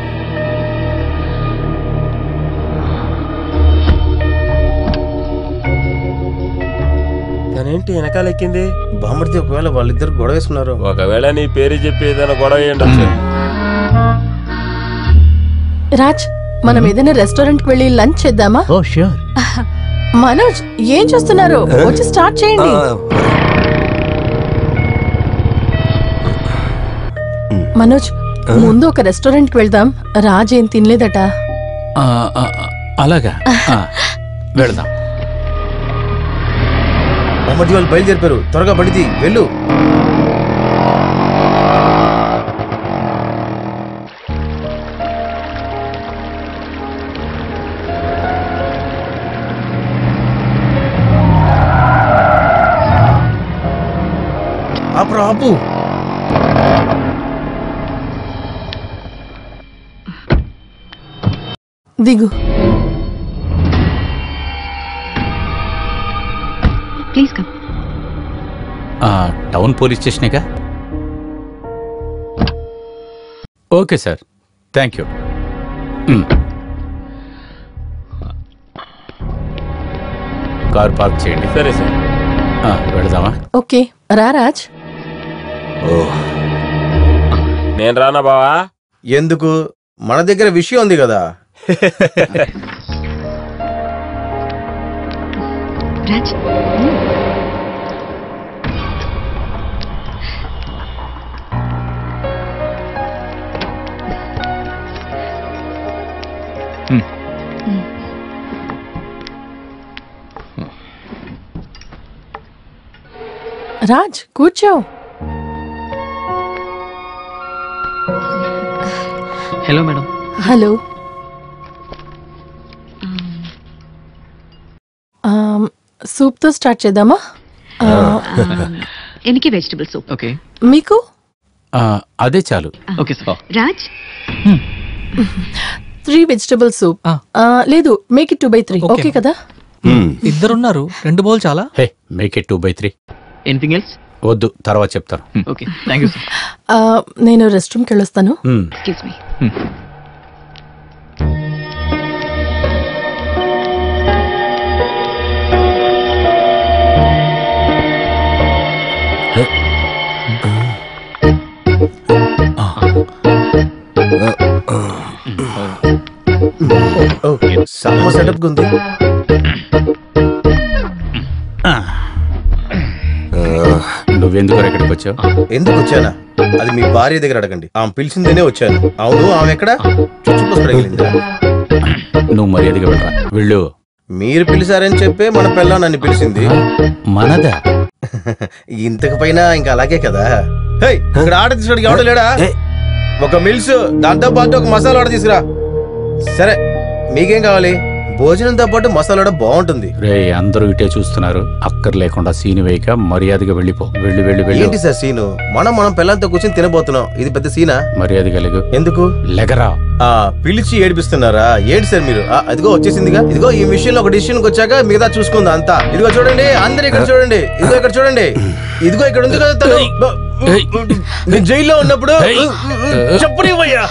తనేంటి వెనకాల ఎక్కింది? బామర్తి ఒకవేళ వాళ్ళిద్దరు గొడవ వేసుకున్నారు. ఒకవేళ నీ పేరు చెప్పి ఏదైనా గొడవ ఏంటొచ్చు. రాజ్, మనం ఏదైనా రెస్టారెంట్ కి వెళ్ళి లంచ్ చేద్దామా? ఓ ష్యూర్. మనోజ్ ఏం చూస్తున్నారు? వచ్చి స్టార్ట్ చేయండి. మనోజ్, ముందు ఒక రెస్టారెంట్ కి వెళ్దాం. రాజ్ ఏం తినలేదట. అలాగా, వెళదాం. బామర్తి వాళ్ళు బయలుదేరిపారు. త్వరగా పడితే వెళ్ళు. ఆపు. దిగు. Please come. టౌన్ పోలీస్ స్టేషనేగా? Okay sir, thank you. Car park చేయండి. సరే సార్, వెళదామా? ఓకే, రా రాజ్. నేను రానా బావా? ఎందుకు? మన దగ్గర విషయం ఉంది కదా. రాజ్, రాజ్ కూర్చో. Hello madam. హలో. సూప్ తో స్టార్ట్ చేద్దామా? ఎనికి వెజిటబుల్ సూప్. ఓకే. మీకు? అదే చాలు. Okay sir. Raj, 3 vegetable soup. లేదు, మేక్ ఇట్ 2/3. ఓకే కదా? ఇద్దరున్నారు, 2 బౌల్ చాలా. హే, మేక్ ఇట్ 2/3. Anything else? వద్దు, తర్వాత చెప్తాను. Okay, thank you sir. నేను రెస్ట్ రూమ్కి వెళ్ళొస్తాను. Excuse me. సామో సెటప్ ఉంది. నువ్వెందుకు ఎక్కడికి వచ్చావు? ఎందుకు వచ్చానా? అది మీ భార్య దగ్గర అడగండి. ఆమె పిలిచిందేనే వచ్చాను. అవును, ఆమె ఎక్కడ? చుట్టుపక్కల. నువ్వు మర్యాదగా వెళ్ళరా, వెళ్ళు. మీరు పిలిచారని చెప్పే మన పిల్ల నన్ను పిలిచింది. మనదా? ఇంతకు పైన ఇంకా అలాగే కదా. ఇక్కడ ఆర్డర్ తీసుకోవడానికి ఎవడో లేడా? ఒక మిల్స్, దాంతో పాటు ఒక మసాలా ఆర్డర్ తీసుకురా. సరే, మీకేం కావాలి? భోజనంతో పాటు మసాలా బాగుంటుంది. రే, అందరూ ఇటే చూస్తున్నారు. అక్కర్ లేకుండా సీను వేయక మర్యాదగా వెళ్ళిపో. వెళ్ళి వెళ్ళి వెళ్ళి. ఏంటి సార్ సీను? మనం పిల్లలతో కూర్చొని తినబోతున్నాం. ఇది పెద్ద సీనా? మర్యాదగా లేగు. ఎందుకు లెగరా? పిలిచి ఏడిపిస్తున్నారా? ఏంటి సార్ మీరు? అదిగో వచ్చేసిందిగా. ఇదిగో ఈ విషయంలో ఒక డిసిషన్కి వచ్చాక మిగతా చూసుకుందా అంతా. ఇదిగో చూడండి, అందరు ఇక్కడ చూడండి. ఇదిగో ఇక్కడ చూడండి. ఇదిగో ఇక్కడ ఉంది కదా తను. నేను జైల్లో ఉన్నప్పుడు చెప్పనివయ్యా.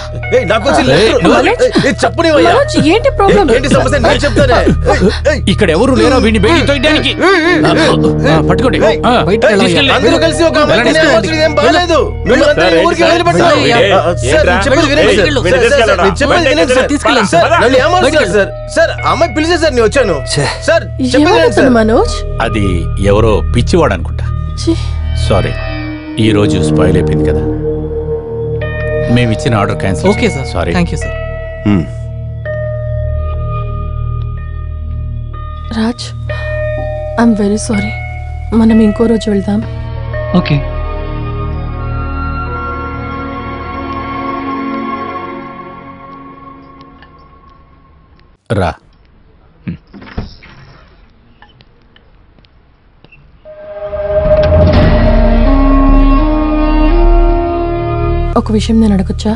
నాకు చెప్పనివయ్యా. ఏంటి ప్రాబ్లం? ఏంటి సమస్య? నేను చెప్తానే. ఇక్కడ ఎవరు లేరో వీడిని బయటికి తోయడానికి. పట్టుకోండి. అందరూ కలిసి ఒక ఏం బాగాలేదు. మిమ్మల్ని ఊరికి వదిలిపెట్టాలి. సార్, అమ్మాయి పిలిచే సార్ నేను వచ్చాను. సార్, మనోజ్, అది ఎవరో పిచ్చివాడు అనుకుంటా. సారీ, ఈ రోజు స్పాయిల్ అయిపోయింది కదా. మేము ఇచ్చిన order cancel. Okay sir, sorry. Thank you sir. Raj, I'm very sorry. మనం ఇంకో రోజు వెళ్దాం. ఓకే. రా. ఒక విషయం నేను అడగొచ్చా?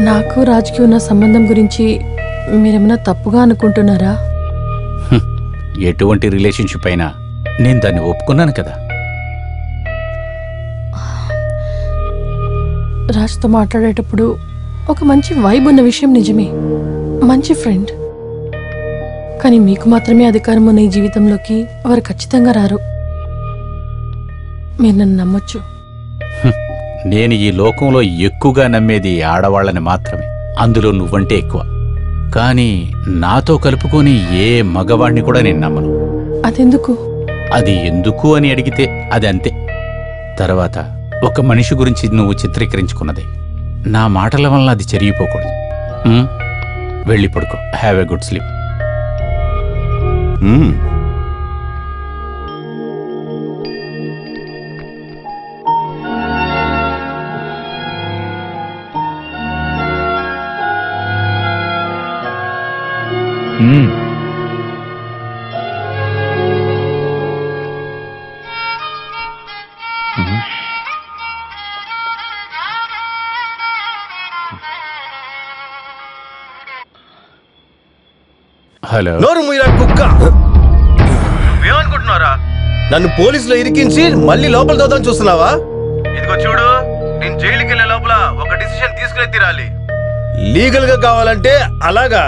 నాకు రాజ్కి ఉన్న సంబంధం గురించి మీరేమైనా తప్పుగా అనుకుంటున్నారా? ఎటువంటి రిలేషన్షిప్ అయినా నేను దాన్ని ఒప్పుకున్నాను కదా. రాజ్తో మాట్లాడేటప్పుడు ఒక మంచి వైబ్ ఉన్న విషయం నిజమే, మంచి ఫ్రెండ్. కానీ మీకు మాత్రమే అధికారం ఉన్న ఈ జీవితంలోకి వారు ఖచ్చితంగా రారు. మీరు నన్ను నమ్మొచ్చు. నేను ఈ లోకంలో ఎక్కువగా నమ్మేది ఆడవాళ్ళని మాత్రమే, అందులో నువ్వంటే ఎక్కువ. కానీ నాతో కలుపుకొని ఏ మగవాణ్ణి కూడా నేను నమ్మను. అదెందుకు? అది ఎందుకు అని అడిగితే అది అంతే. తర్వాత ఒక మనిషి గురించి నువ్వు చిత్రీకరించుకున్నది, నా మాటల వల్ల అది చెరిగిపోకూడదు. వెళ్ళి పడుకో. Have a good sleep. Hello. నోరు మూయరా కుక్క. ఏమనుకుంటున్నారా? నన్ను పోలీసులో ఇరికించి మళ్ళీ లోపల తోదాం చూస్తున్నావా? ఇదిగో చూడు, నేను జైలుకి వెళ్ళే లోపల ఒక డిసిషన్ తీసుకునే తీరాలి. లీగల్ గా కావాలంటే అలాగా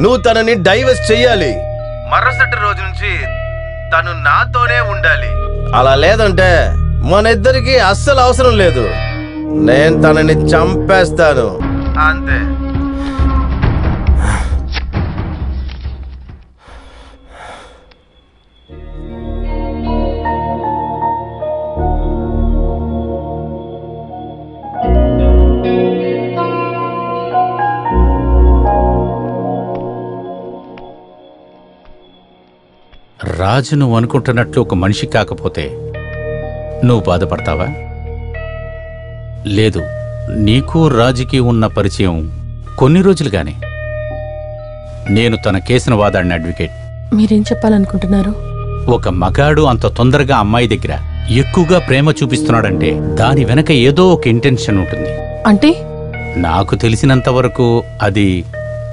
నువ్వు తనని డైవర్స్ చెయ్యాలి. మరుసటి రోజు నుంచి తను నాతోనే ఉండాలి. అలా లేదంటే మన ఇద్దరికి అస్సలు అవసరం లేదు. నేను తనని చంపేస్తాను అంతే. రాజు నువ్వు అనుకుంటున్నట్లు ఒక మనిషి కాకపోతే నువ్వు బాధపడతావా? లేదు, నీకు రాజుకి ఉన్న పరిచయం కొన్ని రోజులుగానే. నేను తన కేసును వాదాడిన అడ్వకేట్. మీరేం చెప్పాలనుకుంటున్నారు? ఒక మగాడు అంత తొందరగా అమ్మాయి దగ్గర ఎక్కువగా ప్రేమ చూపిస్తున్నాడంటే దాని వెనక ఏదో ఒక ఇంటెన్షన్ ఉంటుంది. అంటే నాకు తెలిసినంత వరకు అది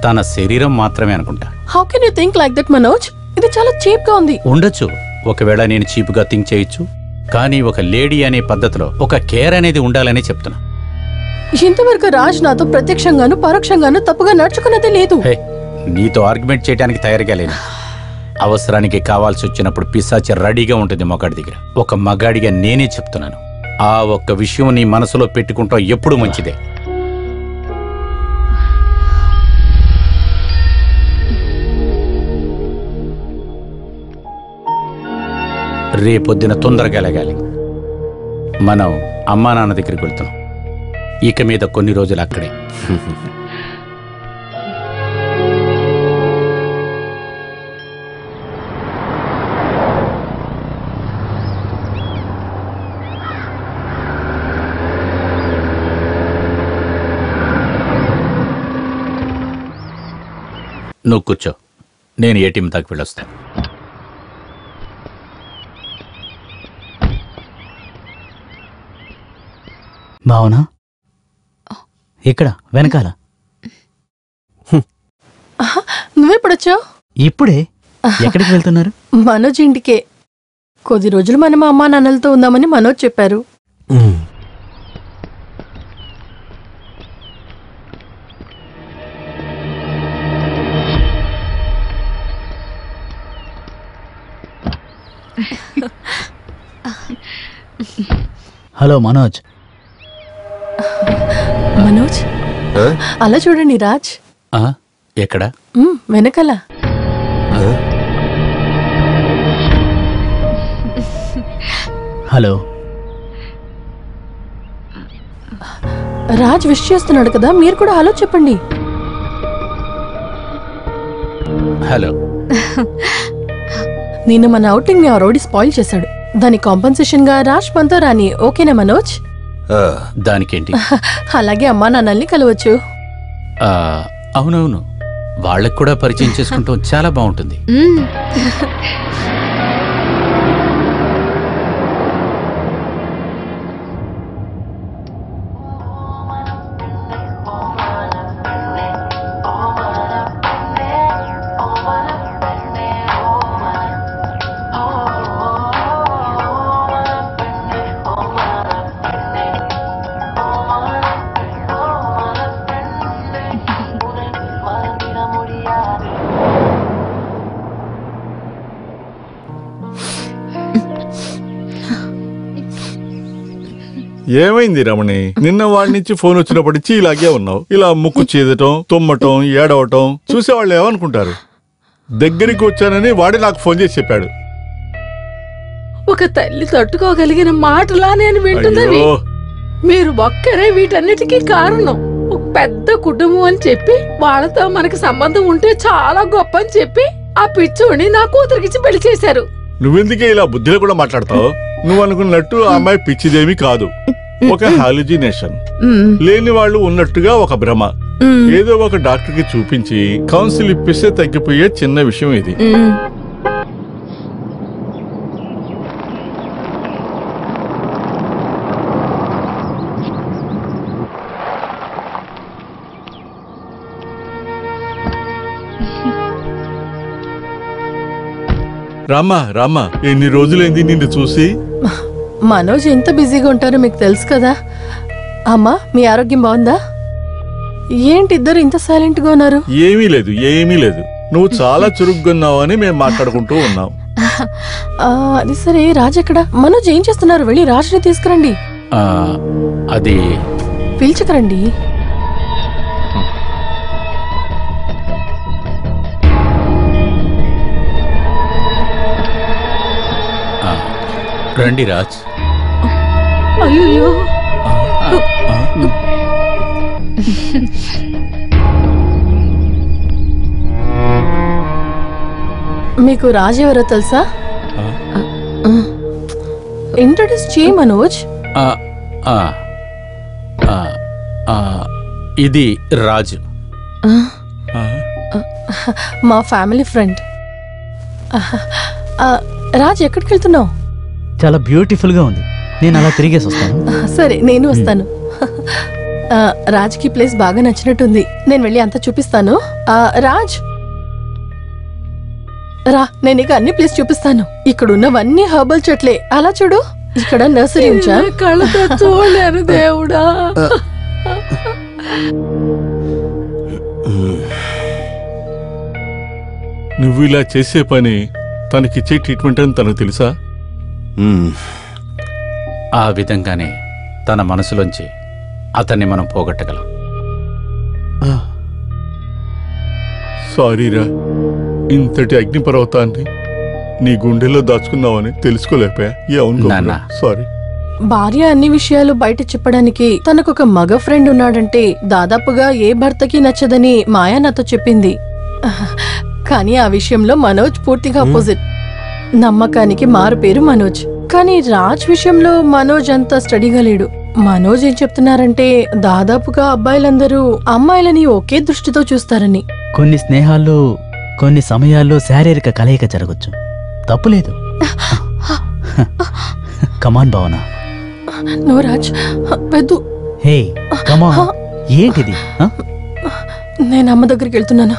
తన శరీరం మాత్రమే అనుకుంటా. How can you think like that Manoj? ఇది చాలా చీప్ గా ఉంది. ఉండొచ్చు, ఒకవేళ నేను చీప్గా థింక్ చేయొచ్చు. కానీ ఒక లేడీ అనే పద్ధతిలో ఒక కేర్ అనేది ఉండాలని చెప్తున్నా. ఇంతవరకు రాజ్ నాతో ప్రత్యక్షంగాను పరోక్షంగాను తప్పుగా నడుచుకున్నదే లేదు. నీతో ఆర్గ్యుమెంట్ చేయడానికి తయారుగా లేను. అవసరానికి కావాల్సి వచ్చినప్పుడు పిశాచి రెడీగా ఉంటుంది మగాడి దగ్గర. ఒక మగాడిగా నేనే చెప్తున్నాను, ఆ ఒక్క విషయం నీ మనసులో పెట్టుకుంటాం ఎప్పుడు మంచిదే. రేపొద్దున తొందరగా లేగాలి. మనం అమ్మా నాన్న దగ్గరికి వెళ్తున్నాం. ఇక మీద కొన్ని రోజులు అక్కడే. నువ్వు కూర్చో, నేను ఏటీఎం దాకా వెళ్ళొస్తాను. భావనా, ఇక్కడ వెనకాల. నువ్వెప్పుడొచ్చావు? ఇప్పుడే. ఎక్కడికి వెళ్తున్నారు? మనోజ్ ఇంటికే. కొద్ది రోజులు మనం అమ్మా నాన్నలతో ఉందామని మనోజ్ చెప్పారు. హలో మనోజ్. మనోజ్, అలా చూడండి రాజ్. ఎక్కడ? వెనకాల. హలో. రాజ్ విష్ చేస్తున్నాడు కదా, మీరు కూడా హలో చెప్పండి. హలో. నిన్న మన అవుటింగ్ ని ఆ రోడి స్పాయిల్ చేశాడు. దాని కాంపన్సేషన్ గా రాజ్ మనతో రాని. ఓకేనా మనోజ్? దానికేంటి? అలాగే అమ్మా నాన్నల్ని కలవచ్చు. అవునవును, వాళ్ళకి కూడా పరిచయం చేసుకుంటాం, చాలా బాగుంటుంది. ఏమైంది రమణి? నిన్న వాడి నుంచి ఫోన్ వచ్చినప్పటి నుంచి ఇలాగే ఉన్నావు. ఇలా ముక్కు చీదటం, తుమ్మటం, ఏడవటం చూసేవాళ్ళు ఏమనుకుంటారు? దగ్గరికి వచ్చానని వాడే నాకు ఫోన్ చేసి చెప్పాడు. ఒక తల్లి తట్టుకోగలిగిన మాటలా నేను వింటున్నది. మీరు ఒక్కరే వీటన్నిటికీ కారణం. ఒక పెద్ద కుటుంబం అని చెప్పి వాళ్ళతో మనకి సంబంధం ఉంటే చాలా గొప్ప అని చెప్పి ఆ పిచ్చోడిని నా కూతురికిచ్చి పెళ్లి చేశారు. నువ్వెందుకే ఇలా బుద్ధిలో కూడా మాట్లాడతావు? నువ్వు అనుకున్నట్టు ఆ అమ్మాయి పిచ్చిదేమీ కాదు, ఒక హాలుజినేషన్. లేని వాళ్ళు ఉన్నట్టుగా ఒక భ్రమ. ఏదో ఒక డాక్టర్ కి చూపించి కౌన్సిల్ ఇప్పిస్తే తగ్గిపోయే చిన్న విషయం ఇది. రామ్మా రామ్మా, ఎన్ని రోజులైంది నిన్ను చూసి? మనోజ్ ఎంత బిజీగా ఉంటారో మీకు తెలుసు కదా. అమ్మా, మీ ఆరోగ్యం బాగుందా? ఏంటి ఇద్దరు ఇంత సైలెంట్ గా ఉన్నారు? ఏమీ లేదు, ఏమీ లేదు. నువ్వు చాలా చురుగ్గున్నావు అని మేము మాట్లాడుకుంటూ ఉన్నాం. అది సరే, రాజ్ ఎక్కడ? మనోజ్ ఏం చేస్తున్నారు? వెళ్ళి రాజ్ని తీసుకురండి. అది పిలుచుకురండి. రండి రాజ్. అయ్యో, మీకు రాజ్ ఎవరో తెలుసా? ఇంట్రడ్యూస్ చేయి మనోజ్. ఇది రాజు, మా ఫ్యామిలీ ఫ్రెండ్. రాజ్, ఎక్కడికి వెళ్తున్నావు? చాలా బ్యూటిఫుల్ గా ఉంది, నేను అలా తిరిగేసి వస్తాను. సరే, నేను వస్తాను. రాజ్కి ప్లేస్ బాగా నచ్చినట్టుంది, నేను వెళ్ళి అంతా చూపిస్తాను. రాజ్ రా, నేను ఇక అన్ని ప్లేస్ చూపిస్తాను. ఇక్కడ ఉన్నవన్నీ హర్బల్ చెట్లే. అలా చూడు, ఇక్కడ నర్సరీ ఉంచా. కళ్ళతో చూడలేను దేవుడా. నువ్వు ఇలా చేసే పని తనకిచ్చే ట్రీట్మెంట్ అని తనకు తెలుసా? ఆ విధంగానే తన మనసులోంచి అతన్ని మనం పోగొట్టగలం. సారీరా, ఇంతటి అగ్నిపర్వతాన్ని నీ గుండెల్లో దాచుకున్నావని తెలుసుకోలేకపోయా. నాన్న, సారీ. భార్య అన్ని విషయాలు బయట చెప్పడానికి తనకొక మగ ఫ్రెండ్ ఉన్నాడంటే దాదాపుగా ఏ భర్తకి నచ్చదని మాయా నాతో చెప్పింది. కానీ ఆ విషయంలో మనోజ్ పూర్తిగా అపోజిట్. నమ్మకానికి మారు పేరు మనోజ్. కానీ రాజ్ విషయంలో మనోజ్ అంత స్టడీగా లేడు. మనోజ్ ఏం చెప్తున్నారంటే దాదాపుగా అబ్బాయిలందరూ అమ్మాయిలని ఒకే దృష్టితో చూస్తారని. కొన్ని స్నేహాల్లో కొన్ని సమయాల్లో శారీరక కలయిక జరగచ్చు, తప్పులేదు. కమాన్ భావన. నో రాజ్, పెద్దు. హే కమాన్, ఏంటిది? నేను అమ్మ దగ్గరికి వెళ్తున్నాను.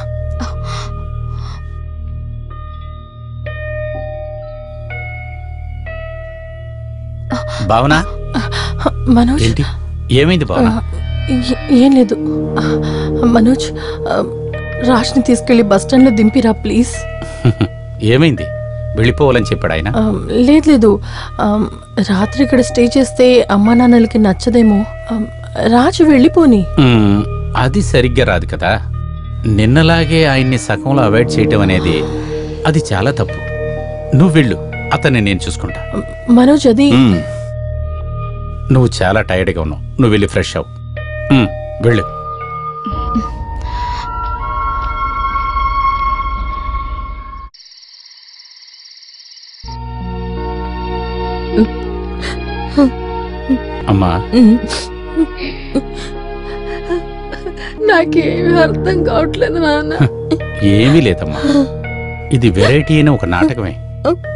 భావన, మనోజ్, ఏంటి ఏమైంది భావన? ఏం లేదు మనోజ్, రాజ్ని తీసుకెళ్లి బస్టాండ్ లో దింపిరా ప్లీజ్. ఏమైంది? వెళ్ళిపోవాలని చెప్పాడు ఆయన? లేదు, రాత్రి ఇక్కడ స్టే చేస్తే అమ్మా నాన్నలకి నచ్చదేమో. రాజు వెళ్ళిపోని. అది సరిగ్గా రాదు కదా. నిన్నలాగే ఆయన్ని సగంలో అవాయిడ్ చేయటం అనేది అది చాలా తప్పు. నువ్వు వెళ్ళు, అతన్ని నేను చూసుకుంటా. మనోజ్, అది నువ్వు చాలా టైర్డ్గా ఉన్నావు, నువ్వు వెళ్ళి ఫ్రెష్ అవ్వు. వెళ్ళు. అమ్మా నాకేమీ అర్థం కావట్లేదు నాన్న. ఏమీ లేదమ్మా, ఇది వెరైటీ అయిన ఒక నాటకమే.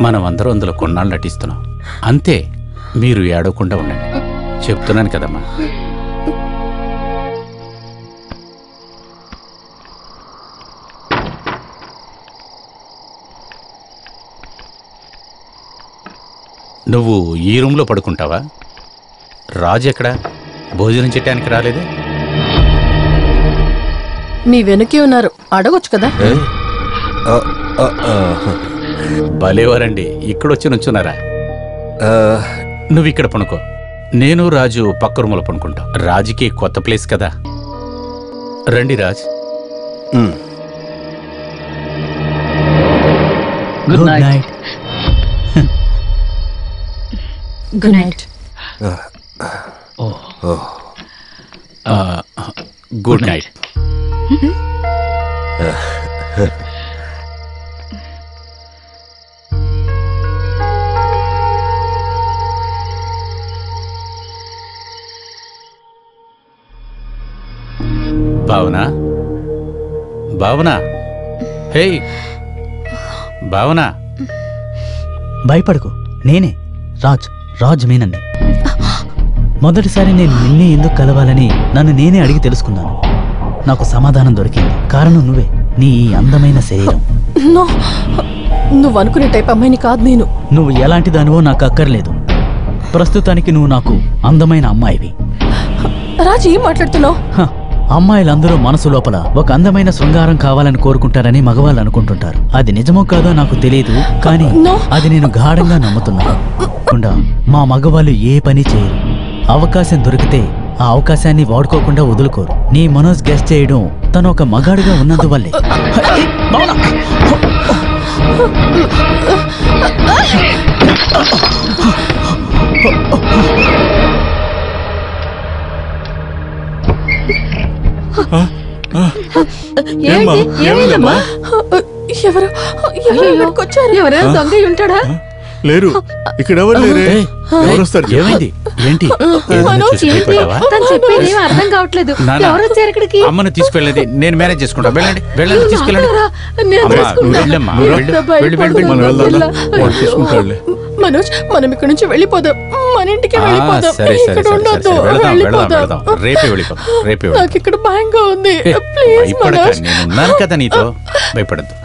మనం అందరం అందులో కొన్నాళ్ళు నటిస్తున్నాం అంతే. మీరు ఏడవకుండా ఉండండి, చెప్తున్నాను కదమ్మా. నువ్వు ఈ రూమ్లో పడుకుంటావా? రాజు ఎక్కడా? భోజనం చేయడానికి రాలేదే? మీ వెనుకే ఉన్నారు, అడగొచ్చు కదా. భలేవారండి, ఇక్కడొచ్చి నుంచున్నారా? నువ్వు ఇక్కడ పనుకో, నేను రాజు పక్క రూములో పనుకుంటాం. రాజుకి కొత్త ప్లేస్ కదా. రండి Raj. Good night. Good night. Good night. భావన, భావన, హే భావన. భయపడకు, నేనే రాజ్ మీనన్ని. మొదటిసారి నేను నిన్నే ఎందుకు కలవాలని నన్ను నేనే అడిగి తెలుసుకున్నాను. నాకు సమాధానం దొరికింది. కారణం నువ్వే, నీ ఈ అందమైన శరీరం. నువ్వు అనుకునే టైప్ అమ్మాయిని కాదు నేను. నువ్వు ఎలాంటి దానివో నాకు అక్కర్లేదు. ప్రస్తుతానికి నువ్వు నాకు అందమైన అమ్మాయివి. రాజు ఏం మాట్లాడుతున్నావు? అమ్మాయిలందరూ మనసు లోపల ఒక అందమైన శృంగారం కావాలని కోరుకుంటారని మగవాళ్ళు అనుకుంటుంటారు. అది నిజమో కాదో నాకు తెలియదు, కానీ అది నేను గాఢంగా నమ్ముతున్నాను. మా మగవాళ్ళు ఏ పని చేయరు. అవకాశం దొరికితే ఆ అవకాశాన్ని వాడుకోకుండా వదులుకోరు. నీ మనోజ్ గెస్ట్ చేయడం తను ఒక మగాడిగా ఉన్నందువల్లే. ఎవరైనా దొంగ ఉంటాడా? లేరు, ఇక్కడ ఎవరు లేరే. ఎవరొస్తారు? ఏమైంది? ఏంటి? తను చెప్పేది ఏం అర్థం కావట్లేదు. ఎవరు వచ్చారు ఇక్కడికి? అమ్మను తీసుకెళ్ళేది నేను మేనేజ్ చేసుకుంటా. వెళ్ళండి, వెళ్ళండి, తీసుకెళ్ళండి. మనోజ్, మనం ఇక్కడ నుంచి వెళ్ళిపోదాం. మన ఇంటికి వెళ్ళిపోదాం. సరే సరే ఇక్కడ ఉండొద్దు. వెళ్ళిపోదాం. రేపే వెళ్ళిపోదాం. రేపే నాకు ఇక్కడ భయంగా ఉంది. ప్లీజ్ మనోజ్. నేను ఉన్నాను కదా నీతో, భయపడద్దు.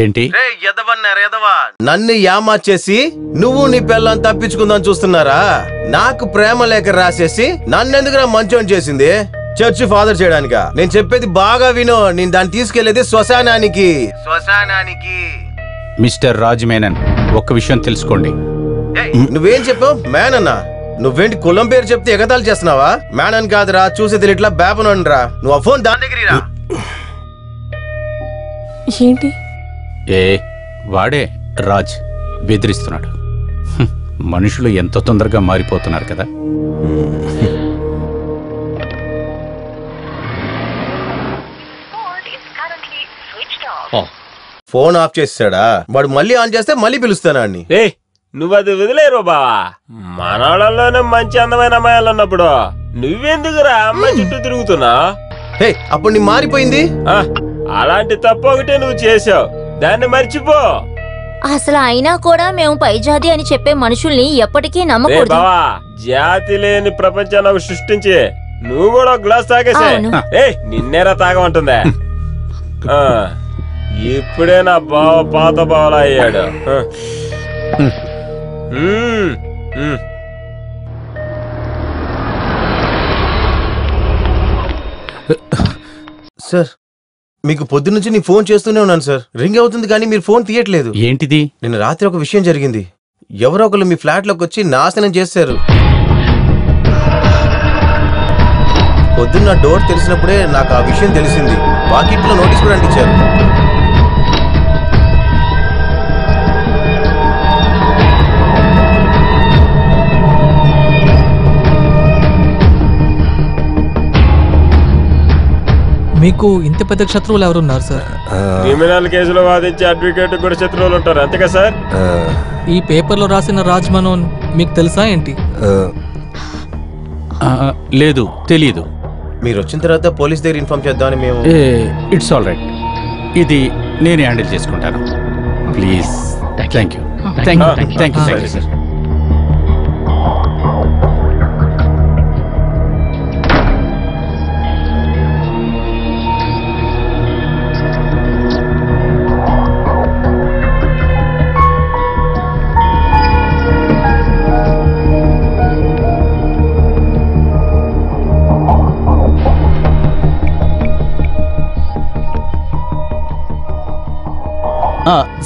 ఏంటి? నన్ను యామార్చేసి నువ్వు నీ పిల్లని తప్పించుకుందాం చూస్తున్నారా? నాకు ప్రేమ లేఖ రాసేసి నన్నెందుకు మంచోని చేసింది? చర్చి ఫాదర్ చేయడానికా? నేను చెప్పేది బాగా విను. నేను దాన్ని తీసుకెళ్లేది శ్మశానానికి. మిస్టర్ రాజ్ మేనన్, ఒక్క విషయం తెలుసుకోండి. నువ్వేం చెప్పావు? మేనన్నా? నువ్వేంటి కులం పేరు చెప్తే ఎగతాలు చేస్తున్నావా? మేనన్ కాదురా, చూసే తెలియట్లా బేపనరా. నువ్వు ఆ ఫోన్ దాని దగ్గర ఏంటి? ఏ వాడే రాజ్ బెదిరిస్తున్నాడు. మనుషులు ఎంత తొందరగా మారిపోతున్నారు కదా. ఫోన్ ఆఫ్ చేసాడా? వాడు మళ్ళీ ఆన్ చేస్తే మళ్ళీ పిలుస్తానా అని. నువ్వు అది వదిలేరు బావా. మనోళ్ళలోనే మంచి అందమైన అమ్మాయిలు ఉన్నప్పుడు నువ్వెందుకురా అమ్మాయి చుట్టూ తిరుగుతున్నా? అప్పుడు నీ మారిపోయింది. అలాంటి తప్పు ఒకటే నువ్వు చేసావు, దాన్ని మర్చిపో. అసలు అయినా కూడా మేము పై జాతి అని చెప్పే మనుషుల్ని ఎప్పటికీ నమ్మకూడదు. బావా, జాతి లేని ప్రపంచాన్ని ఒక సృష్టించి నువ్వు కూడా గ్లాస్ తాగేసా. నిన్నేరా తాగమంటుందా? ఇప్పుడే నా బావ పాత బావలా అయ్యాడు. సార్, మీకు పొద్దు నుంచి నీ ఫోన్ చేస్తూనే ఉన్నాను సార్. రింగ్ అవుతుంది కానీ మీరు ఫోన్ తీయట్లేదు. ఏంటిది? నిన్న రాత్రి ఒక విషయం జరిగింది. ఎవరో ఒకరు మీ ఫ్లాట్ లోకి వచ్చి నాశనం చేశారు. పొద్దున్న డోర్ తెలిసినప్పుడే నాకు ఆ విషయం తెలిసింది. వాకిట్లో నోటీస్ కూడా అంటించారు. మీకు ఇంత పెద్ద శత్రువులు ఎవరున్నారు సార్? క్రిమినల్ కేసులో వాదించే అడ్వకేట్ కూడా శత్రువులు ఉంటారు, అంతేగా సార్? ఈ పేపర్లో రాసిన రాజ్ మనోన్ మీకు తెలుసా ఏంటి? లేదు, తెలీదు. మీరు వచ్చిన తర్వాత పోలీస్ దగ్గర ఇన్ఫార్మ్ చేద్దామని మేము. ఇట్స్ ఆల్ రైట్, ఇది నేనే హ్యాండిల్ చేసుకుంటాను. Please. Thank you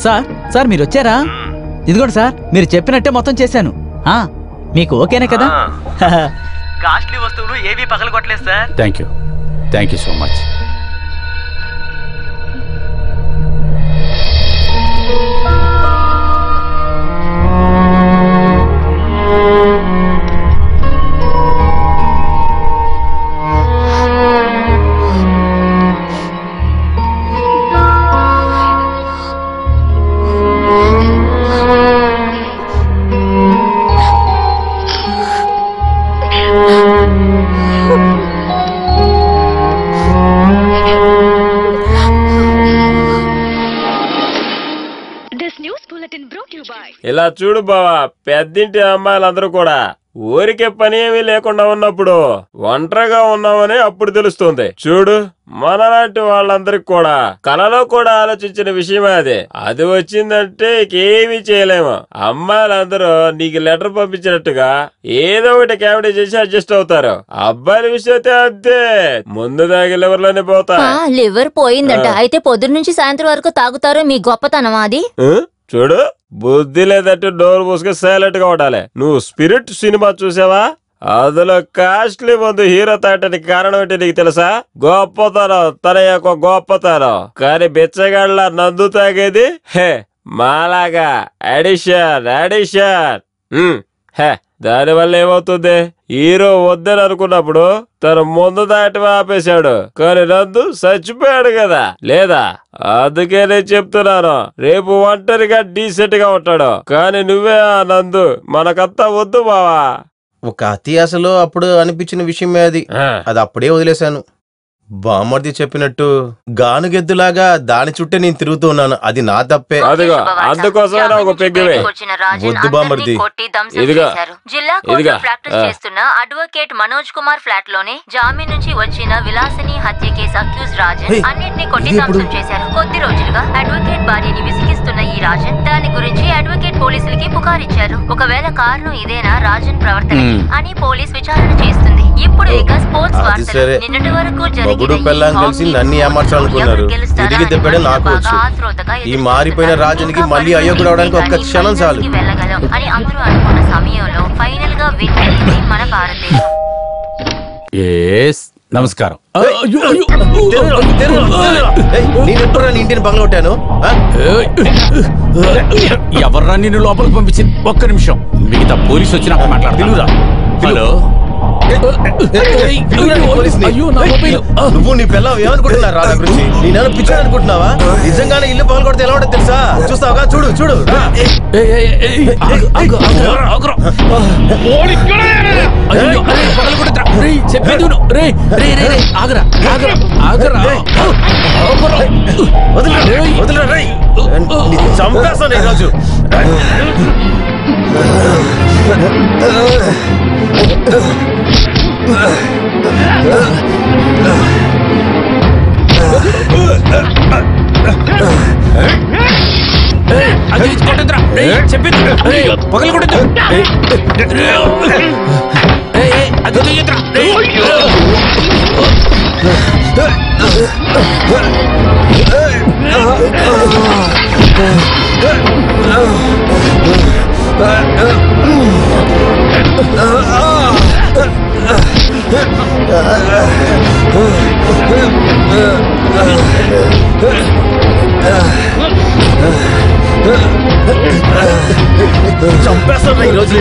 sir. Sir మీరు వచ్చారా? ఇదిగోండి సార్, మీరు చెప్పినట్టే మొత్తం చేశాను. మీకు ఓకేనే కదా? కాస్ట్లీ వస్తువులు ఏవి పగలగొట్టలేదు sir. Thank you so much. ఇలా చూడు బావా, పెద్దింటి అమ్మాయిలందరూ కూడా ఊరికే పని ఏమీ లేకుండా ఉన్నప్పుడు ఒంటరిగా ఉన్నామని అప్పుడు తెలుస్తుంది. చూడు, మనలాంటి వాళ్ళందరికి కూడా కలలో కూడా ఆలోచించిన విషయమే అది వచ్చిందంటే ఏమీ చేయలేము. అమ్మాయిలందరూ నీకు లెటర్ పంపించినట్టుగా ఏదో ఒకటి కామెడీ చేసి అడ్జస్ట్ అవుతారు. అబ్బాయిల విషయం అయితే అంతే, ముందు దాగి లివర్లోనే పోతా. లివర్ పోయిందంట, అయితే పొద్దున్న నుంచి సాయంత్రం వరకు తాగుతారు. మీ గొప్పతనం అది. చూడు, బుద్ధి లేదంటే డోర్ మూసుకొని సైలెంట్ గా ఉండాలి. నువ్వు స్పిరిట్ సినిమా చూసావా? అందులో కాస్ట్లీ మందు హీరో తాగటానికి కారణం ఏంటి నీకు తెలుసా? గొప్పతనం, తన యొక్క గొప్పతనం. కానీ బిచ్చగాళ్ళ నందు తాగేది మాలాగా అడిషన్. దానివల్ల ఏమవుతుంది? హీరో వద్దని అనుకున్నప్పుడు తను ముందు దాటి ఆపేశాడు, కానీ నందు చచ్చిపోయాడు కదా. లేదా? అందుకే నేను చెప్తున్నాను, రేపు ఒంటరిగా డీసెంట్ గా ఉంటాడు. కానీ నువ్వే ఆ నందు, మనకంతా వద్దు బావా. ఒక అత్యాశలో అప్పుడు అనిపించిన విషయమే అది అప్పుడే వదిలేశాను. బామ్మర్ది చెప్పినట్టు గానుగెద్దులాగా దాని చుట్టే నేను తిరుగుతూ ఉన్నాను. అది నా తప్పే. అందుకోసం ఒక పెగ్గువే. వద్దు బామ్మర్ది. జిల్లా కోర్టులో ప్రాక్టీస్ చేస్తున్న అడ్వకేట్ మనోజ్ కుమార్ ఫ్లాట్ లోనే జామీన్ నుంచి వచ్చిన విలాసిని హత్య కేసు అక్యూజ్ రాజన్ అన్నిటిని కొట్టి ధ్వంసం చేశారు. కొద్ది రోజులుగా అడ్వకేట్ భార్యని విసిగిస్తున్న ఈ రాజన్ దాని గురించి అడ్వకేట్ పోలీసులకి పుకారిచ్చారు. ఒకవేళ కారణం ఇదేనా రాజన్ ప్రవర్తనకి అని పోలీస్ విచారణ చేస్తుంది. ఇప్పుడు ఇక స్పోర్ట్స్ వార్తలు. నిన్నటి వరకు మొగుడు పెళ్ళాం కలిసి నన్ను ఏమార్చాలనుకున్నారు. తిరిగి దెబ్బడే నాకు వచ్చు. ఈ మారిపోయిన రాజునికి మళ్ళీ అయోగ్యుడు అవడానికి ఒక్క క్షణం చాలు. అని అందరూ అనుకున్న సమయంలో ఫైనల్ గా విన్ అయింది మన భారతదేశం. నమస్కారం. నేనెప్పుడా నీ ఇంటిని పగలగొట్టాను? ఎవర్రా నిన్ను లోపలికి పంపించింది? ఒక్క నిమిషం, మిగతా పోలీసు వచ్చినాక మాట్లాడతానురా. హలో, నువ్వు నీ పిల్లలు ఏమనుకుంటున్నారు రా గురించి? నేను పిచ్చాడు అనుకుంటున్నావా? నిజంగానే ఇల్లు పగలు కొడితే ఎలా ఉంటుంది తెలుసా? చూస్తావుగా? చూడు చూడు. చంపేస్తాను ఈరోజు. చంపేస్తాను ఈరోజు.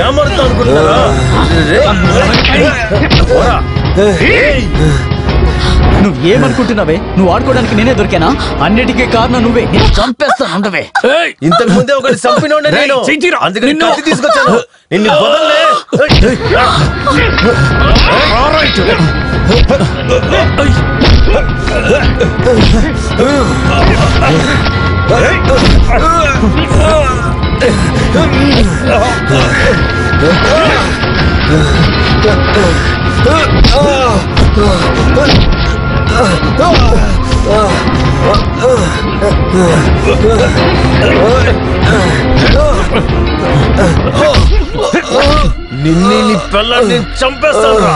ఏమడుతా అనుకుంటున్నారా? నువ్వేమనుకుంటున్నావే? నువ్వు ఆడుకోవడానికి నేనే దొరికానా? అన్నిటికీ కారణం నువ్వే. నేను చంపేస్తాను ఉండవే. ఇంతకు ముందే ఒకటి చంపినోడే నేను. అందుకని కత్తి తీసుకొచ్చాను. నిన్ను వదలలే. నిన్ను నీ పిల్లల్ని చంపేస్తాను.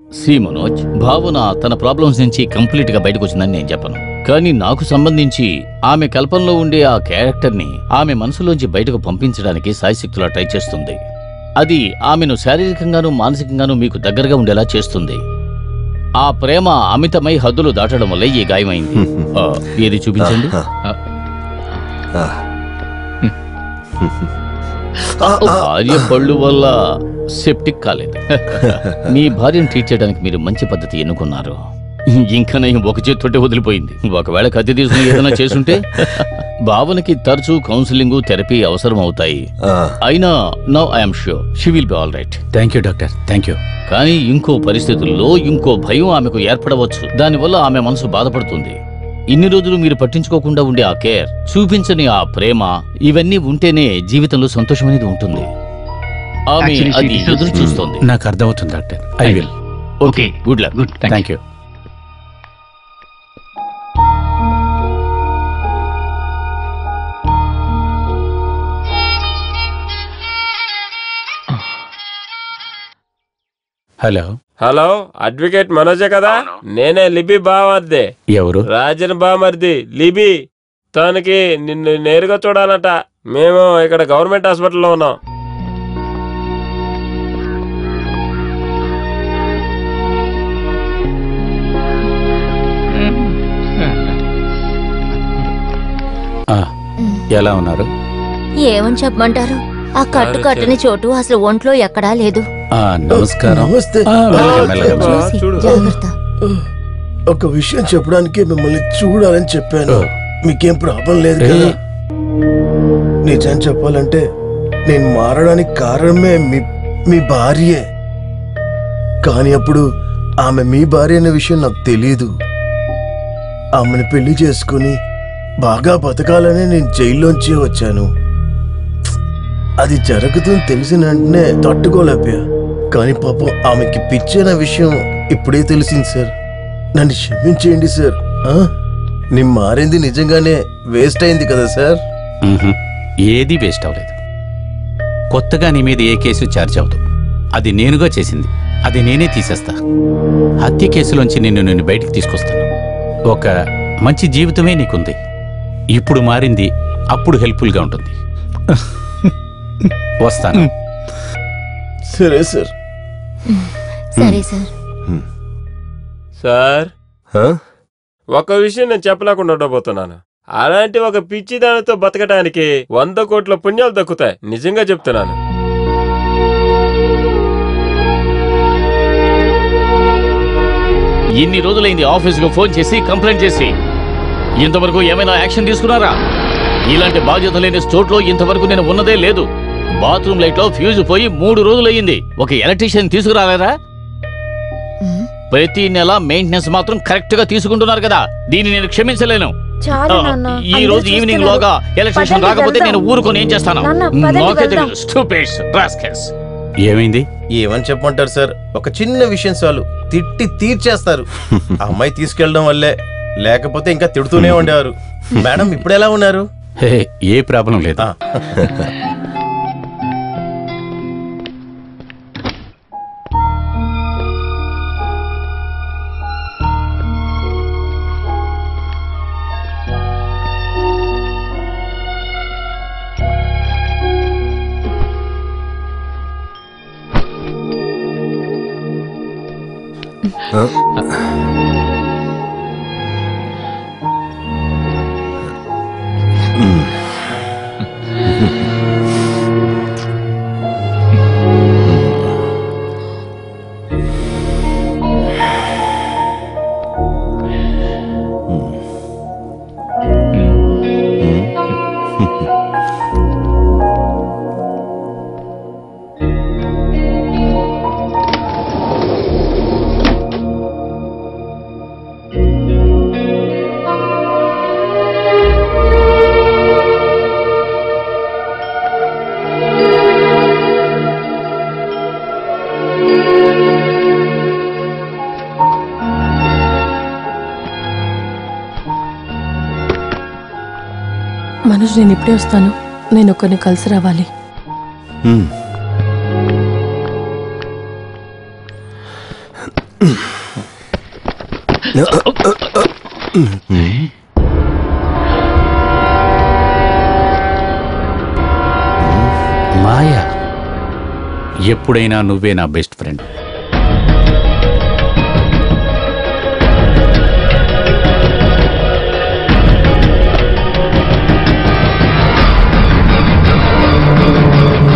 సి మనోజ్, భావన తన ప్రాబ్లమ్స్ నుంచి కంప్లీట్ గా బయటకు వచ్చిందని నేను చెప్పను. కానీ నాకు సంబంధించి ఆమె కల్పనలో ఉండే ఆ క్యారెక్టర్ని ఆమె మనసులోంచి బయటకు పంపించడానికి శాయశక్తులా ట్రై చేస్తుంది. అది ఆమెను శారీరకంగానూ మానసికంగానూ మీకు దగ్గరగా ఉండేలా చేస్తుంది. ఆ ప్రేమ అమితమై హద్దులు దాటడం వల్ల ఈ గాయమైంది. ఏది చూపించండి. భార్య పళ్ళు వల్ల సెప్టిక్ కాలేదు. మీ భార్యను ట్రీట్ చేయడానికి మీరు మంచి పద్ధతి ఎన్నుకున్నారు. ఇంకా నేను ఒక చేతితోటే వదిలిపోయింది. ఒకవేళ కత్తి తీసుకుని ఏదైనా చేసుంటే. భావనకి తరచూ కౌన్సిలింగ్, థెరపీ అవసరం అవుతాయి. అయినా now I'm sure she will be all right. Thank you doctor, thank you. కానీ ఇంకో పరిస్థితుల్లో ఇంకో భయం ఆమెకు ఏర్పడవచ్చు. దానివల్ల ఆమె మనసు బాధపడుతుంది. ఇన్ని రోజులు మీరు పట్టించుకోకుండా ఉండే ఆ కేర్, చూపించని ఆ ప్రేమ, ఇవన్నీ ఉంటేనే జీవితంలో సంతోషం అనేది ఉంటుంది. ఆమె అది ఎదురు చూస్తోంది. నాకు అర్థమవుతుంది doctor. I will. Okay, good luck. Good, thank you. Hello hello, advocate మనోజే కదా? నేనే లిబి బామర్ది. ఎవరు? రాజన్ బామర్ది లిబి. తనకి నిన్ను నేరుగా చూడాలట. మేము ఇక్కడ గవర్నమెంట్ హాస్పిటల్లో ఉన్నాం. ఎలా ఉన్నారు? ఏమని చెప్పమంటారు? ఆ కట్టు కట్టని చోటు అసలు ఒంట్లో ఎక్కడా లేదు. నమస్కారం. జాగ్రత్త. ఒక విషయం చెప్పడానికి మిమ్మల్ని చూడాలని చెప్పాను. మీకేం ప్రాబ్లం లేదు కదా? నిజం చెప్పాలంటే నేను మారడానికి కారణమే మీ భార్యే. కానీ అప్పుడు ఆమె మీ భార్య అనే విషయం నాకు తెలీదు. ఆమెను పెళ్లి చేసుకుని బాగా బతకాలని నేను జైల్లోంచి వచ్చాను. అది జరుగుతుంది తెలిసిన వెంటనే తట్టుకోలేకపోయా. కానీ పాపం ఆమెకి పిచ్చైన విషయం ఇప్పుడే తెలిసింది సార్. నన్ను క్షమించేయండి సార్. నేను మారింది నిజంగానే వేస్ట్ అయింది కదా సార్? ఏది వేస్ట్ అవ్వలేదు. కొత్తగా నీ మీద ఏ కేసు ఛార్జ్ అవ్వదు. అది నేనుగా చేసింది. అది నేనే తీసేస్తా. హత్య కేసులోంచి నిన్ను బయటికి తీసుకొస్తాను. ఒక మంచి జీవితమే నీకుంది. ఇప్పుడు మారింది, అప్పుడు హెల్ప్ఫుల్గా ఉంటుంది. వస్తాను. సరే సార్. సరే సార్. సార్, ఒక విషయం నేను చెప్పలేకుండా ఉండబోతున్నాను. అలాంటి ఒక పిచ్చి దానితో బతకడానికి 100 కోట్ల పుణ్యాలు దక్కుతాయి. నిజంగా చెప్తున్నాను. ఇన్ని రోజులైంది ఆఫీసుకు ఫోన్ చేసి కంప్లైంట్ చేసి. ఇంతవరకు ఏమైనా యాక్షన్ తీసుకున్నారా? ఇలాంటి బాధ్యత లేని చోట్లో ఇంతవరకు నేను ఉన్నదే లేదు. బాత్రూమ్ లైట్ లో ఫ్యూజ్ పోయి 3 రోజులయ్యింది. ఒక ఎలక్ట్రీషియన్ తీసుకురాలేరా? ప్రతి నెల మెయింటెనెన్స్ మాత్రం కరెక్ట్ గా తీసుకుంటున్నారు కదా. దీన్ని నేను క్షమించలేను. ఈ రోజు ఈవినింగ్ లోగా ఎలక్ట్రీషియన్ రాకపోతే నేను ఊరుకొని ఏం చేస్తాను? నాకే తెలియదు. Stupids, rascals. ఏమైంది? ఏమని చెప్పమంటారు సార్, ఒక చిన్న విషయం చాలు తిట్టి తీర్చేస్తారు. అమ్మాయి తీసుకెళ్ళడం వల్లే, లేకపోతే ఇంకా తిడుతూనే ఉండేవారు. మేడం ఇప్పుడు ఎలా ఉన్నారు? ఏ ప్రాబ్లం లేదు. మనోజ్, నేను ఇప్పుడే వస్తాను. నేను ఒకరిని కలిసి రావాలి. మాయా, ఎప్పుడైనా నువ్వే నా బెస్ట్ ఫ్రెండ్.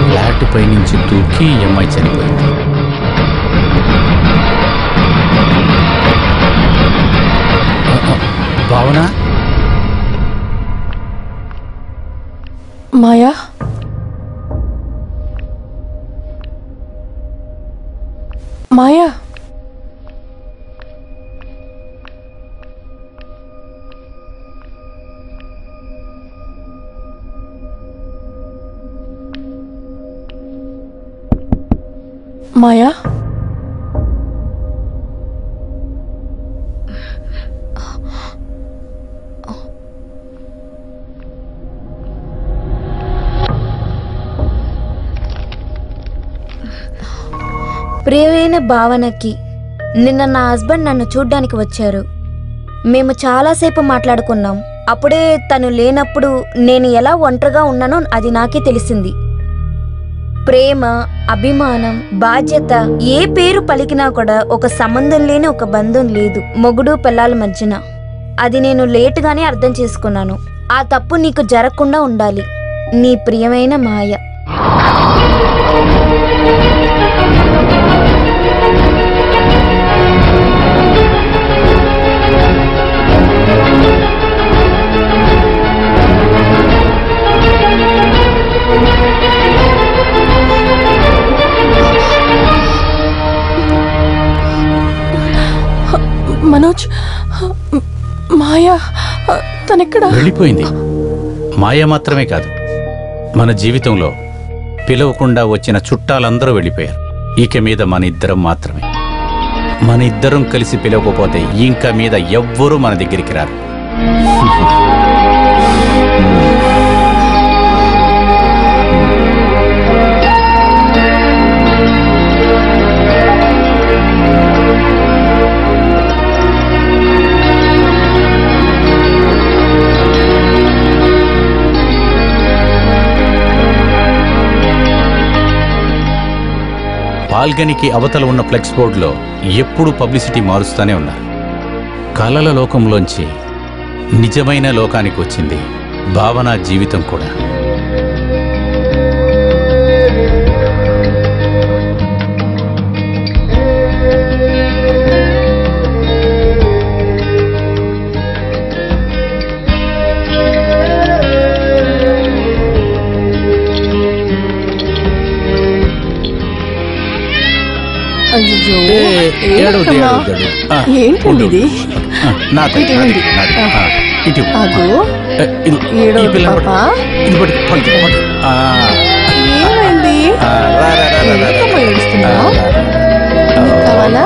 ఫ్లాట్ పై నుంచి దూకి అమ్మాయి చనిపోయింది. భావన, మాయా, మాయా, మాయా, ప్రియమైన భావనకి, నిన్న నా హస్బెండ్ నన్ను చూడ్డానికి వచ్చారు. మేము చాలాసేపు మాట్లాడుకున్నాం. అప్పుడే తను లేనప్పుడు నేను ఎలా ఒంటరిగా ఉన్నానో అది నాకే తెలిసింది. ప్రేమ, అభిమానం, బాధ్యత ఏ పేరు పలికినా కూడా ఒక సంబంధం లేని ఒక బంధం లేదు మొగుడు పిల్లల మధ్యన. అది నేను లేటుగానే అర్థం చేసుకున్నాను. ఆ తప్పు నీకు జరగకుండా ఉండాలి. నీ ప్రియమైన మాయ. మనోజ్, మాయా తనెక్కడ? వెళ్ళిపోయింది. మాయ మాత్రమే కాదు, మన జీవితంలో పిలవకుండా వచ్చిన చుట్టాలందరూ వెళ్ళిపోయారు. ఇక మీద మన ఇద్దరం మాత్రమే. మన ఇద్దరం కలిసి పిలవకపోతే ఇంకా మీద ఎవ్వరూ మన దగ్గరికి రారు. బాల్కనీకి అవతల ఉన్న ఫ్లెక్స్ బోర్డులో ఎప్పుడూ పబ్లిసిటీ మారుస్తూనే ఉన్నారు. కలల లోకంలోంచి నిజమైన లోకానికి వచ్చింది భావన జీవితం కూడా. ఏంటండి ఇది? ఏమైంది? నీకు కావాలా